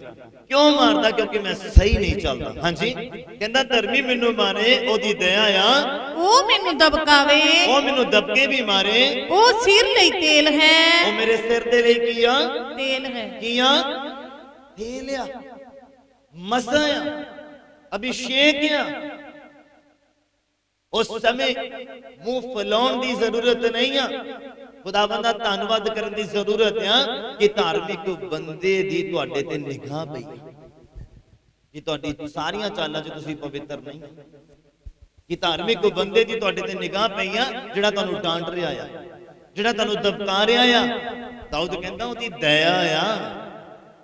ਕਿਉਂ ਮਾਰਦਾ? ਕਿਉਂਕਿ ਮੈਂ ਸਹੀ ਨਹੀਂ ਚੱਲਦਾ। ਹਾਂਜੀ, ਕਹਿੰਦਾ ਧਰਮੀ ਮੈਨੂੰ ਮਾਰੇ, ਉਹਦੀ ਦਇਆ ਆ। ਉਹ ਮੈਨੂੰ ਦਬਕਾਵੇ, ਉਹ ਮੈਨੂੰ ਦਬਕੇ ਵੀ ਮਾਰੇ। ਉਹ ਸਿਰ ਲਈ ਤੇਲ ਹੈ। ਉਹ ਮੇਰੇ ਸਿਰ ਦੇ ਲਈ ਕੀ ਆ? ਤੇਲ ਹੈ। ਕੀ ਆ? ਤੇਲ ਆ, ਮਸਾ ਆ, ਅਭਿਸ਼ੇਕ ਆ। ਉਸ ਸਮੇਂ ਮੂੰਹ ਫਲਾਉਣ ਦੀ ਜ਼ਰੂਰਤ ਨਹੀਂ ਆ। ਖੁਦਾਵੰਦ ਦਾ ਧੰਨਵਾਦ ਕਰਨ ਦੀ ਜ਼ਰੂਰਤ ਆ ਕਿ ਧਾਰਮਿਕ ਬੰਦੇ ਦੀ ਤੁਹਾਡੇ ਤੇ ਨਿਗਾਹ ਪਈ, ਕਿ ਤੁਹਾਡੀ ਸਾਰੀਆਂ ਚਾਲਾਂ 'ਚ ਤੁਸੀਂ ਪਵਿੱਤਰ ਨਹੀਂ, ਕਿ ਧਾਰਮਿਕ ਬੰਦੇ ਦੀ ਤੁਹਾਡੇ ਤੇ ਨਿਗਾਹ ਪਈ ਆ, ਜਿਹੜਾ ਤੁਹਾਨੂੰ ਡਾਂਟ ਰਿਹਾ ਆ, ਜਿਹੜਾ ਤੁਹਾਨੂੰ ਦਬਕਾ ਰਿਹਾ ਆ। ਦਾਊਦ ਕਹਿੰਦਾ ਉਹਦੀ ਦਇਆ ਆ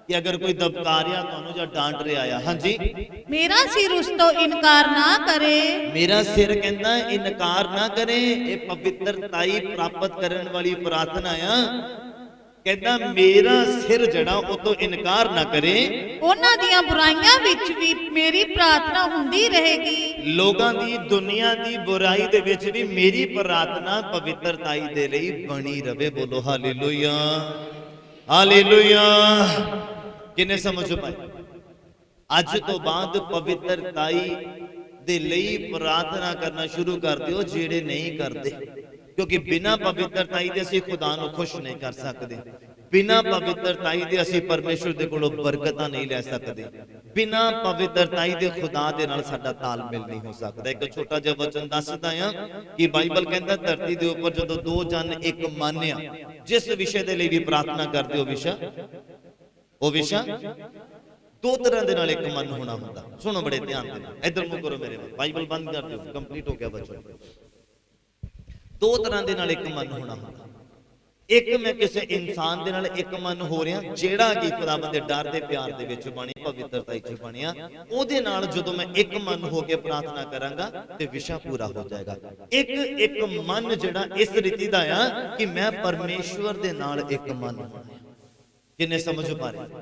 ਕਿ ਅਗਰ ਕੋਈ ਦਬਕਾ ਰਿਹਾ ਤੁਹਾਨੂੰ ਜਾਂ ਡਾਂਟ ਰਿਹਾ ਆ। ਹਾਂਜੀ, ਮੇਰਾ ਸਿਰ ਉਸ ਤੋਂ ਇਨਕਾਰ ਨਾ ਕਰੇ। ਮੇਰਾ ਸਿਰ ਕਹਿੰਦਾ ਇਨਕਾਰ ਨਾ ਕਰੇ। ਇਹ ਪਵਿੱਤਰਤਾਈ ਪ੍ਰਾਪਤ ਕਰਨ ਵਾਲੀ ਪ੍ਰਾਰਥਨਾ ਆ। ਕਹਿੰਦਾ ਮੇਰਾ ਸਿਰ ਜਿਹੜਾ ਉਹ ਤੋਂ ਇਨਕਾਰ ਨਾ ਕਰੇ। ਉਹਨਾਂ ਦੀਆਂ ਬੁਰਾਈਆਂ ਵਿੱਚ ਵੀ ਮੇਰੀ ਪ੍ਰਾਰਥਨਾ ਹੁੰਦੀ ਰਹੇਗੀ। ਲੋਕਾਂ ਦੀ, ਦੁਨੀਆ ਦੀ ਬੁਰਾਈ ਦੇ ਵਿੱਚ ਵੀ ਮੇਰੀ ਪ੍ਰਾਰਥਨਾ ਪਵਿੱਤਰਤਾਈ ਦੇ ਲਈ ਬਣੀ ਰਵੇ। ਬੋਲੋ ਹਾਲੇਲੂਇਆ, ਹਾਲੇਲੂਇਆ। ਕਿੰਨੇ ਸਮਝ ਪਾਏ? ਅੱਜ ਤੋਂ ਬਾਅਦ ਪਵਿੱਤਰਤਾਈ ਦੇ ਲਈ ਪ੍ਰਾਰਥਨਾ ਕਰਨਾ ਸ਼ੁਰੂ ਕਰ ਦਿਓ, ਜਿਹੜੇ ਨਹੀਂ ਕਰਦੇ। ਕਿਉਂਕਿ ਬਿਨਾਂ ਪਵਿੱਤਰਤਾਈ ਦੇ ਅਸੀਂ ਖੁਦਾ ਨੂੰ ਖੁਸ਼ ਨਹੀਂ ਕਰ ਸਕਦੇ। ਬਿਨਾਂ ਪਵਿੱਤਰਤਾਈ ਦੇ ਅਸੀਂ ਪਰਮੇਸ਼ਵਰ ਦੇ ਕੋਲੋਂ ਬਰਕਤਾਂ ਨਹੀਂ ਲੈ ਸਕਦੇ। ਬਿਨਾਂ ਪਵਿੱਤਰਤਾਈ ਦੇ ਖੁਦਾ ਦੇ ਨਾਲ ਸਾਡਾ ਤਾਲਮੇਲ ਨਹੀਂ ਹੋ ਸਕਦਾ। ਇੱਕ ਛੋਟਾ ਜਿਹਾ ਵਚਨ ਦੱਸਦਾ ਆ ਕਿ ਬਾਈਬਲ ਕਹਿੰਦਾ ਧਰਤੀ ਦੇ ਉੱਪਰ ਜਦੋਂ ਦੋ ਜਨ ਇੱਕ ਮਨ ਆ, ਜਿਸ ਵਿਸ਼ੇ ਦੇ ਲਈ ਵੀ ਪ੍ਰਾਰਥਨਾ ਕਰਦੇ ਉਹ ਵਿਸ਼ਾ ਦੋ ਤਰ੍ਹਾਂ ਦੇ ਨਾਲ ਇੱਕ ਮਨ ਹੋਣਾ ਹੁੰਦਾ। ਸੁਣੋ ਬੜੇ ਧਿਆਨ ਦੇ ਨਾਲ, ਇੱਧਰ ਮੂੰਹ ਕਰੋ ਮੇਰੇ ਵੱਲ, ਬਾਈਬਲ ਬੰਦ ਕਰ ਦਿਓ, ਕੰਪਲੀਟ ਹੋ ਗਿਆ ਬੱਚੋ। ਦੋ ਤਰ੍ਹਾਂ ਦੇ ਨਾਲ ਇੱਕ ਮਨ ਹੋਣਾ ਹੁੰਦਾ। ਇੱਕ, ਮੈਂ ਕਿਸੇ ਇਨਸਾਨ ਦੇ ਨਾਲ ਇੱਕ ਮਨ ਹੋ ਰਿਹਾ, ਜਿਹੜਾ ਕਿ ਖੁਦਾਵੰਦ ਦੇ ਡਰ ਦੇ ਪਿਆਰ ਦੇ ਵਿੱਚ ਬਣਿਆ, ਪਵਿੱਤਰਤਾ 'ਚ ਬਣਿਆ। ਉਹਦੇ ਨਾਲ ਜਦੋਂ ਮੈਂ ਇੱਕ ਮਨ ਹੋ ਕੇ ਪ੍ਰਾਰਥਨਾ ਕਰਾਂਗਾ ਤੇ ਵਿਸ਼ਾ ਪੂਰਾ ਹੋ ਜਾਏਗਾ। ਇੱਕ ਮਨ ਜਿਹੜਾ ਇਸ ਰੀਤੀ ਦਾ ਆ ਕਿ ਮੈਂ ਪਰਮੇਸ਼ਵਰ ਦੇ ਨਾਲ ਇੱਕ ਮਨ ਹੋਣਾ। ਕਿੰਨੇ ਸਮਝ ਪਾ ਰਹੇ?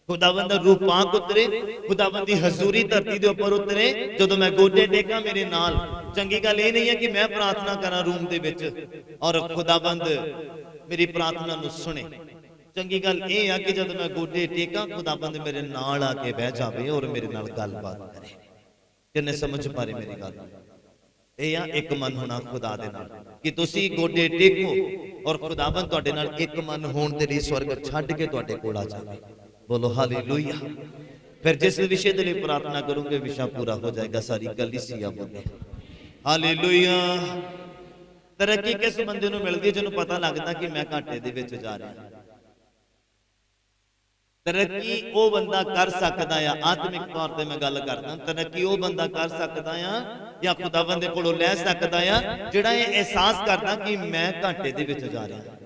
ਖੁਦਾਵੰਦ ਦਾ ਰੂਪਾਂਕ ਉਤਰੇ, ਖੁਦਾਵੰਦ ਦੀ ਹਜ਼ੂਰੀ ਧਰਤੀ ਦੇ ਉੱਪਰ ਉਤਰੇ। ਜਦੋਂ ਮੈਂ ਗੋਡੇ ਟੇਕਾਂ ਮੇਰੇ ਨਾਲ, ਚੰਗੀ ਗੱਲ ਇਹ ਨਹੀਂ ਹੈ ਕਿ ਮੈਂ ਪ੍ਰਾਰਥਨਾ ਕਰਾਂ ਰੂਮ ਦੇ ਵਿੱਚ ਔਰ ਖੁਦਾਵੰਦ ਮੇਰੀ ਪ੍ਰਾਰਥਨਾ ਨੂੰ ਸੁਣੇ। ਚੰਗੀ ਗੱਲ ਇਹ ਆ ਕਿ ਜਦੋਂ ਮੈਂ ਗੋਡੇ ਟੇਕਾਂ, ਖੁਦਾਵੰਦ ਮੇਰੇ ਨਾਲ ਆ ਕੇ ਬਹਿ ਜਾਵੇ ਔਰ ਮੇਰੇ ਨਾਲ ਗੱਲਬਾਤ ਕਰੇ। ਕਿੰਨੇ ਸਮਝ ਪਾ ਰਹੇ ਮੇਰੀ ਗੱਲ? ਇਹ ਆ ਇੱਕ ਮਨ ਹੋਣਾ ਖੁਦਾ ਦੇ ਨਾਲ, ਕਿ ਤੁਸੀਂ ਗੋਡੇ ਟੇਕੋ ਔਰ ਖੁਦਾਵੰਦ ਤੁਹਾਡੇ ਨਾਲ ਇੱਕ ਮਨ ਹੋਣ ਦੇ ਲਈ ਸਵਰਗ ਛੱਡ ਕੇ ਤੁਹਾਡੇ ਕੋਲ ਆ ਜਾਵੇ। ਬੋਲੋ ਹਾਲੇਲੂਇਆ। ਫਿਰ ਜਿਸ ਵਿਸ਼ੇ ਦੇ ਲਈ ਪ੍ਰਾਰਥਨਾ ਕਰੋਗੇ ਵਿਸ਼ਾ ਪੂਰਾ ਹੋ ਜਾਏਗਾ। ਸਾਰੀ ਕਲੀਸਿਆ ਬੋਲੇ ਹਾਲੇਲੂਇਆ। ਤਰੱਕੀ ਕਿਸ ਬੰਦੇ ਨੂੰ ਮਿਲਦੀ ਹੈ? ਜਿਹਨੂੰ ਪਤਾ ਲੱਗਦਾ ਕਿ ਮੈਂ ਘਾਟੇ ਦੇ ਵਿੱਚ ਜਾ ਰਿਹਾ। ਤਰੱਕੀ ਉਹ ਬੰਦਾ ਕਰ ਸਕਦਾ ਆ, ਆਤਮਿਕ ਤੌਰ ਤੇ ਮੈਂ ਗੱਲ ਕਰਦਾ, ਤਰੱਕੀ ਉਹ ਬੰਦਾ ਕਰ ਸਕਦਾ ਆ ਜਾਂ ਖੁਦਾਵੰਦ ਦੇ ਕੋਲੋਂ ਲੈ ਸਕਦਾ ਆ ਜਿਹੜਾ ਇਹ ਅਹਿਸਾਸ ਕਰਦਾ ਕਿ ਮੈਂ ਘਾਟੇ ਦੇ ਵਿੱਚ ਜਾ ਰਿਹਾ।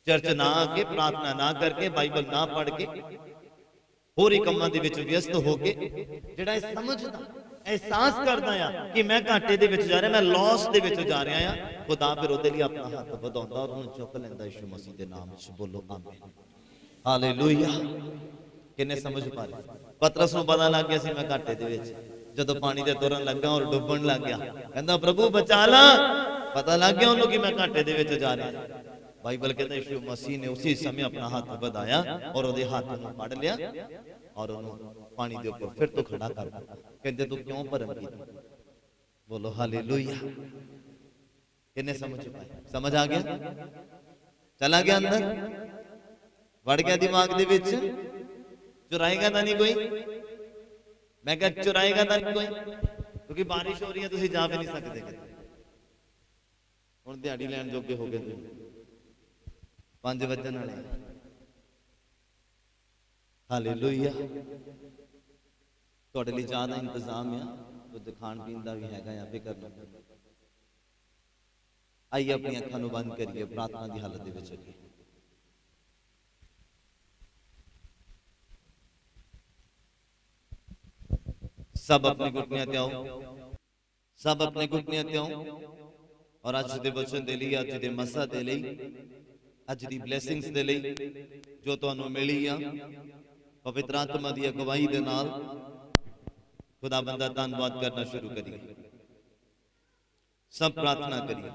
ਚਰਚ ਨਾ ਆ ਕੇ, ਪ੍ਰਾਰਥਨਾ ਨਾ ਕਰਕੇ, ਬਾਈਬਲ ਨਾ ਪੜ੍ਹ ਕੇ, ਹੋਰ ਹੀ ਕੰਮਾਂ ਦੇ ਵਿੱਚ ਵਿਅਸਤ ਹੋ ਕੇ, ਜਿਹੜਾ ਇਹ ਸਮਝਦਾ, ਅਹਿਸਾਸ ਕਰਦਾ ਆ ਕਿ ਮੈਂ ਘਾਟੇ ਦੇ ਵਿੱਚ ਜਾ ਰਿਹਾ, ਮੈਂ ਲਾਸ ਦੇ ਵਿੱਚ ਜਾ ਰਿਹਾ ਆ, ਖੁਦਾ ਫਿਰ ਉਹਦੇ ਲਈ ਆਪਣਾ ਹੱਥ ਵਧਾਉਂਦਾ ਔਰ ਉਹਨੂੰ ਚੁੱਕ ਲੈਂਦਾ ਯਿਸੂ ਮਸੀਹ ਦੇ ਨਾਮ ਵਿੱਚ। ਬੋਲੋ ਆਮੀਨ, ਹਾਲੇਲੂਇਆ। ਕਿੰਨੇ ਸਮਝ ਪਾ ਰਹੇ? ਪਤਰਸ ਨੂੰ ਪਤਾ ਲੱਗ ਗਿਆ ਸੀ ਮੈਂ ਘਾਟੇ ਦੇ ਵਿੱਚ। ਜਦੋਂ ਪਾਣੀ ਤੇ ਤੁਰਨ ਲੱਗਾ ਔਰ ਡੁੱਬਣ ਲੱਗ ਗਿਆ, ਕਹਿੰਦਾ ਪ੍ਰਭੂ ਬਚਾ ਲਾ। ਪਤਾ ਲੱਗ ਗਿਆ ਉਹਨੂੰ ਕਿ ਮੈਂ ਘਾਟੇ ਦੇ ਵਿੱਚ ਜਾ ਰਿਹਾ। ਬਾਈਬਲ ਕਹਿੰਦਾ ਯਿਸੂ ਮਸੀਹ ਨੇ ਉਸੇ ਸਮੇਂ ਆਪਣਾ ਹੱਥ ਵਧਾਇਆ ਔਰ ਉਹਦੇ ਹੱਥ ਨੂੰ ਫੜ ਲਿਆ ਔਰ ਉਹਨੂੰ ਪਾਣੀ ਦੇ ਉੱਪਰ ਫਿਰ ਤੋਂ ਖੜਾ ਕਰ ਦਿੱਤਾ। ਕਹਿੰਦੇ ਤੂੰ ਕਿਉਂ ਭਰਮ ਕੀਤਾ? ਬੋਲੋ ਹਾਲੇਲੂਇਆ। ਕਿੰਨੇ ਸਮਝ ਪਾਏ? ਸਮਝ ਆ ਗਿਆ? ਚਲਾ ਗਿਆ ਅੰਦਰ, ਵੜ ਗਿਆ ਦਿਮਾਗ ਦੇ ਵਿੱਚ। ਚੁਰਾਏਗਾ ਤਾਂ ਨਹੀਂ ਕੋਈ? ਮੈਂ ਕਿਹਾ ਚੁਰਾਏਗਾ ਤਾਂ ਨਹੀਂ ਕੋਈ, ਕਿਉਂਕਿ ਬਾਰਿਸ਼ ਹੋ ਰਹੀ ਹੈ, ਤੁਸੀਂ ਜਾ ਵੀ ਨਹੀਂ ਸਕਦੇ ਕਿਤੇ। ਹੁਣ ਦਿਹਾੜੀ ਲੈਣ ਜੋਗੇ ਹੋ ਗਏ ਤੁਸੀਂ, 5 ਵਜਣ ਵਾਲੇ। ਹਾਲੇਲੂਇਆ। ਤੁਹਾਡੇ ਲਈ ਜ਼ਿਆਦਾ ਇੰਤਜ਼ਾਮ ਆ, ਕੁਝ ਖਾਣ ਪੀਣ ਦਾ ਵੀ ਹੈਗਾ ਆ, ਫਿਕਰ ਨਾ ਕਰੋ। ਆਈਏ ਆਪਣੀ ਅੱਖਾਂ ਨੂੰ ਬੰਦ ਕਰੀਏ, ਪ੍ਰਾਰਥਨਾ ਦੀ ਹਾਲਤ ਦੇ ਵਿੱਚ ਅੱਗੇ। ਸਭ ਆਪਣੀ ਘੁਟਨਿਆਂ ਤੇ ਆਓ, सब अपने घुटने ते आओ और अज दे वचन दे लई, अज दे मसा दे लई, अज दी ब्लैसिंग्स दे लई जो तुहानू मिली आ पवित्र आत्मा दी अगवाई दे नाल खुदा बंदा धन्नवाद करना शुरू करिए। सब प्रार्थना करिए।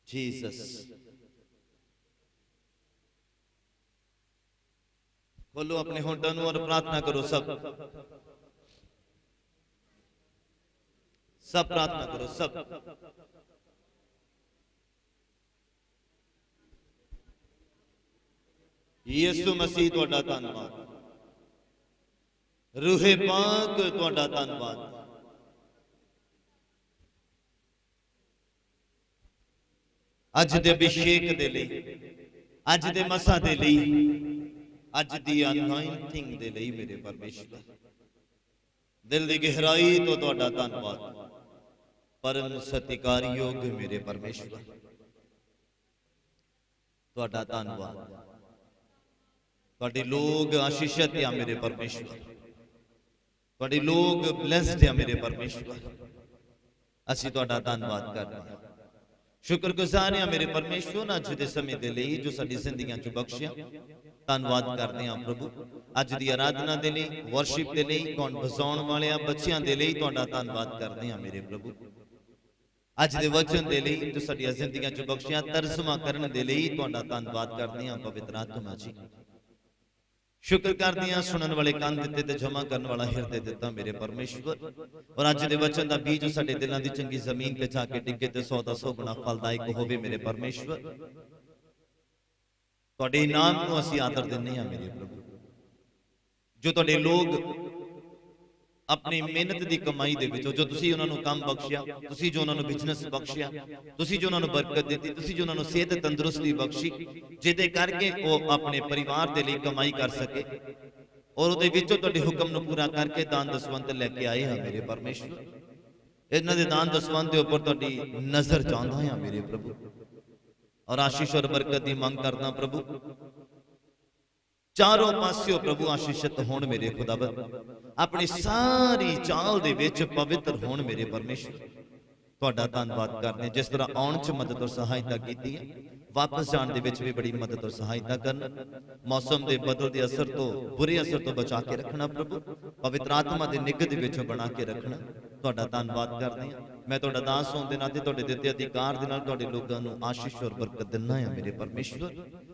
जीसस खोलो अपने होंठों नू और प्रार्थना करो। सब प्रार्थना करो। सब यीशु मसीह तुहाडा धन्नवाद, रूहे पाक तुहाडा धन्नवाद। अज दे अभिषेक दे लई, अज दे मसा दे लई, अज दी अनॉइंटिंग दे लई मेरे परमेश्वर, दिल दी गहराई तो तुहाडा धन्नवाद। परम सत्कार योग मेरे परमेश्वर तुहाडा धन्नवाद। तुहाडे लोग आशीषित आ मेरे परमेश्वर, तुहाडे लोग ब्लेस्ड आ मेरे परमेश्वर। असीं तुहाडा धन्नवाद करदे हां, शुक्रगुजार हां मेरे परमेश्वर अज दे समय दे लई जो साडी जिंदगियां च बख्शिया। धन्नवाद करदे हां प्रभु अज दी आराधना दे लई, वर्शिप दे लई, कौन बजाउण वालियां बच्चियां दे लई तुहाडा धन्नवाद करदे हां मेरे प्रभु। अज दे वचन दे लई जो साडीआं जिंदगियां च बख्शिया, तर्जमा करन दे लई तुहाडा धन्नवाद करदे हां पवित्र आत्मा जी। शुक्र करदे हां सुनन वाले कान दित्ते ते जमा करन वाला हिरदे दित्ता मेरे परमेश्वर। और अज दे वचन दा बीज साडे दिलां दी चंगी जमीन ते जाके डिगे ते 100 दा 100 गुना फलदायक होवे मेरे परमेश्वर। तुहाडे नाम नूं असीं आदर दिंदे हां मेरे प्रभु। जो तुहाडे लोग अपनी मेहनत दी कमाई दे विचों जो तुसीं उन्हां नूं काम बख्शिया, तुसीं जो उन्हां नूं बिजनेस बख्शिया, तुसीं जो उन्हां नूं बरकत दित्ती, तुसीं जो उन्हां नूं सेहत तंदुरुस्ती बख्शी, जिहदे करके वो अपने परिवार दे लई कमाई कर सके और उहदे विचों तुहाडे हुक्म नूं पूरा करके दान दसवंत लैके आए हां मेरे परमेश्वर। इन्हां दे दान दसवंत दे उपर तुहाडी नजर चाहुंदा हां मेरे प्रभु और आशीष और बरकत दी मंग करदा प्रभु। चारों पासियों प्रभु आशीषित होण मेरे खुदाबंद, अपनी सारी चाल दे विच पवित्र होण मेरे परमेश्वर। तुहाडा धन्नवाद करदे जिस तरह आउण च मदद और सहायता कीती है, वापस जाण दे विच भी बड़ी मदद और सहायता करना। मौसम दे बदलदे असर तो बुरे असर तो बचा के रखना प्रभु, पवित्र आत्मा दे निग्घ दे विच बना के रखना। तुहाडा धन्नवाद करदे हां। मैं तुहाडा दास होण दे नाते तुहाडे दित्ते अधिकार दे नाल तुहाडे लोकां नूं आशीष और बरकत दिंदा हां मेरे परमेश्वर।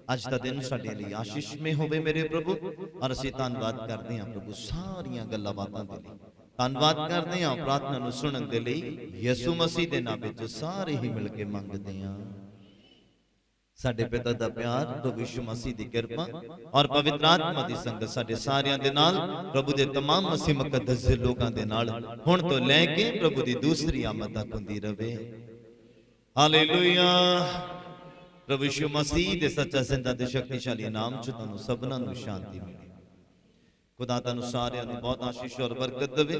अज दा दिन साडे लई आशीषमय होवे मेरे प्रभु और असीं धन्नवाद करदे हां प्रभु सारियां गल्लां बातां दे लई। धन्नवाद करदे हां प्रार्थना नूं सुणन दे लई यीशु मसीह दे नाम विच सारे ही मिल के मंगदे हां। साडे पिता दा प्यार, प्रभु यीशु मसीह दी किरपा और पवित्र आत्मा दी संगत साडे सारियां दे नाल, प्रभु दे तमाम मसीह मुकद्दस लोकां दे नाल हुण तो लैके प्रभु दी दूसरी आमद तक हुंदी रवे। हालेलुया। प्रभु यीशु मसीह दे सच्चा जिंदा ते शक्तिशाली नाम च तुहानू सबना नू शांति मिले। खुदा तुहानू सारियां नू बहुत आशीष और बरकत देवे।